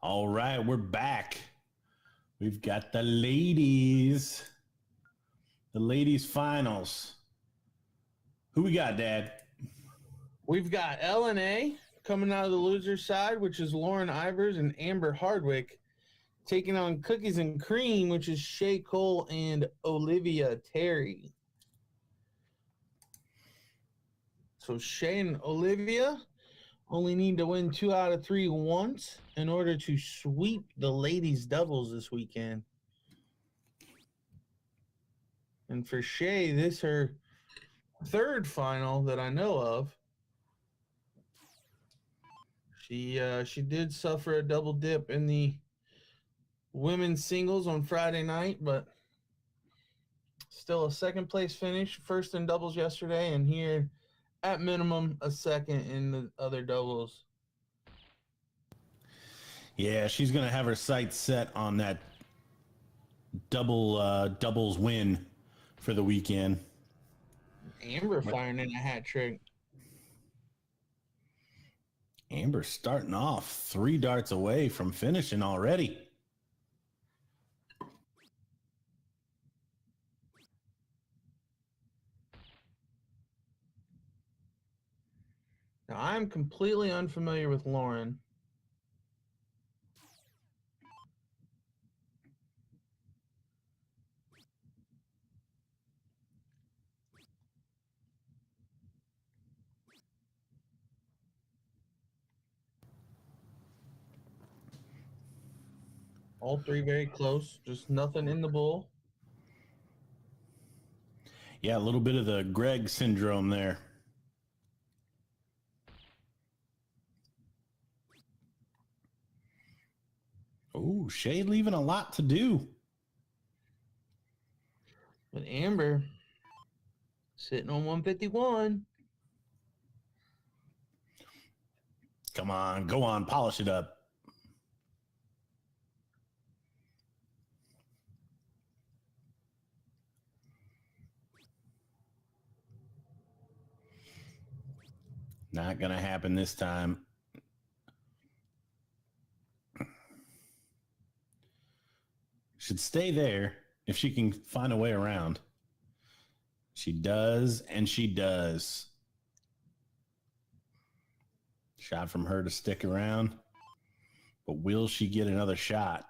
All right, we're back. We've got the ladies. The ladies finals. Who we got, Dad? We've got LNA coming out of the loser side, which is Lauren Ivers and Amber Hardwick, taking on Cookies and Cream, which is Shay Cole and Olivia Terry. So Shay and Olivia only need to win 2 out of 3 once in order to sweep the ladies' doubles this weekend. And for Shay, this her third final that I know of. She did suffer a double dip in the women's singles on Friday night, but still a second place finish, first in doubles yesterday, and here at minimum a second in the other doubles. Yeah, she's going to have her sights set on that doubles win for the weekend. Amber firing in a hat trick. Amber starting off 3 darts away from finishing already. Now, I'm completely unfamiliar with Lauren. All 3 very close, just nothing in the bowl. Yeah, a little bit of the Greg syndrome there. Oh, Shay leaving a lot to do. But Amber sitting on 151. Come on, go on, polish it up. Not going to happen this time. Should stay there if she can find a way around. She does, and she does. Shot from her to stick around. But will she get another shot?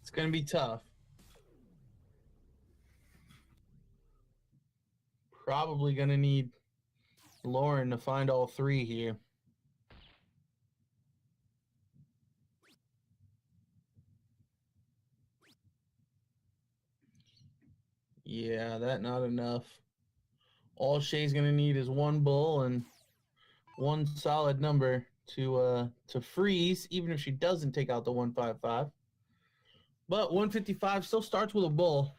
It's going to be tough. Probably going to need Lauren to find all 3 here. Yeah, that not enough. All Shay's going to need is 1 bull and 1 solid number to freeze, even if she doesn't take out the 155. But 155 still starts with a bull.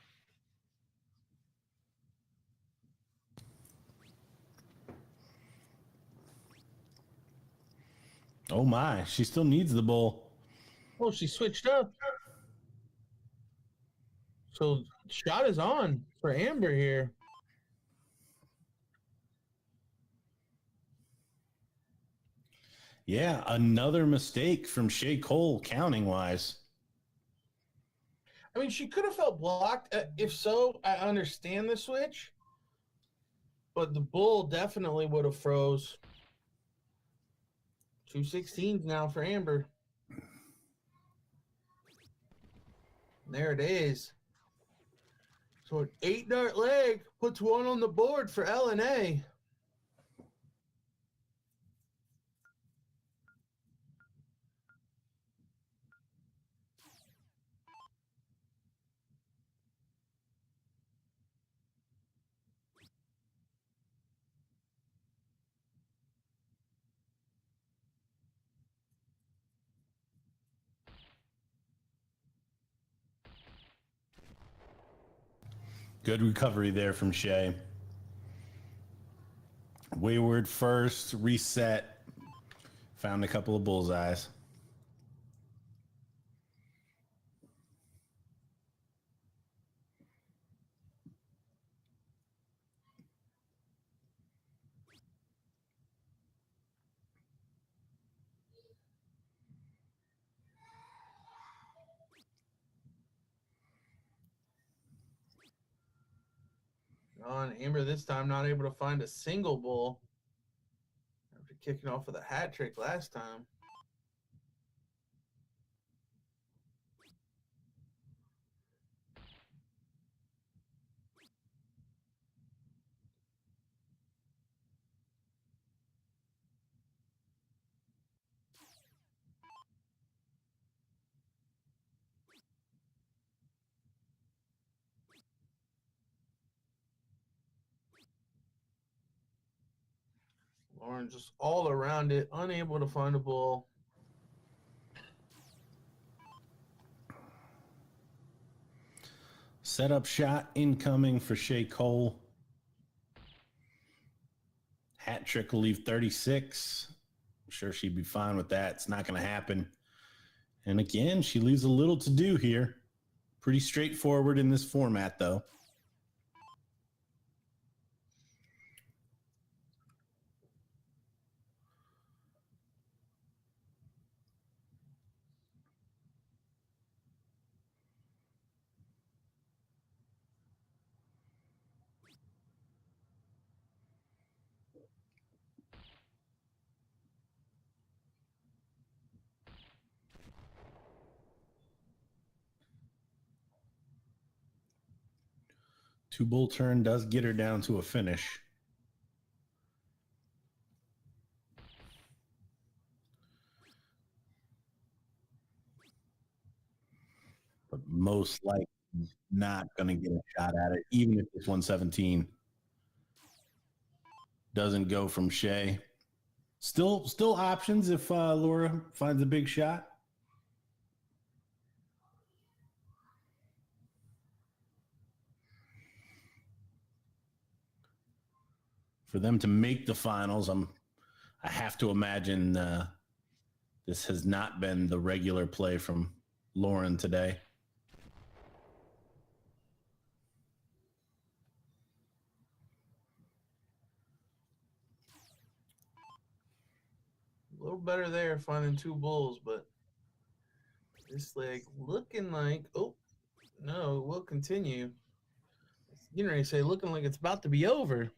Oh my, she still needs the bull. Oh, she switched up. So shot is on for Amber here. Yeah, another mistake from Shay Cole counting wise. I mean, she could have felt blocked. If so, I understand the switch. But the bull definitely would have froze. 216s now for Amber. There it is. So an 8 dart leg puts 1 on the board for LNA. Good recovery there from Shay. Wayward first, reset. Found a couple of bullseyes. On Amber this time, not able to find a single bull after kicking off with a hat trick last time. Lauren just all around it, unable to find a bull. Setup shot incoming for Shea Cole. Hat trick will leave 36. I'm sure she'd be fine with that. It's not going to happen. And again, she leaves a little to do here. Pretty straightforward in this format, though. Two bull turn does get her down to a finish. But most likely not going to get a shot at it, even if it's 117 doesn't go from Shea. Still options if Laura finds a big shot. For them to make the finals, I have to imagine this has not been the regular play from Lauren today. A little better there finding two bulls, but this leg looking like, oh, no, we'll continue. You know, you say looking like it's about to be over.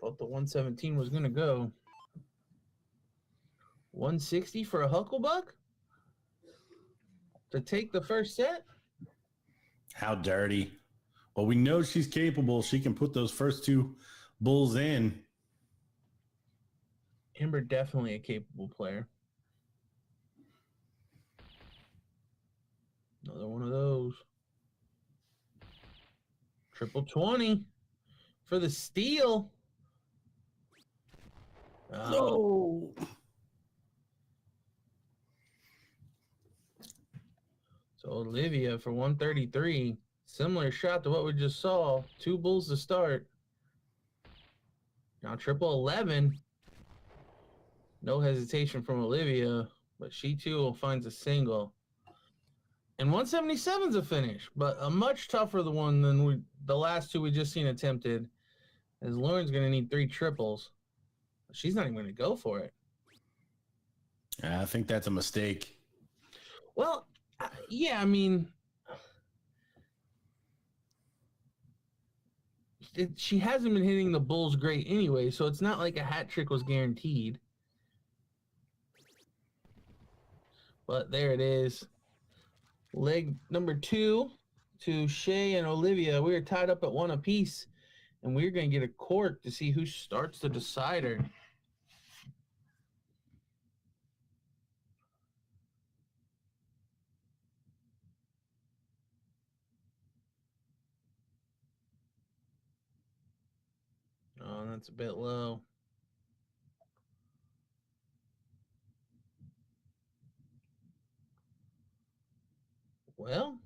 Thought the 117 was going to go. 160 for a Hucklebuck to take the first set. How dirty. Well, we know she's capable. She can put those first two bulls in. Amber definitely a capable player. Another one of those. Triple 20 for the steal. Oh. So Olivia for 133. Similar shot to what we just saw. Two bulls to start. Now triple 11. No hesitation from Olivia, but she too finds a single. And 177 is a finish, but a much tougher one than the last two we just seen attempted. As Lauren's going to need three triples. She's not even going to go for it. I think that's a mistake. Well, yeah, I mean, she hasn't been hitting the bulls great anyway, so it's not like a hat trick was guaranteed. But there it is. Leg number 2 to Shea and Olivia. We are tied up at 1 apiece, and we're going to get a cork to see who starts the decider. Oh, that's a bit low. Well,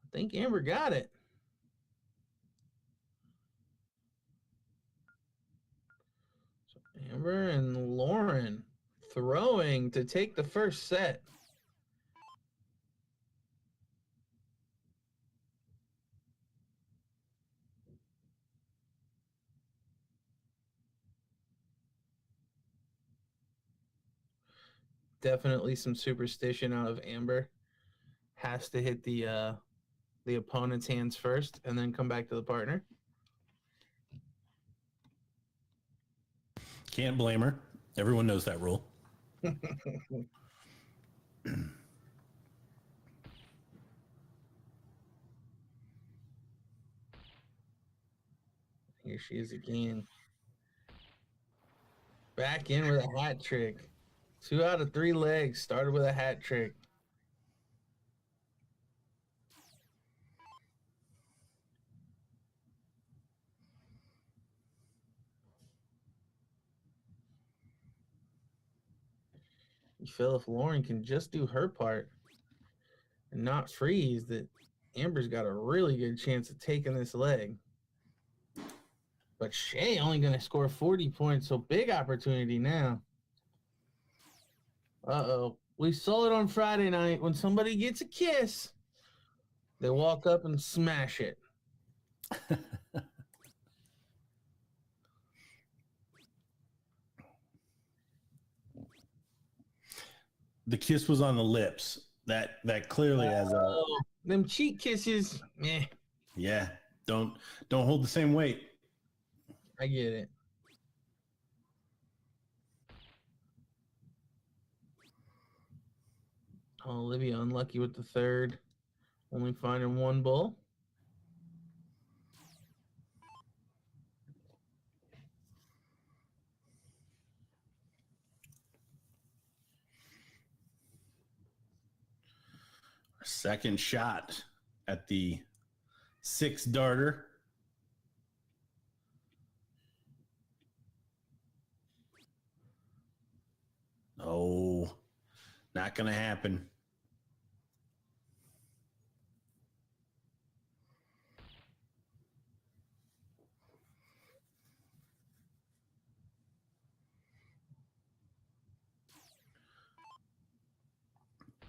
I think Amber got it. So Amber and Lauren throwing to take the first set. Definitely some superstition out of Amber. Has to hit the the opponent's hands first and then come back to the partner. Can't blame her. Everyone knows that rule. Here she is again. Back in with a hat trick. 2 out of 3 legs started with a hat trick. You feel if Lauren can just do her part and not freeze, that Amber's got a really good chance of taking this leg. But Shay only going to score 40 points, so big opportunity now. Uh-oh. We saw it on Friday night. When somebody gets a kiss, they walk up and smash it. The kiss was on the lips. That clearly has a them cheek kisses. yeah. Don't hold the same weight. I get it. Oh, Olivia unlucky with the third. Only finding 1 bull. Second shot at the 6 darter. Oh, not going to happen.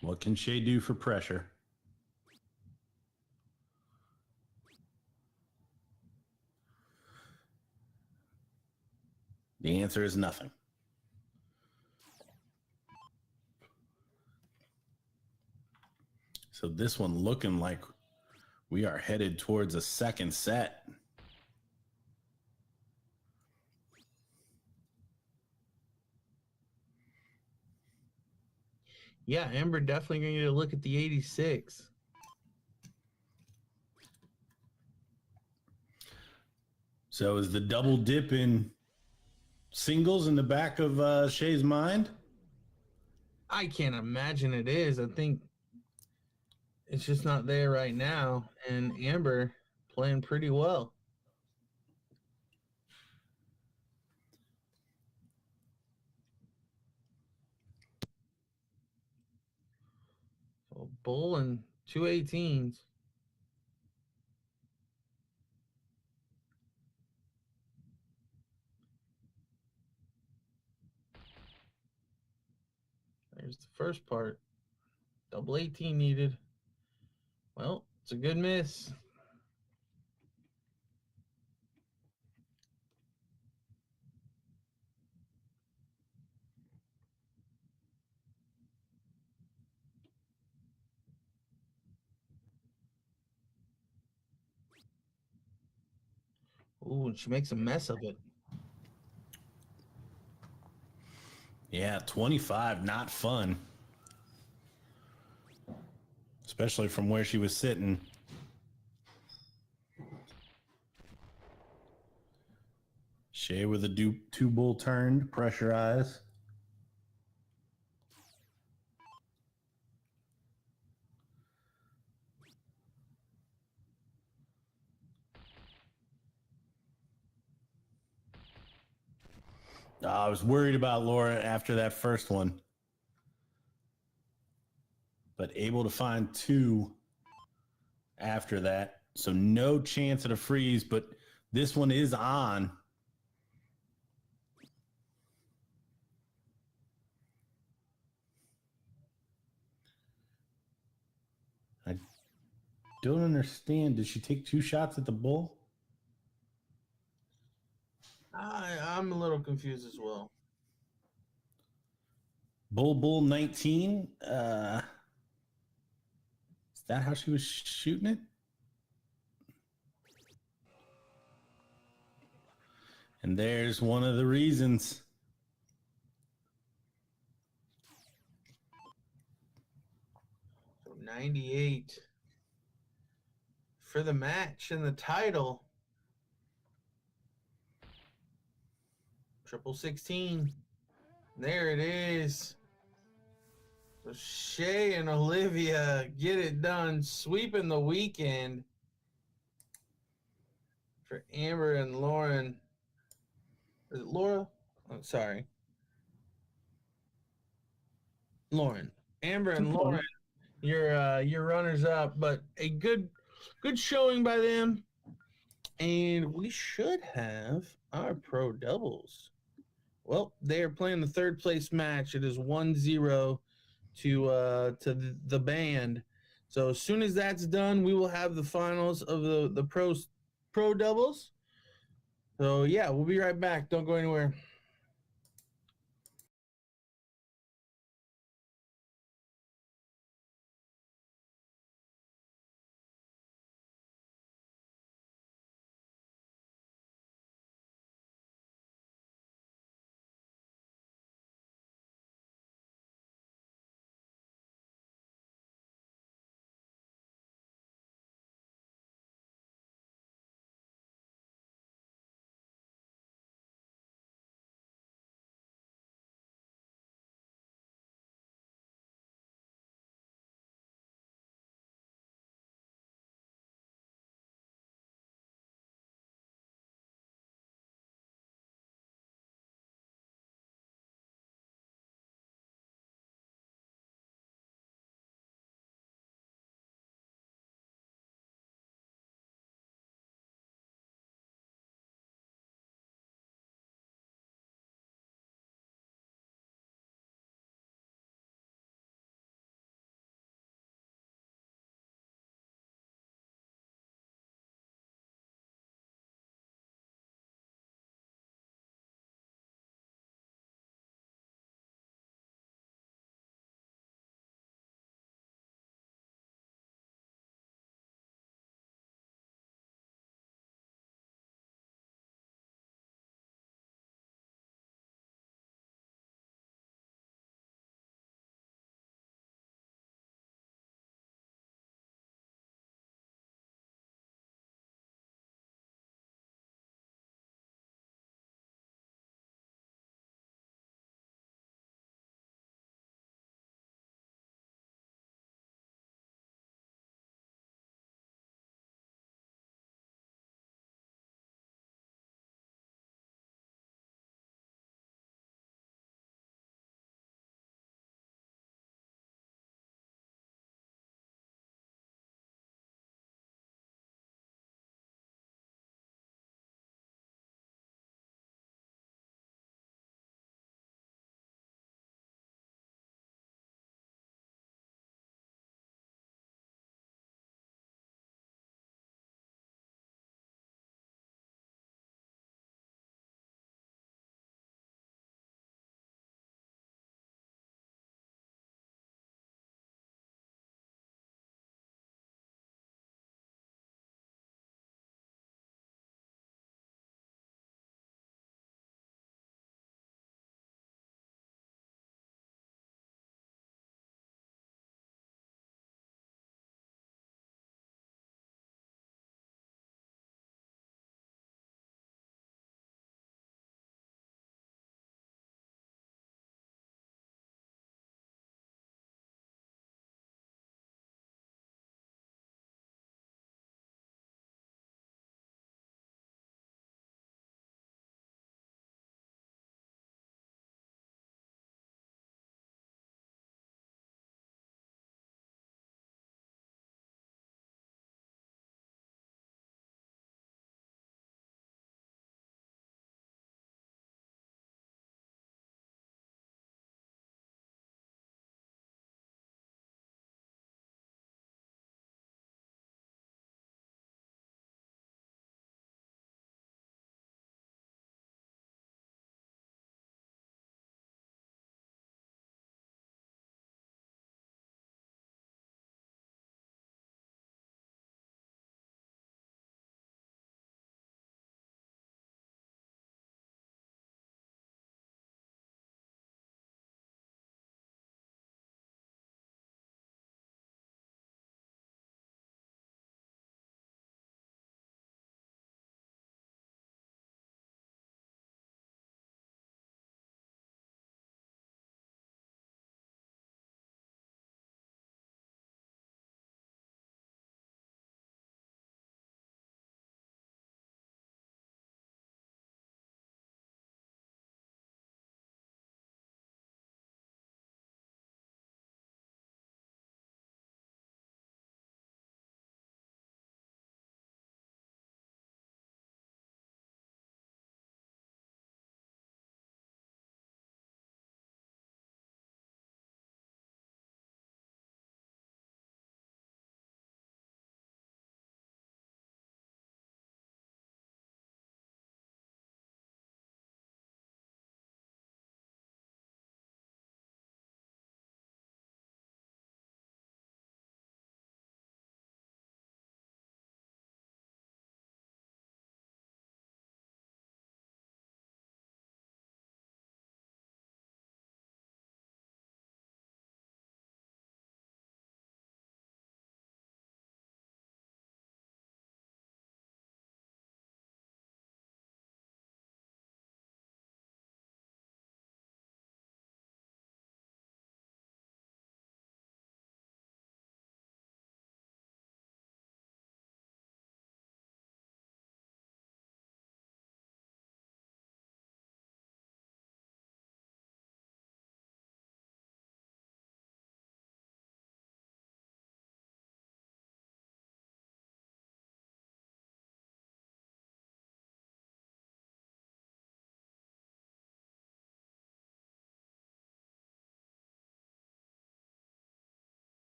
What can Shay do for pressure? The answer is nothing. So this one looking like we are headed towards a second set. Yeah, Amber definitely going to get a look at the 86. So is the double dip in singles in the back of Shay's mind? I can't imagine it is. I think it's just not there right now. And Amber playing pretty well. So bull and 2 18s. There's the first part. Double 18 needed. Well, it's a good miss. Ooh, and she makes a mess of it. Yeah, 25, not fun. Especially from where she was sitting. Shay with a 2 bull turned, pressure eyes. I was worried about Laura after that first one. But able to find 2 after that. So no chance at a freeze, but this one is on. I don't understand. Did she take 2 shots at the bull? I'm a little confused as well. Bull 19. Is that how she was shooting it? And there's one of the reasons. So 98 for the match and the title. Triple 16. There it is. So Shay and Olivia get it done, sweeping the weekend for Amber and Lauren. Is it Laura? Oh, sorry. Lauren. Amber and Lauren, your runners up, but a good showing by them. And we should have our pro doubles. Well, they are playing the third place match. It is 1-0 to the band. So as soon as that's done, we will have the finals of the pro doubles. So yeah, we'll be right back. Don't go anywhere.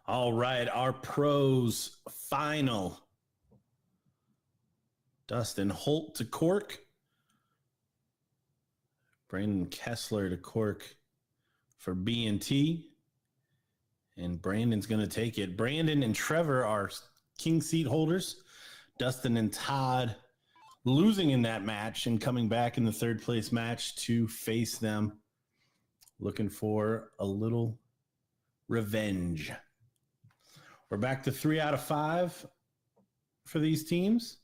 All right, our pros final. Dustin Holt to cork. Brandon Kessler to cork for B&T. And Brandon's going to take it. Brandon and Trevor are king seat holders. Dustin and Todd losing in that match and coming back in the third place match to face them. Looking for a little revenge. We're back to 3 out of 5 for these teams.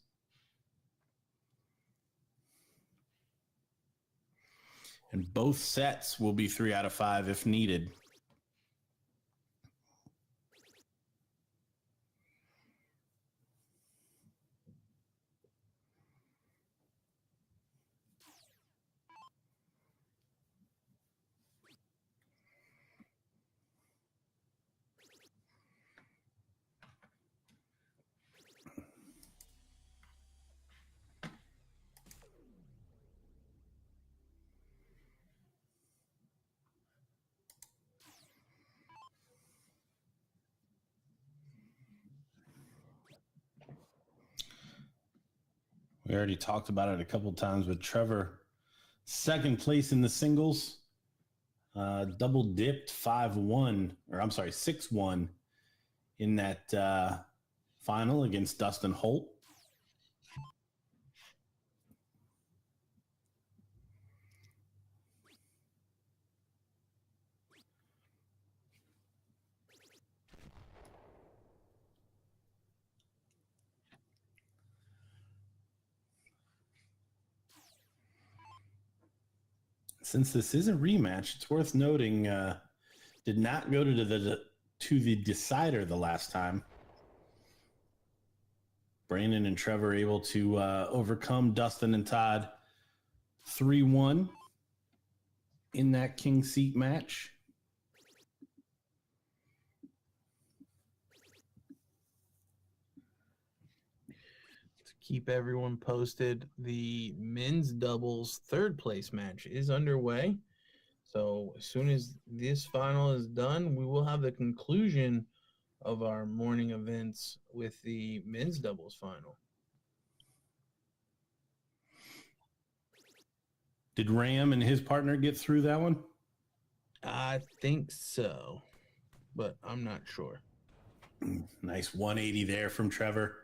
And both sets will be 3 out of 5 if needed. We already talked about it a couple times with Trevor. Second place in the singles. Double dipped 5-1, or I'm sorry, 6-1 in that final against Dustin Holt. Since this is a rematch, it's worth noting did not go to the decider the last time. Brandon and Trevor able to overcome Dustin and Todd 3-1 in that king seat match. Keep everyone posted. The men's doubles third place match is underway. So as soon as this final is done, we will have the conclusion of our morning events with the men's doubles final. Did Ram and his partner get through that one? I think so, but I'm not sure. Nice 180 there from Trevor.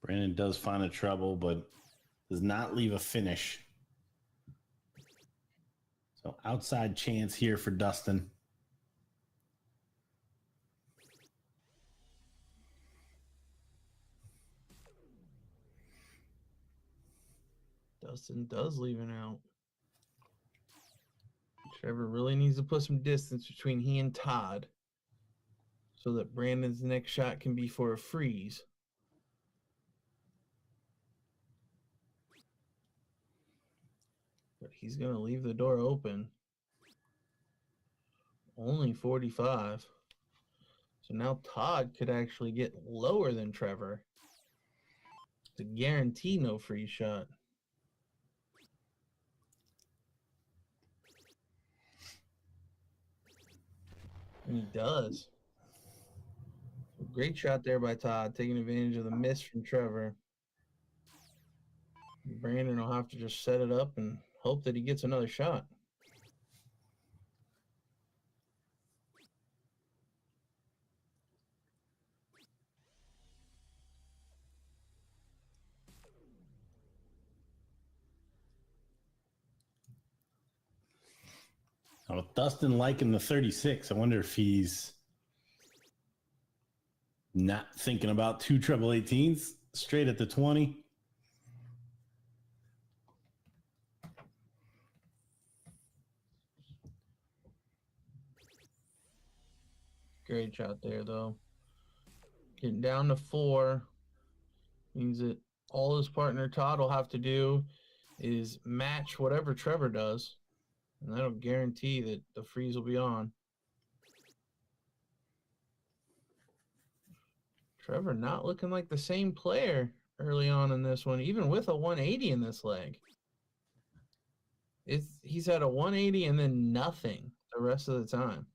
Brandon does find a trouble, but does not leave a finish. So outside chance here for Dustin. Dustin does leave it out. Trevor really needs to put some distance between he and Todd so that Brandon's next shot can be for a freeze. But he's going to leave the door open. Only 45. So now Todd could actually get lower than Trevor to guarantee no free shot. And he does. Great shot there by Todd, taking advantage of the miss from Trevor. Brandon will have to just set it up and hope that he gets another shot. Oh, Dustin liking the 36. I wonder if he's not thinking about two treble 18s straight at the 20. Great shot there, though. Getting down to 4 means that all his partner Todd will have to do is match whatever Trevor does, and that'll guarantee that the freeze will be on. Trevor not looking like the same player early on in this one, even with a 180 in this leg. He's had a 180 and then nothing the rest of the time.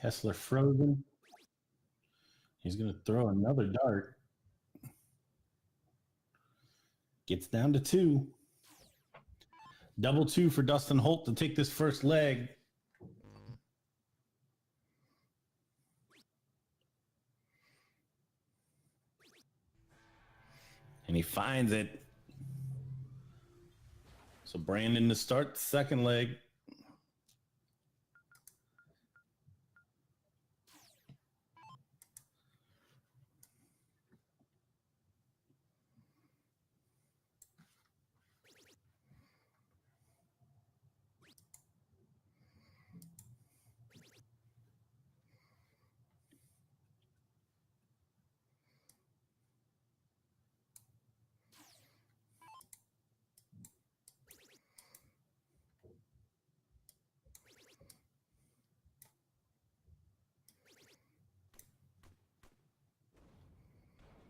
Kessler frozen. He's going to throw another dart. Gets down to 2. Double 2 for Dustin Holt to take this first leg. And he finds it. So Brandon to start the second leg.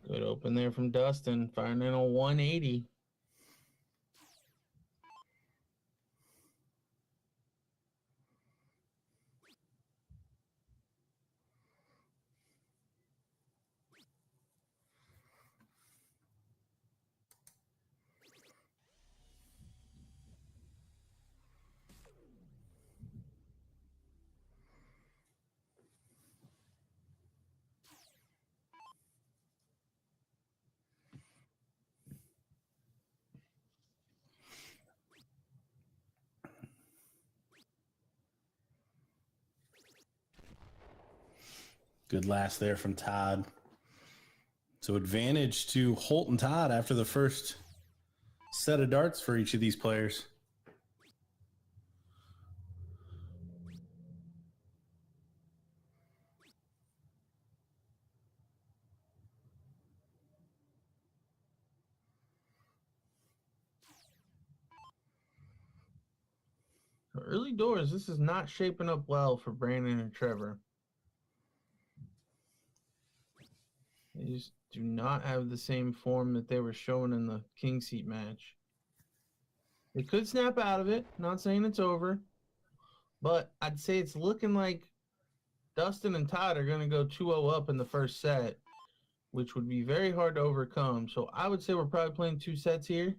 Good open there from Dustin, firing in a 180. Good last there from Todd. So advantage to Holt and Todd after the first set of darts for each of these players. Early doors, this is not shaping up well for Brandon and Trevor. They just do not have the same form that they were showing in the king seat match. They could snap out of it, not saying it's over, but I'd say it's looking like Dustin and Todd are going to go 2-0 up in the first set, which would be very hard to overcome. So I would say we're probably playing 2 sets here.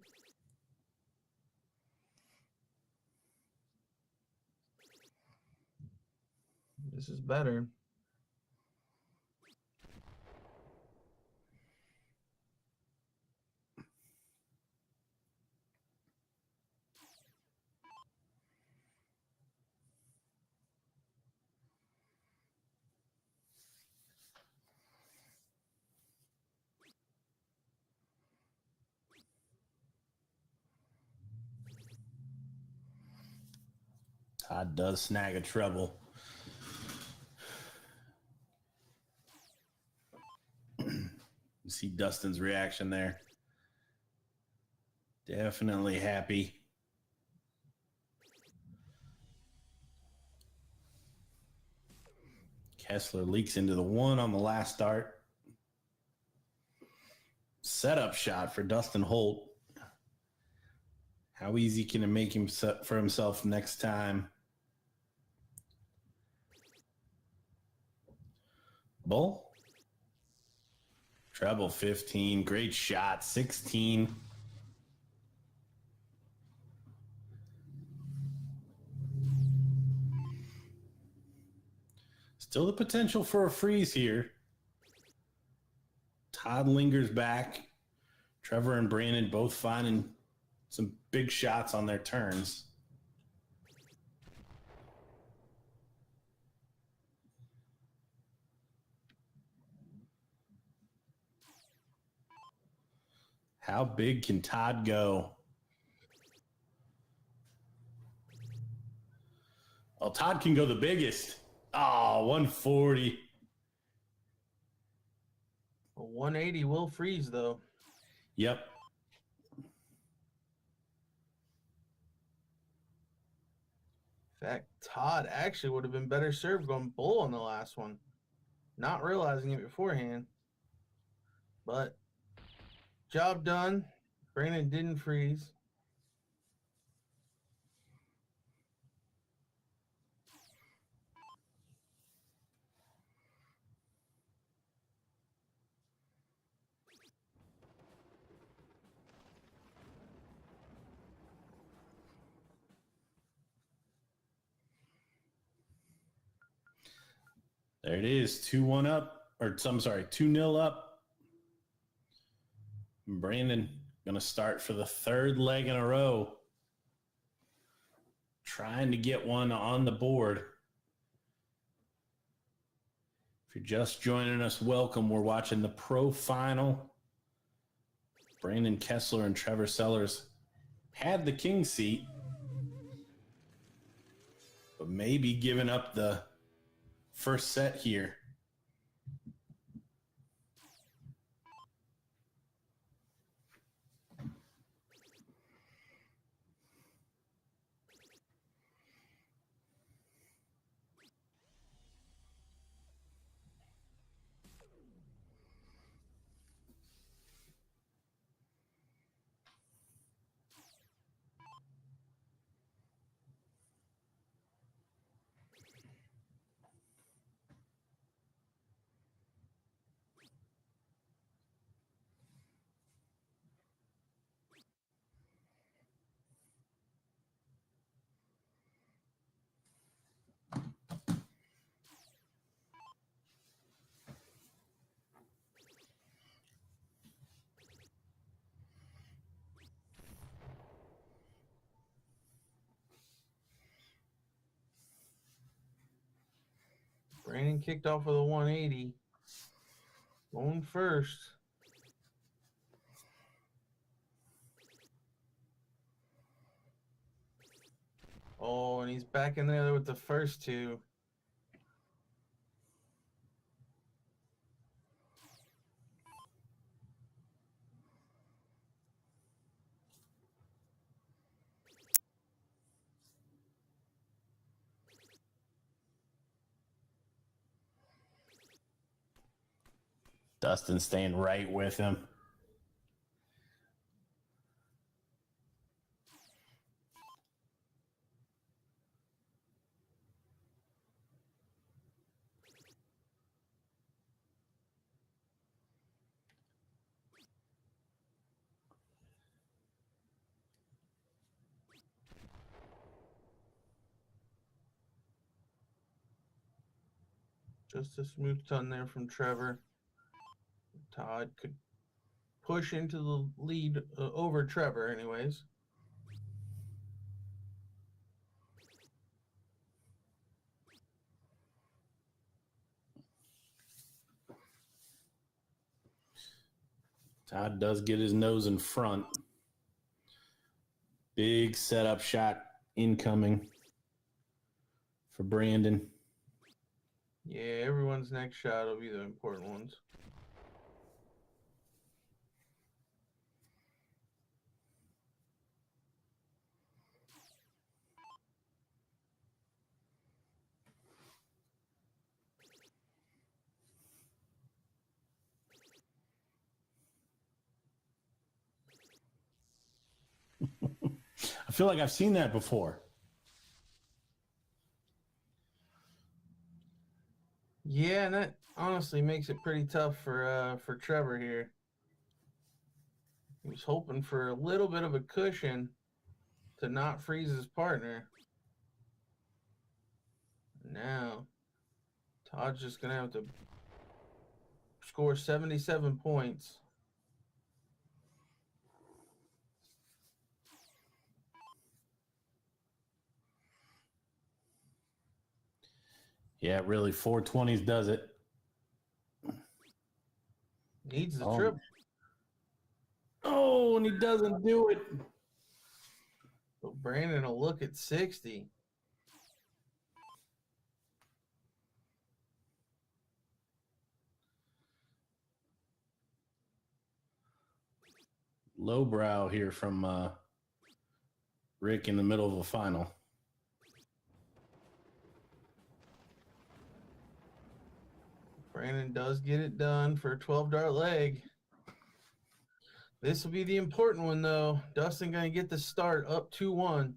This is better. Todd does snag a treble. You see Dustin's reaction there. Definitely happy. Kessler leaks into the 1 on the last dart. Setup shot for Dustin Holt. How easy can it make him for himself next time? Bull. Treble 15. Great shot. 16. Still the potential for a freeze here. Todd lingers back. Trevor and Brandon both finding some big shots on their turns. How big can Todd go? Well, Todd can go the biggest. Oh, 140. A 180 will freeze, though. Yep. In fact, Todd actually would have been better served going bull on the last one. Not realizing it beforehand. But job done. Brandon didn't freeze. There it is. 2-1 up. Or I'm sorry, 2-0 up. Brandon going to start for the third leg in a row. Trying to get one on the board. If you're just joining us, welcome. We're watching the pro final. Brandon Kessler and Trevor Sellers had the king seat, but maybe giving up the first set here. Brandon kicked off with a 180. Going first. Oh, and he's back in there with the first two. Dustin staying right with him. Just a smooth ton there from Trevor. Todd could push into the lead over Trevor anyways. Todd does get his nose in front. Big setup shot incoming for Brandon. Yeah, everyone's next shot will be the important ones. I feel like I've seen that before. Yeah, and that honestly makes it pretty tough for Trevor here. He was hoping for a little bit of a cushion to not freeze his partner. Now, Todd's just going to have to score 77 points. Yeah, really, 420s does it. Needs the triple. Oh, and he doesn't do it. But Brandon will look at 60. Lowbrow here from Rick in the middle of a final. Brandon does get it done for a 12-dart leg. This will be the important one, though. Dustin going to get the start up 2-1.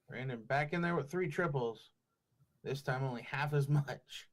Brandon back in there with 3 triples. This time only half as much.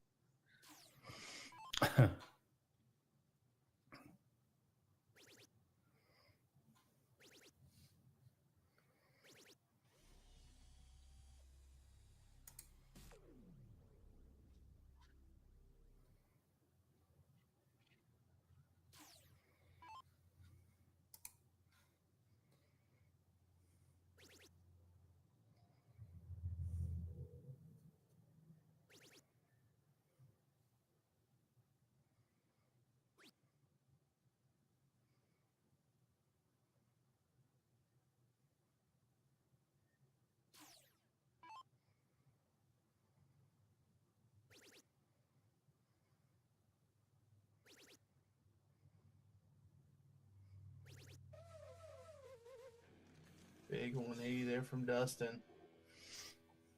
Big 180 there from Dustin.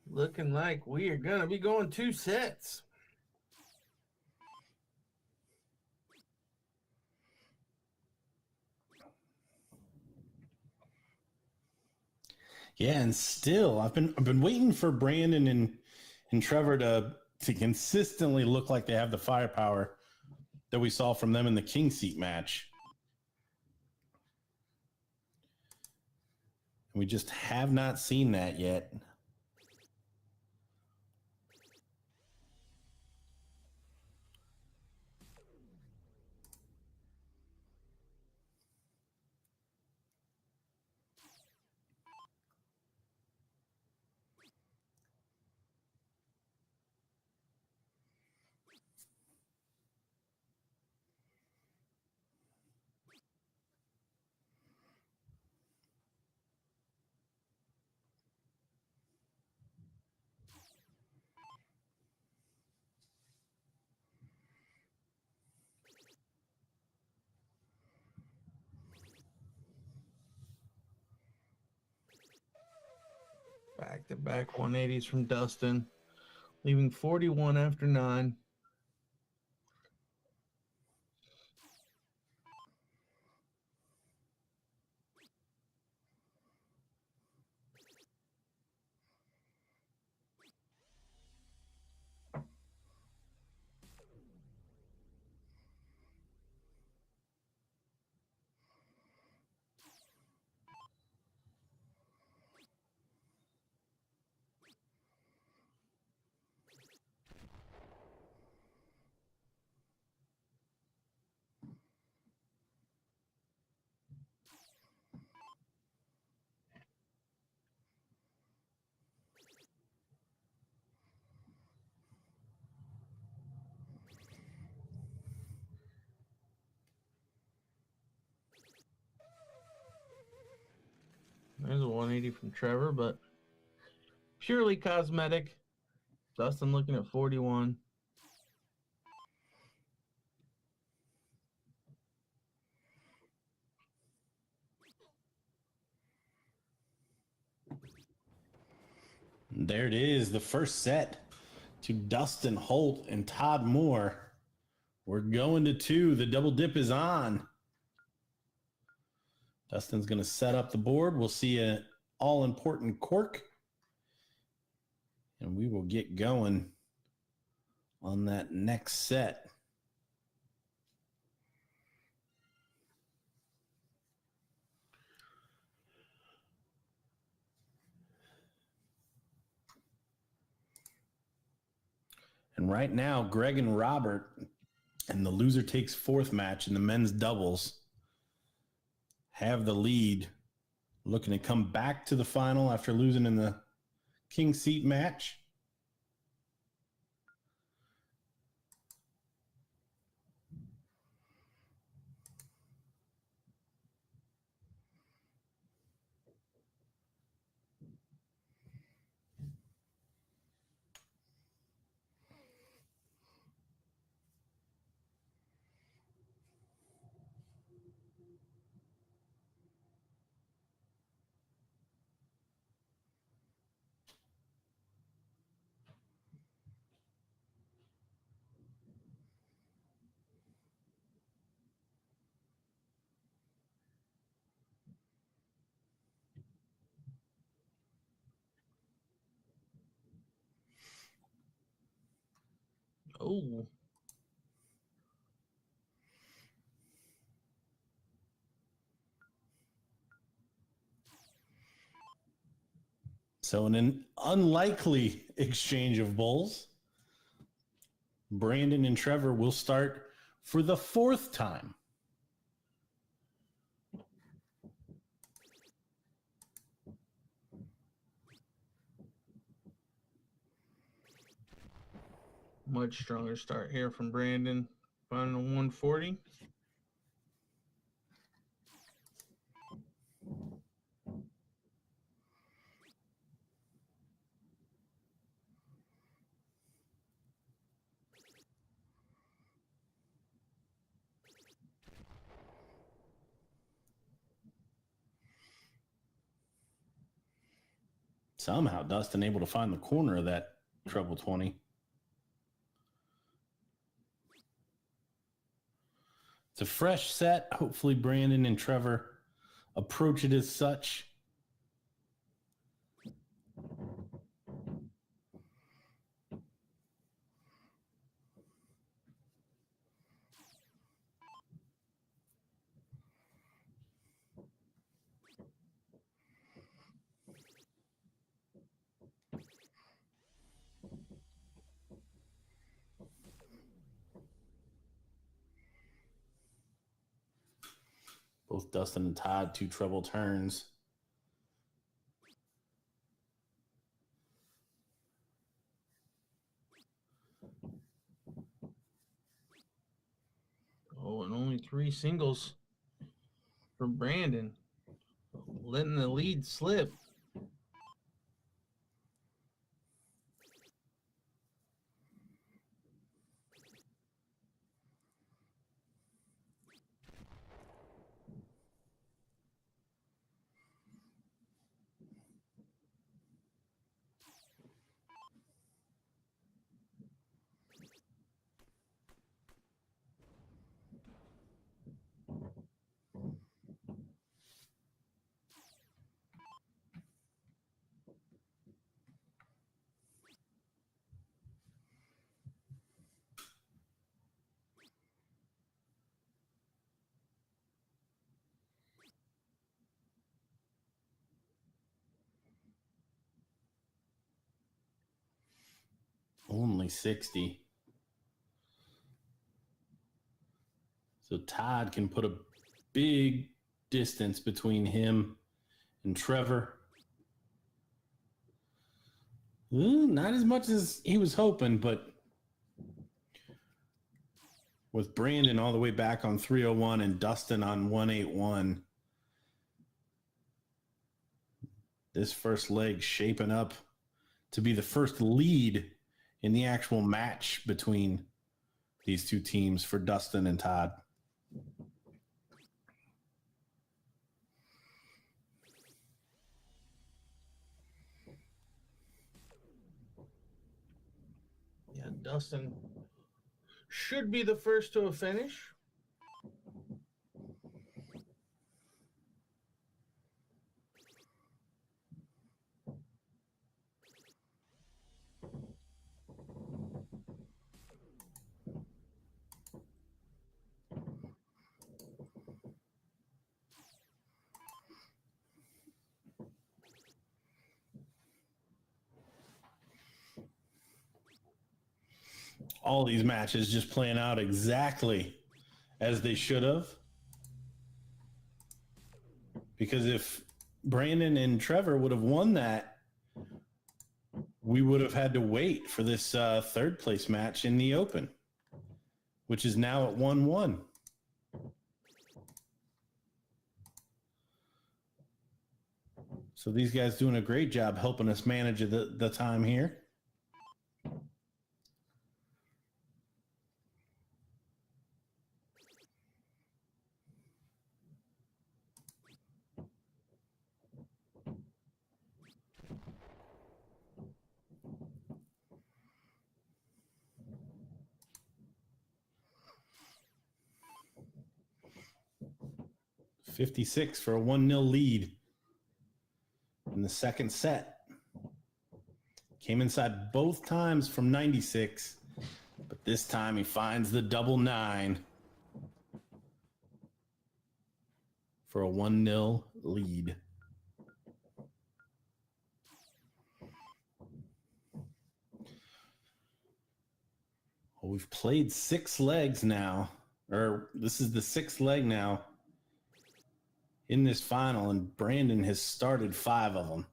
Looking like we are going to be going 2 sets. Yeah, and still, I've been waiting for Brandon and Trevor to consistently look like they have the firepower that we saw from them in the King Seat match. We just have not seen that yet. Back-to-back 180s from Dustin, leaving 41 after 9. 180 from Trevor, but purely cosmetic. Dustin looking at 41. There it is, the first set to Dustin Holt and Todd Moore. We're going to 2. The double dip is on. Dustin's going to set up the board. We'll see an all-important cork. And we will get going on that next set. And right now, Greg and Robert, and the loser takes 4th match in the men's doubles, have the lead, looking to come back to the final after losing in the king seat match. Oh. So in an unlikely exchange of bowls, Brandon and Trevor will start for the 4th time. Much stronger start here from Brandon. Final 140. Somehow Dustin able to find the corner of that treble 20. It's a fresh set. Hopefully Brandon and Trevor approach it as such. Both Dustin and Todd, 2 treble turns. Oh, and only 3 singles for Brandon. Letting the lead slip. Only 60. So Todd can put a big distance between him and Trevor. Not as much as he was hoping, but with Brandon all the way back on 301 and Dustin on 181, This first leg shaping up to be the first lead in the actual match between these two teams for Dustin and Todd. Yeah, Dustin should be the first to a finish. All these matches just playing out exactly as they should have. Because if Brandon and Trevor would have won that, we would have had to wait for this third place match in the Open, which is now at 1-1. So these guys doing a great job helping us manage the time here. .56 for a 1-0 lead in the second set. Came inside both times from 96, but this time he finds the double 9 for a 1-0 lead. Well, we've played 6 legs now, or this is the 6th leg now in this final, and Brandon has started 5 of them.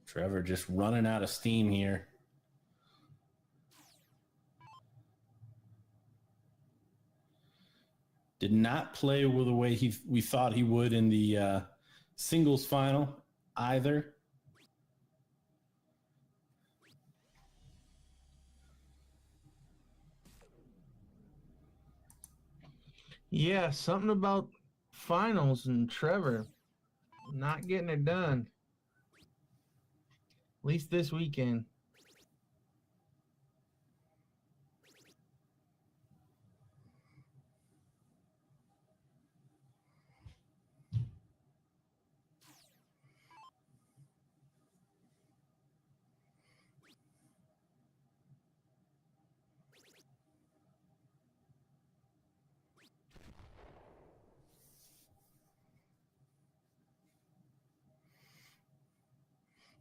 Trevor just running out of steam here. Did not play with the way we thought he would in the singles final either. Yeah, something about finals and Trevor not getting it done. At least this weekend.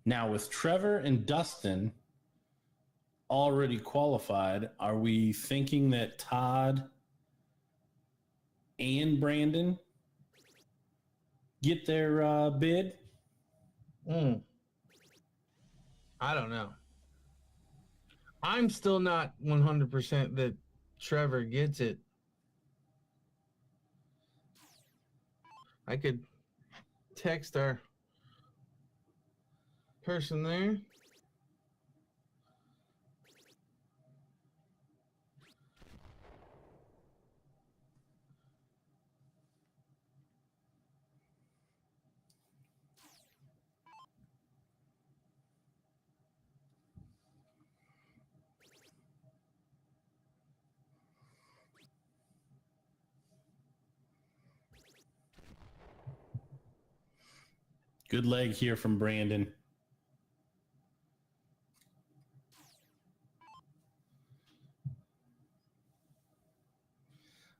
Now with Trevor and Dustin already qualified, are we thinking that Todd and Brandon get their bid? I don't know. I'm still not 100% that Trevor gets it. I could text our person there. Good leg here from Brandon.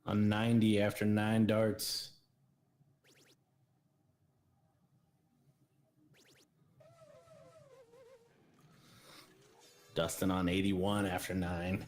on 90 after 9 darts. Dustin on 81 after 9.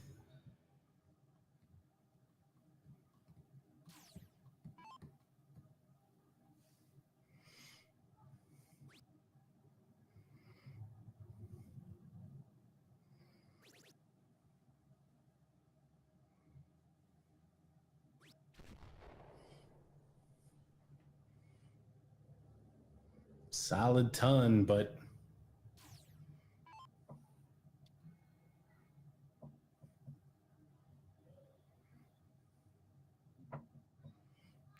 Solid ton, but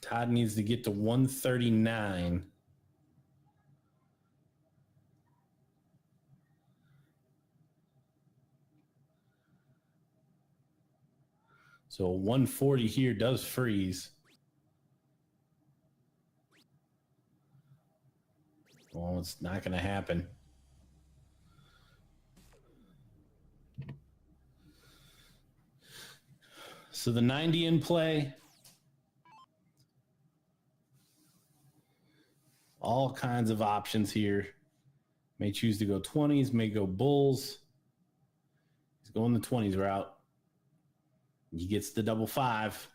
Todd needs to get to 139. So 140 here does freeze. Well, it's not going to happen. So the 90 in play. All kinds of options here. May choose to go 20s, may go bulls. He's going the 20s route. He gets the double 5.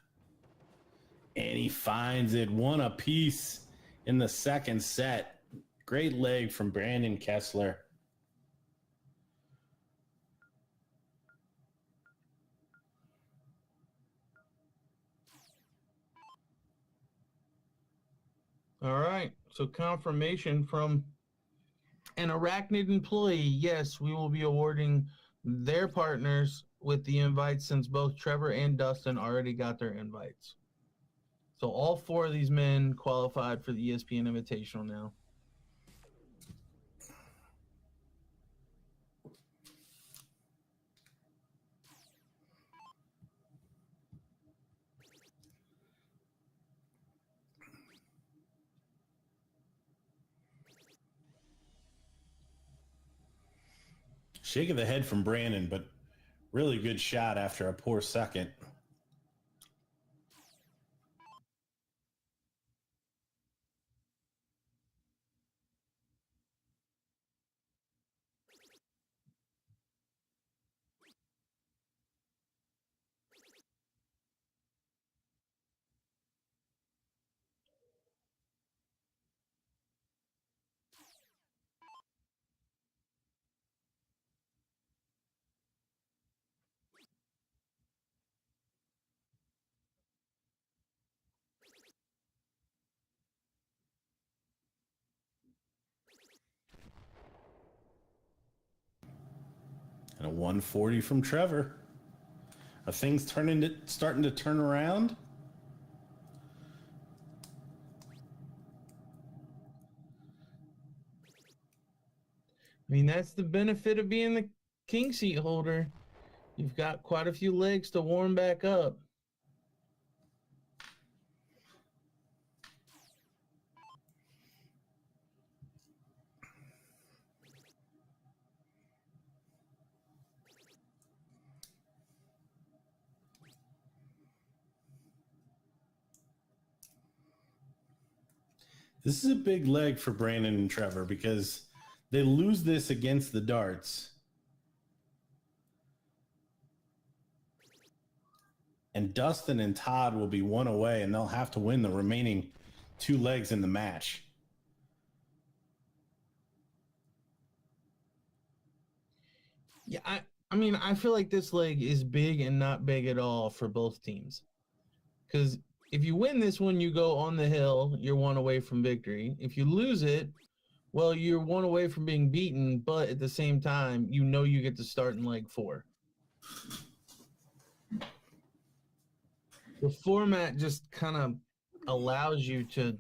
And he finds it. One apiece in the second set. Great leg from Brandon Kessler. All right. So confirmation from an Arachnid employee. Yes, we will be awarding their partners with the invites since both Trevor and Dustin already got their invites. So all 4 of these men qualified for the ESPN Invitational now. Shake of the head from Brandon, but really good shot after a poor second. And a 140 from Trevor. Are things starting to turn around? I mean, that's the benefit of being the king seat holder. You've got quite a few legs to warm back up. This is a big leg for Brandon and Trevor because they lose this against the darts. And Dustin and Todd will be 1 away, and they'll have to win the remaining 2 legs in the match. Yeah, I mean, I feel like this leg is big and not big at all for both teams. Because if you win this one, you go on the hill, you're 1 away from victory. If you lose it, well, you're 1 away from being beaten, but at the same time, you know you get to start in leg 4. The format just kind of allows you to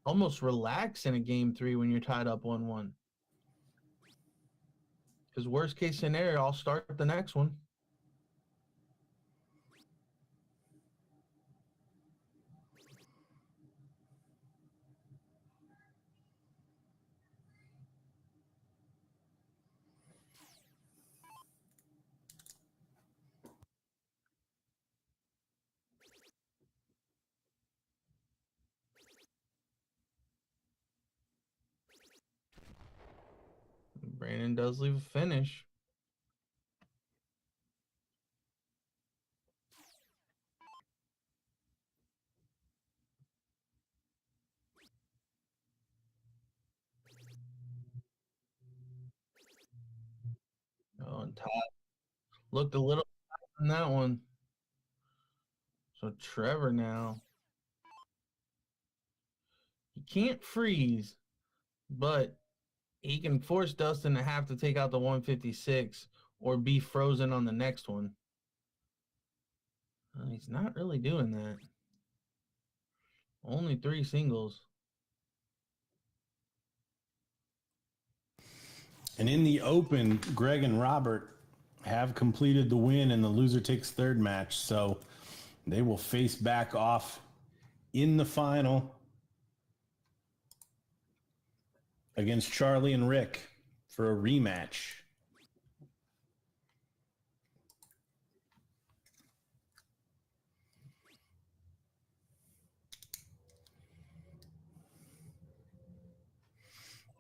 almost relax in a game 3 when you're tied up 1-1. Because worst case scenario, I'll start the next one. Brandon does leave a finish. Oh, and Todd looked a little on that one. So Trevor now. He can't freeze, but he can force Dustin to have to take out the 156 or be frozen on the next one. He's not really doing that. Only 3 singles. And in the open, Greg and Robert have completed the win, and the loser takes third match. So they will face back off in the final against Charlie and Rick for a rematch.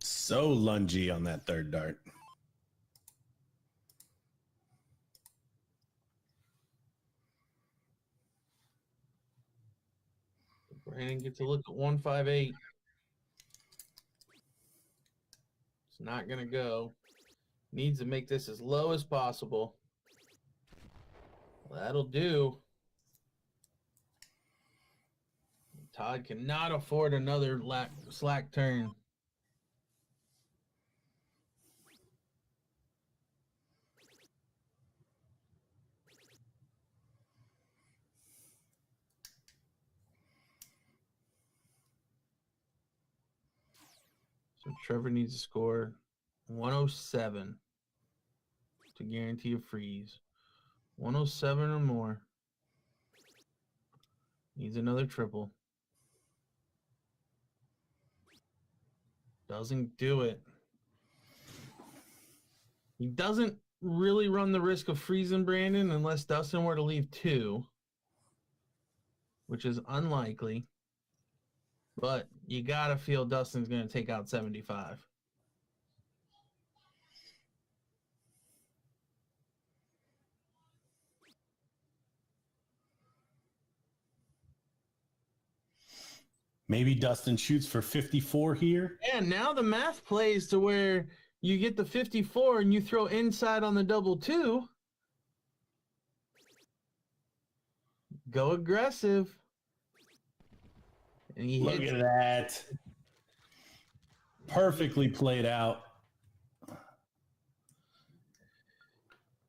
So lungy on that third dart. Brandon gets a look at 158. It's not going to go. Needs to make this as low as possible. That'll do. Todd cannot afford another slack turn. So Trevor needs to score 107 to guarantee a freeze. 107 or more. Needs another triple. Doesn't do it. He doesn't really run the risk of freezing Brandon unless Dustin were to leave 2, which is unlikely. But you got to feel Dustin's going to take out 75. Maybe Dustin shoots for 54 here. And now the math plays to where you get the 54 and you throw inside on the double 2. Go aggressive. And he Look hits. at that. Perfectly played out.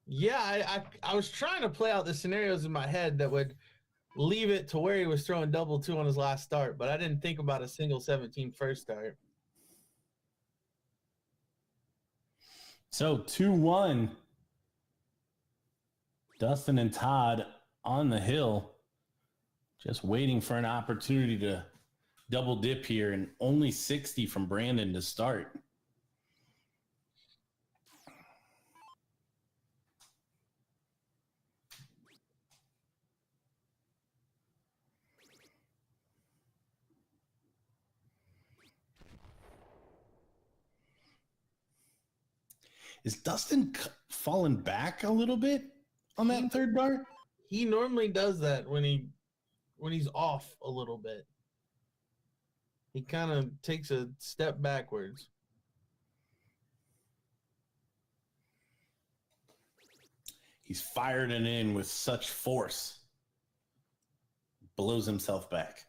Yeah, I was trying to play out the scenarios in my head that would leave it to where he was throwing double 2 on his last start, but I didn't think about a single 17 first start. So 2-1. Dustin and Todd on the hill, just waiting for an opportunity to double dip here, and only 60 from Brandon to start. Is Dustin falling back a little bit on that third dart? He normally does that when he's off a little bit. He kind of takes a step backwards. He's fired it in with such force. Blows himself back.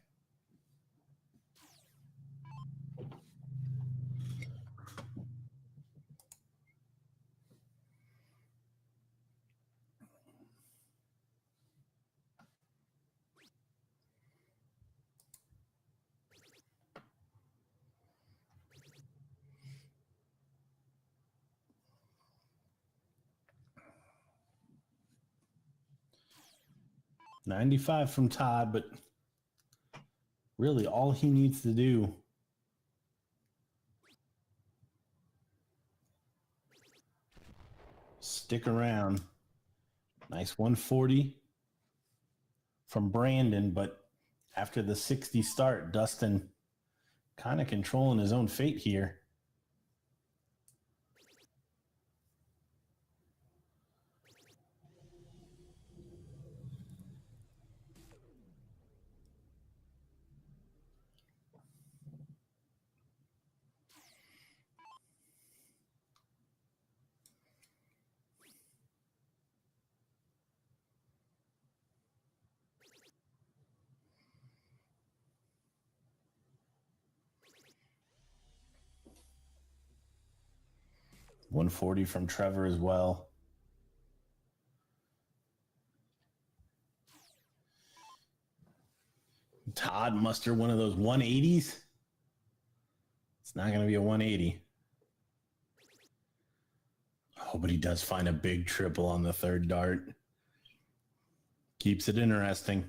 $95 from Todd, but really all he needs to do stick around. Nice 140 from Brandon, but after the 60 start, Dustin kind of controlling his own fate here. 140 from Trevor as well. Todd muster one of those 180s. It's not going to be a 180. Oh, but he does find a big triple on the third dart. Keeps it interesting.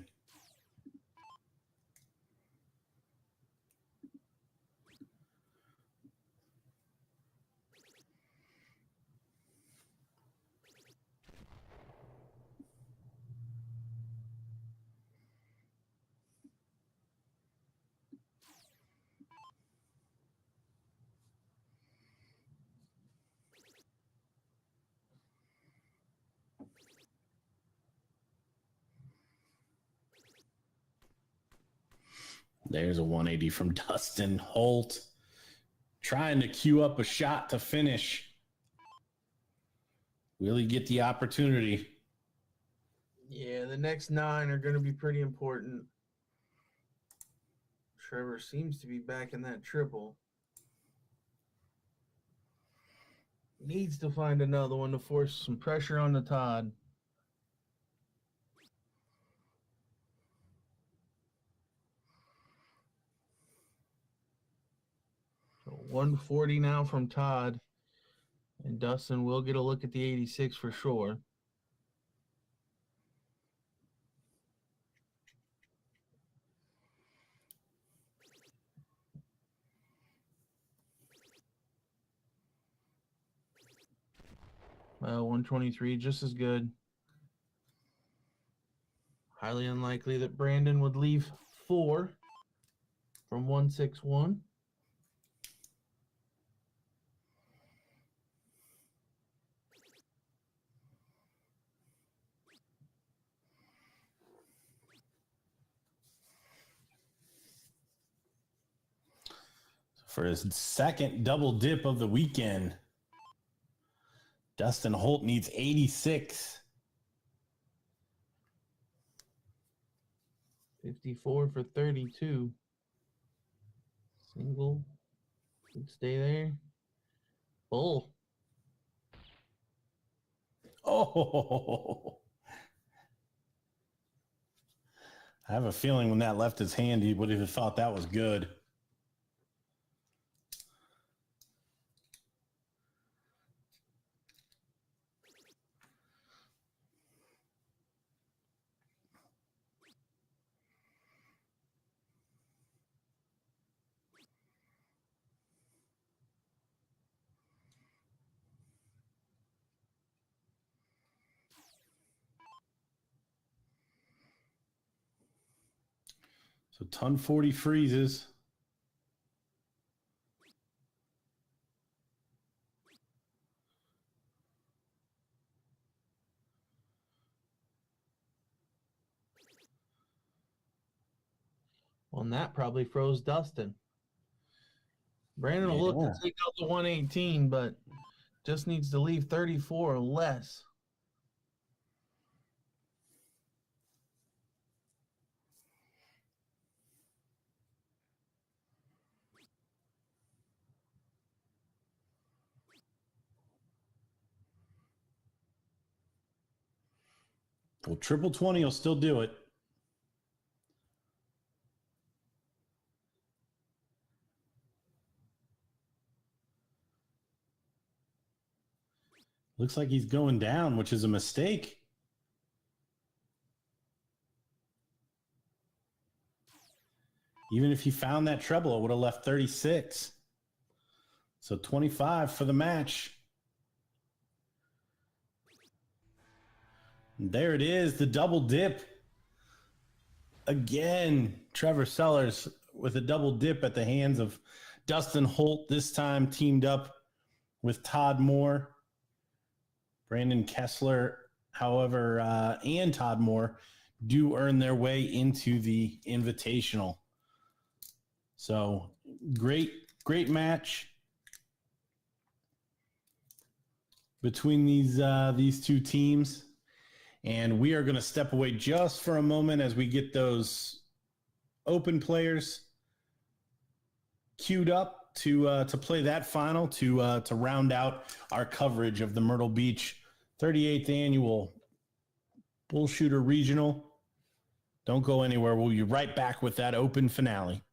There's a 180 from Dustin Holt. Trying to queue up a shot to finish. Will he get the opportunity? Yeah, the next 9 are going to be pretty important. Trevor seems to be back in that triple. Needs to find another one to force some pressure on the Todd. So 140 now from Todd. And Dustin will get a look at the 86 for sure. Well, 123, just as good. Highly unlikely that Brandon would leave 4 from 161. For his second double dip of the weekend, Dustin Holt needs 86. 54 for 32. Single. Could stay there. Bull. Oh, I have a feeling when that left his hand, he would have thought that was good. So ton 40 freezes. Well, and that probably froze Dustin. Brandon will look to take out the 118, but just needs to leave 34 or less. Well, triple 20 will still do it. Looks like he's going down, which is a mistake. Even if he found that treble, it would have left 36. So 25 for the match. And there it is, the double dip. Again, Trevor Sellers with a double dip at the hands of Dustin Holt, this time teamed up with Todd Moore. Brandon Kessler, however, and Todd Moore do earn their way into the Invitational. So great match between these two teams. And we are going to step away just for a moment as we get those open players queued up. to play that final to round out our coverage of the Myrtle Beach 38th annual BullShooter Regional. Don't go anywhere. We'll be right back with that open finale.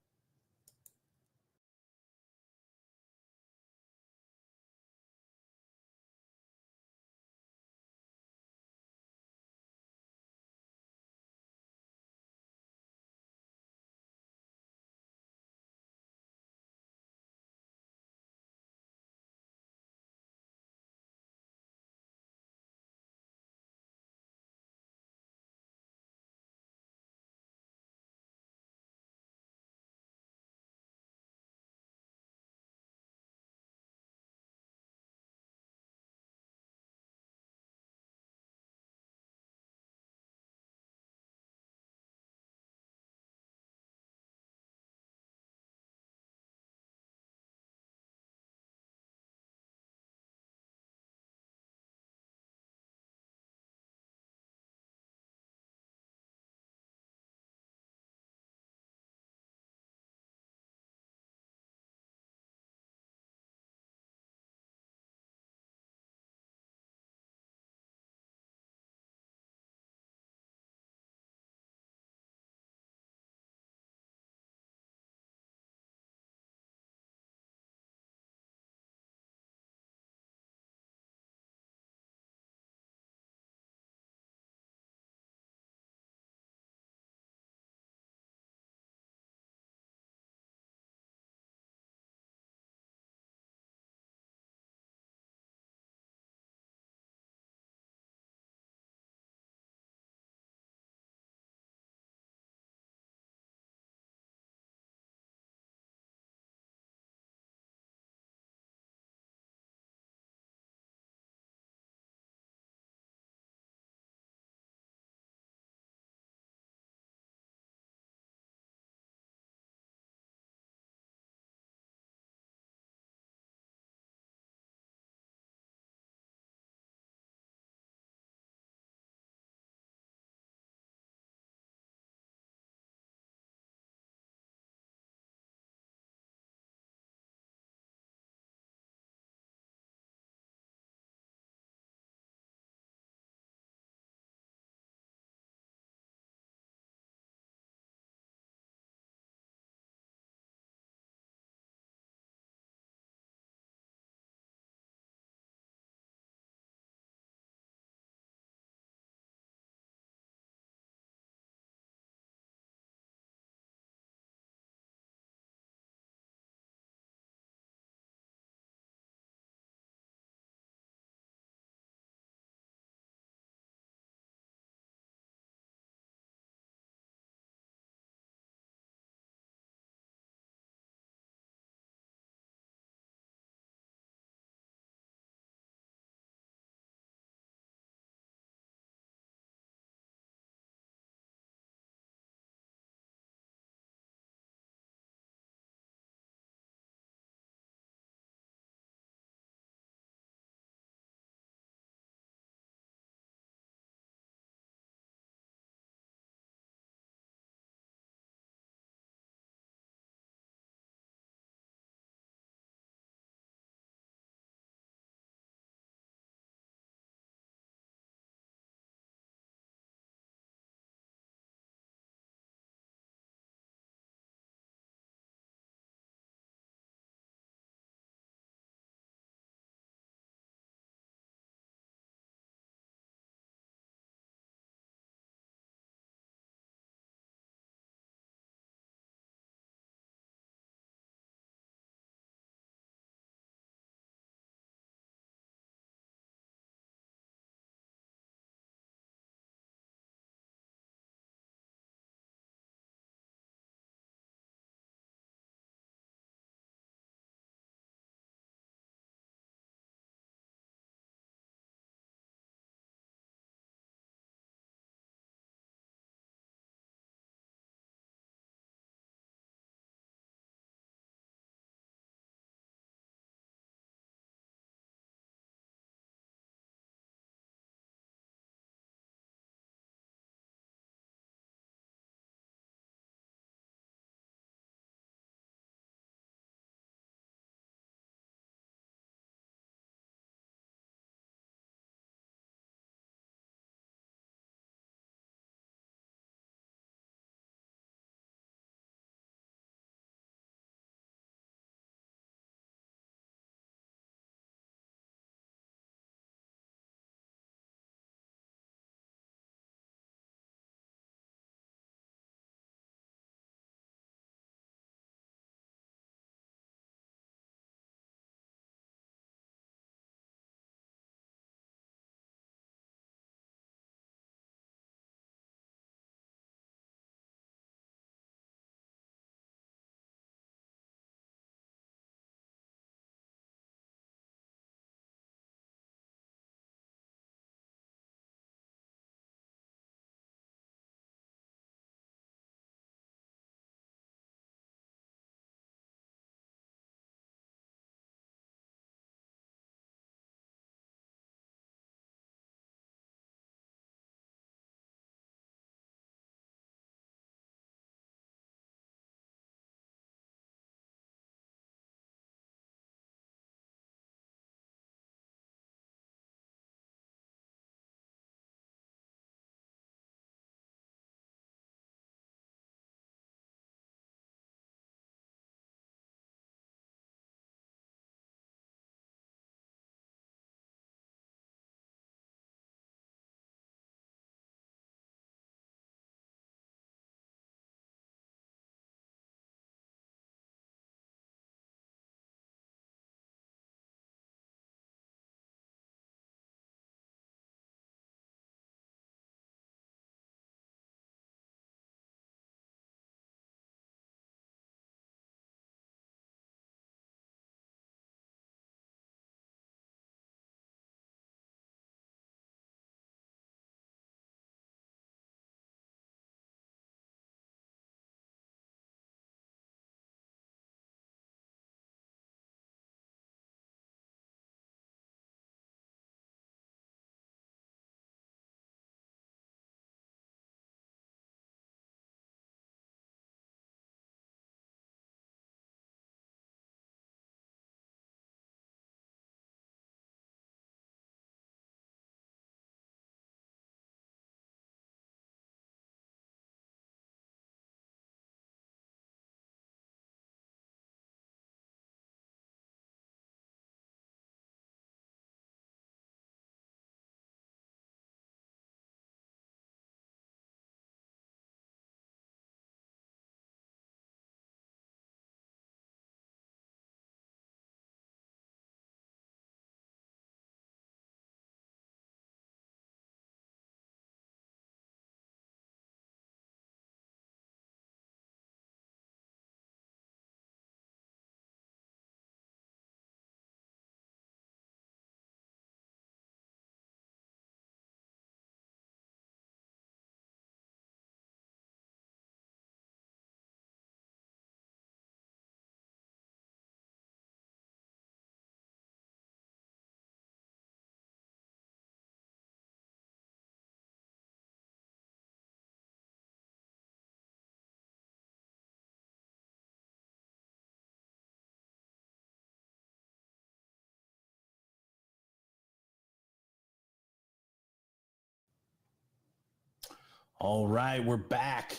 All right, we're back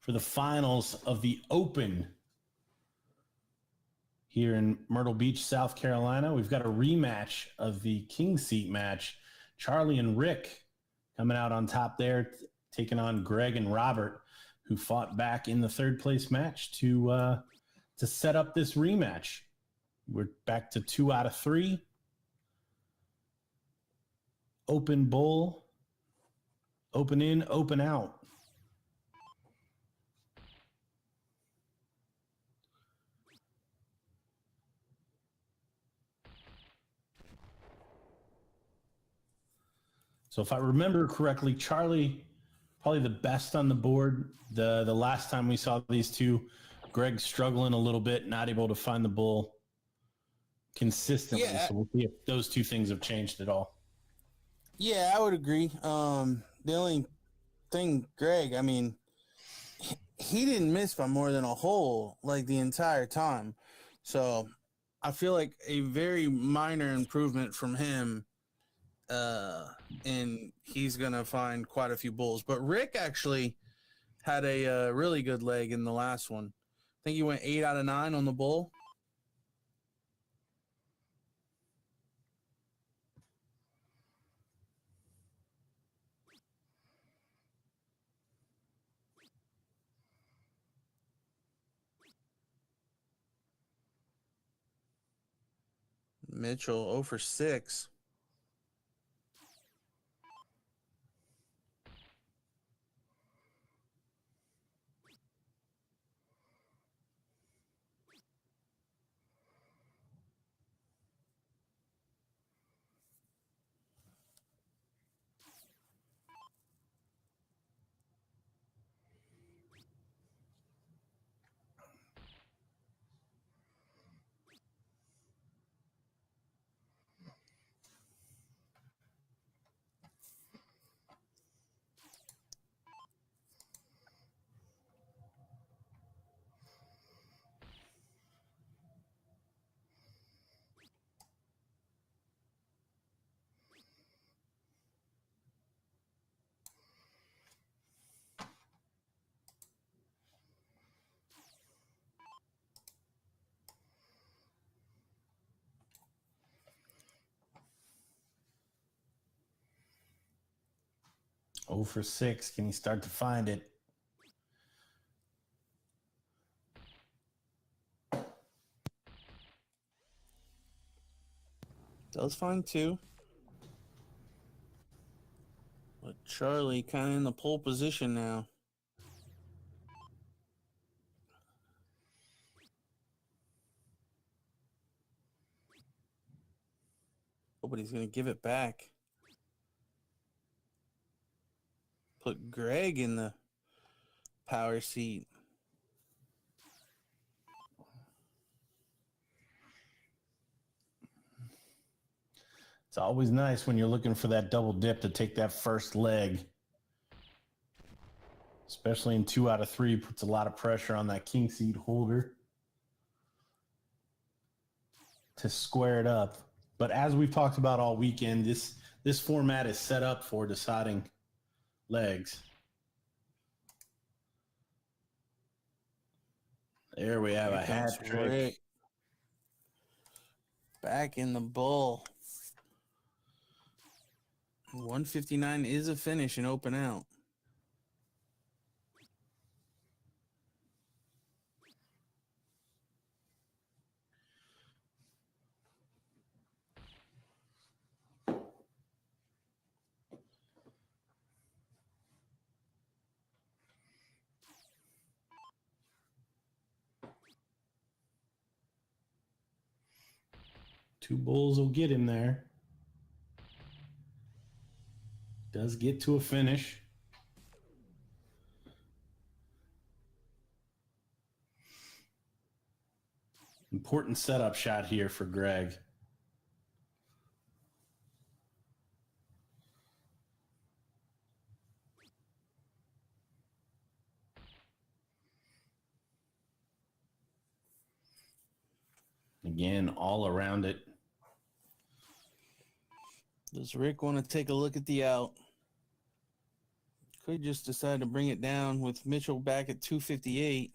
for the finals of the Open here in Myrtle Beach, South Carolina. We've got a rematch of the King Seat match. Charlie and Rick coming out on top there, taking on Greg and Robert, who fought back in the third place match to set up this rematch. We're back to 2 out of 3. Open bull, open in, open out. So if I remember correctly, Charlie probably the best on the board. The last time we saw these two, Greg struggling a little bit, not able to find the bull consistently. Yeah. So we'll see if those two things have changed at all. Yeah, I would agree. The only thing, Greg, I mean, he didn't miss by more than a hole like the entire time. So I feel like a very minor improvement from him. And he's going to find quite a few bulls. But Rick actually had a really good leg in the last one. I think he went 8 out of 9 on the bull. Mitchell 0 for 6. Oh for 6. Can he start to find it? Does find 2. But Charlie kind of in the pole position now. Oh, but he's going to give it back. Put Greg in the power seat. It's always nice when you're looking for that double dip to take that first leg. Especially in 2 out of 3, puts a lot of pressure on that king seat holder to square it up. But as we've talked about all weekend, this format is set up for deciding legs. There we have a hat trick. Back in the bull. 159 is a finish and open out. Two bulls will get him there. Does get to a finish. Important setup shot here for Greg. Again, all around it. Does Rick want to take a look at the out? Could just decide to bring it down with Mitchell back at 258.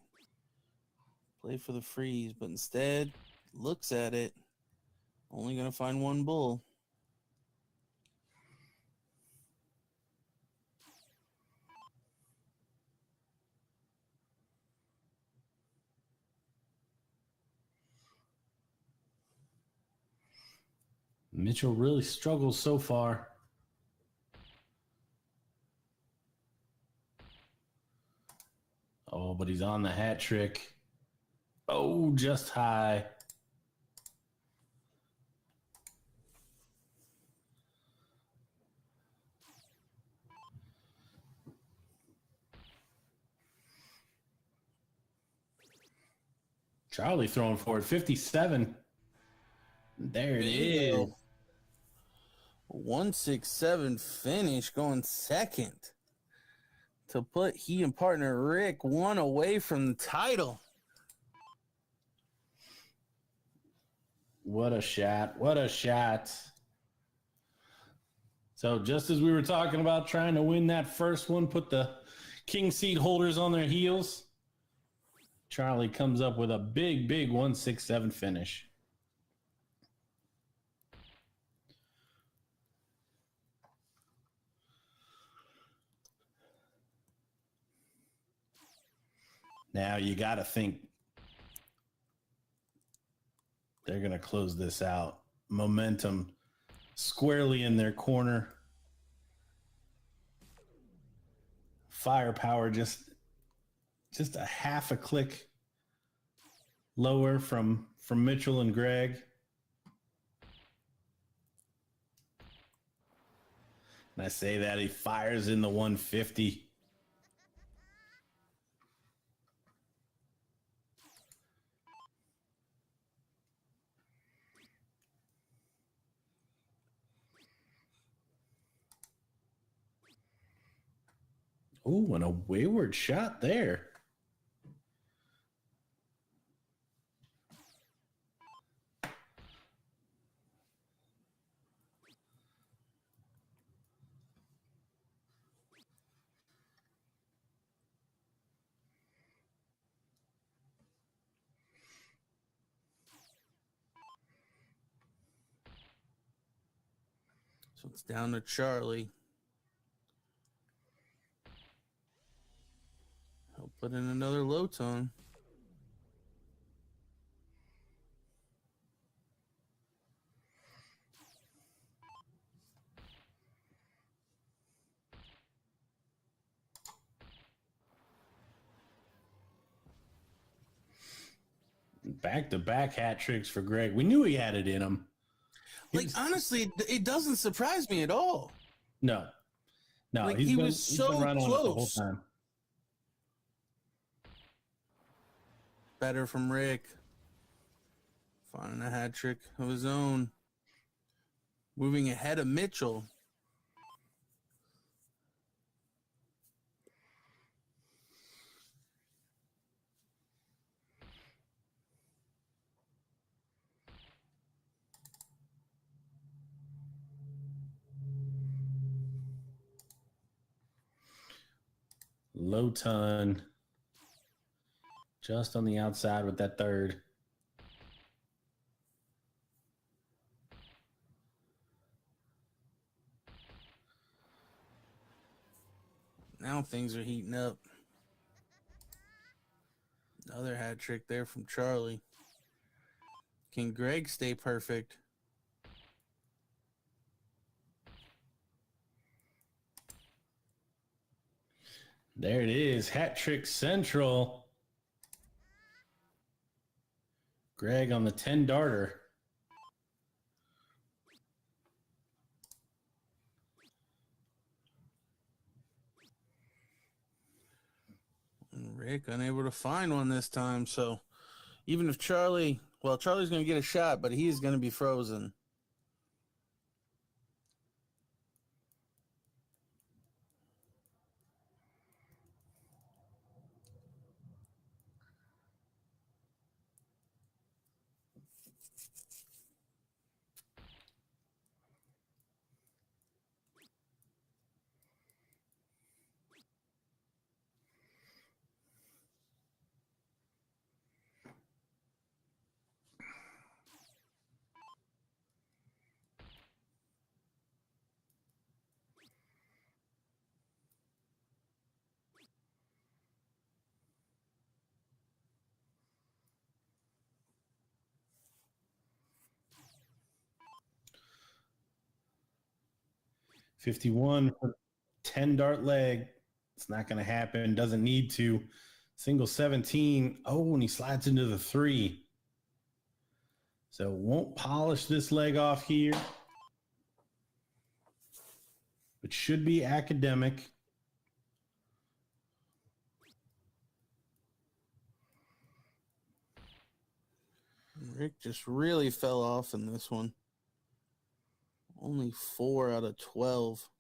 Play for the freeze, but instead looks at it. Only going to find one bull. Mitchell really struggles so far. Oh, but he's on the hat trick. Oh, just high. Charlie throwing for it. 57. There it is. 167 finish, going second to put he and partner Rick one away from the title. What a shot. What a shot. So just as we were talking about trying to win that first one, put the king seat holders on their heels, Charlie comes up with a big 167 finish. Now you got to think they're going to close this out. Momentum squarely in their corner. Firepower just a half a click lower from Mitchell and Greg. And I say that he fires in the 150. Ooh, and a wayward shot there. So it's down to Charlie. He'll put in another low tone. Back-to-back hat tricks for Greg. We knew he had it in him. Like, honestly, it doesn't surprise me at all. No, Like, he's he been, was he's so been right on it the whole close. time. Better from Rick. Finding a hat trick of his own. Moving ahead of Mitchell. Low ton. Just on the outside with that third. Now things are heating up. Another hat trick there from Charlie. Can Greg stay perfect? There it is. Hat trick central. Greg on the 10 darter. And Rick unable to find one this time. So even if Charlie's going to get a shot, but he's going to be frozen. 51 for 10 dart leg. It's not going to happen. Doesn't need to. Single 17. Oh, and he slides into the 3. So won't polish this leg off here. But should be academic. Rick just really fell off in this one. Only 4 out of 12.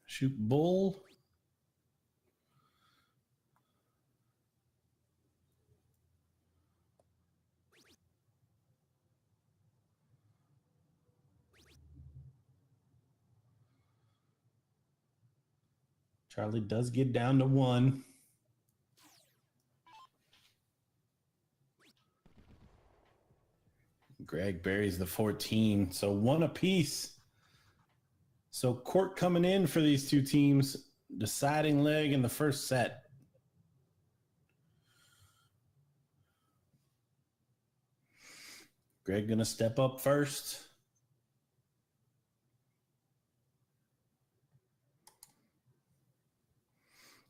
Shoot bull. Charlie does get down to 1. Greg buries the 14. So 1 apiece. So court coming in for these two teams. Deciding leg in the first set. Greg going to step up first.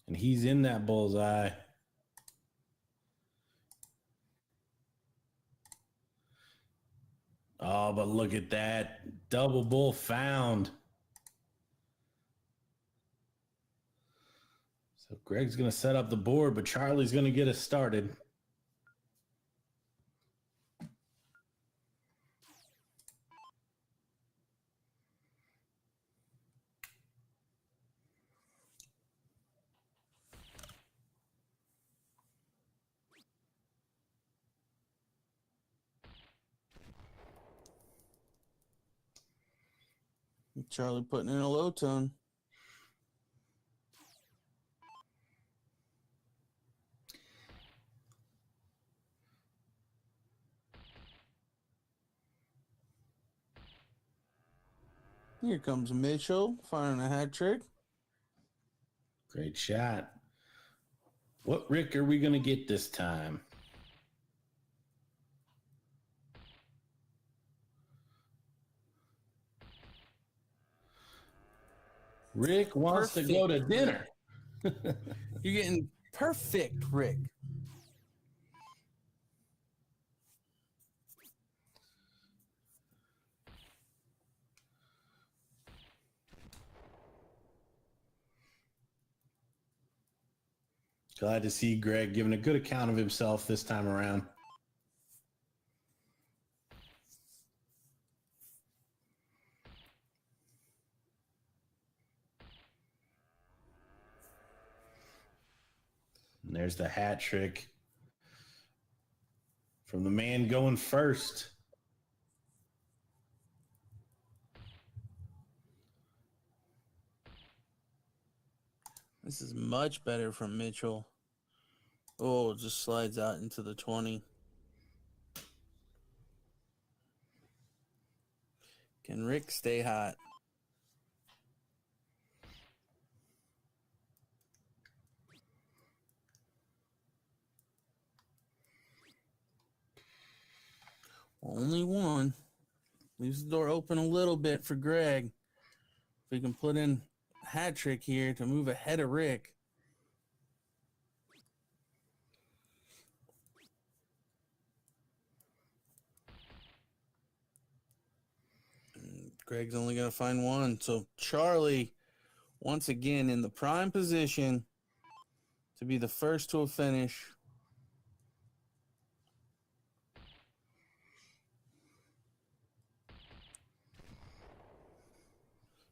And he's in that bullseye. Oh, but look at that. Double bull found. So Greg's going to set up the board, but Charlie's going to get us started. Charlie putting in a low tone. Here comes Mitchell firing a hat trick. Great shot. What Rick are we going to get this time? Rick wants to go to dinner. You're getting perfect, Rick. Glad to see Greg giving a good account of himself this time around. And there's the hat trick from the man going first. This is much better from Mitchell. Oh, it just slides out into the 20. Can Rick stay hot? Only 1. Leaves the door open a little bit for Greg. If we can put in a hat trick here to move ahead of Rick. And Greg's only going to find 1. So Charlie, once again, in the prime position to be the first to a finish.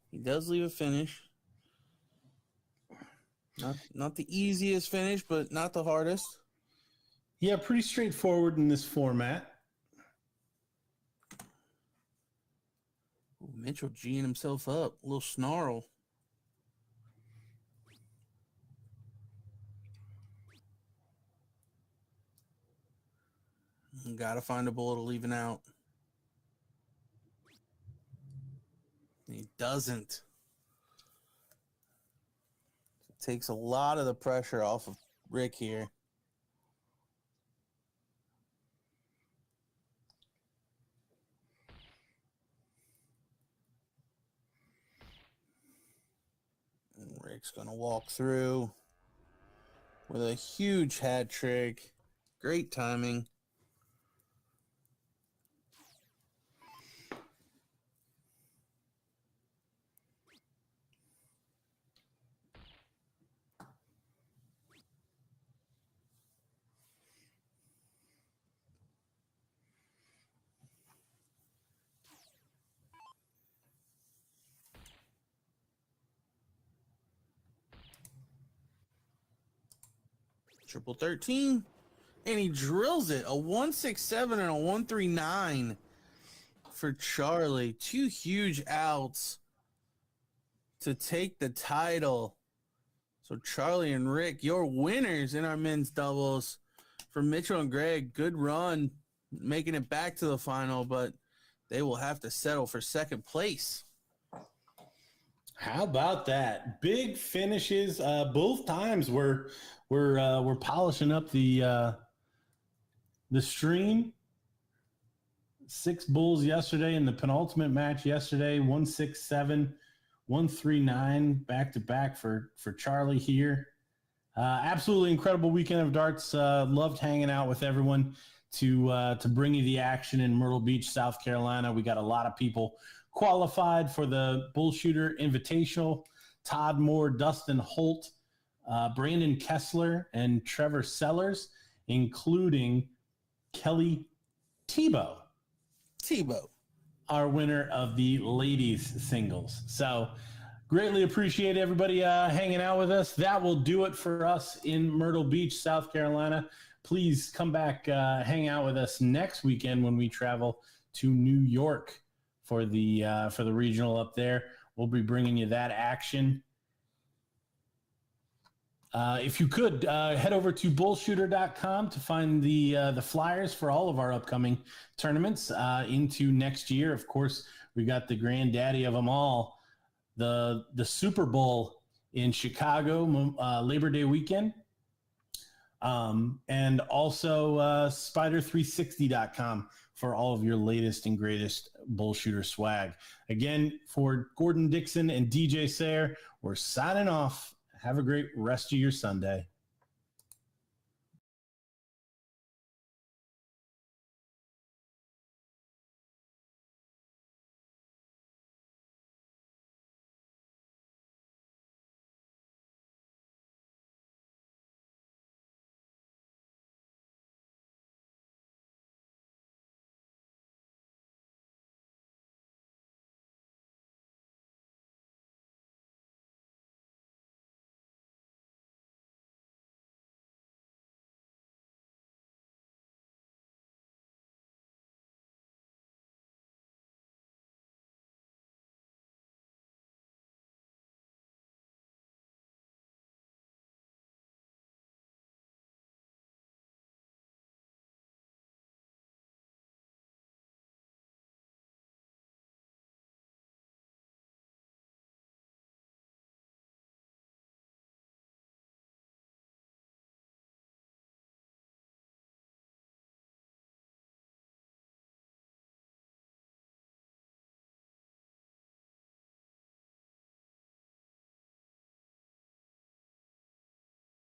He does leave a finish. Not the easiest finish, but not the hardest. Yeah, pretty straightforward in this format. Ooh, Mitchell G'ing himself up. A little snarl. Got to find a bull to even out. He doesn't. Takes a lot of the pressure off of Rick here. And Rick's going to walk through with a huge hat trick. Great timing. Triple 13. And he drills it. A 167 and a 139 for Charlie. Two huge outs to take the title. So Charlie and Rick, your winners in our men's doubles. For Mitchell and Greg, good run, making it back to the final, but they will have to settle for second place. How about that? Big finishes. Both times we're polishing up the stream. 6 bulls yesterday in the penultimate match yesterday. 167, 139 back to back for Charlie here. Absolutely incredible weekend of darts. Loved hanging out with everyone to bring you the action in Myrtle Beach, South Carolina. We got a lot of people qualified for the BullShooter Invitational. Todd Moore, Dustin Holt, Brandon Kessler, and Trevor Sellers, including Kelly Tebow, our winner of the ladies singles. So greatly appreciate everybody hanging out with us. That will do it for us in Myrtle Beach, South Carolina. Please come back, hang out with us next weekend when we travel to New York for the regional up there. We'll be bringing you that action. If you could head over to bullshooter.com to find the flyers for all of our upcoming tournaments into next year. Of course, we got the granddaddy of them all, the Super Bowl in Chicago, Labor Day weekend. And also spider360.com for all of your latest and greatest BullShooter swag. Again, for Gordon Dixon and DJ Sayer, we're signing off. Have a great rest of your Sunday.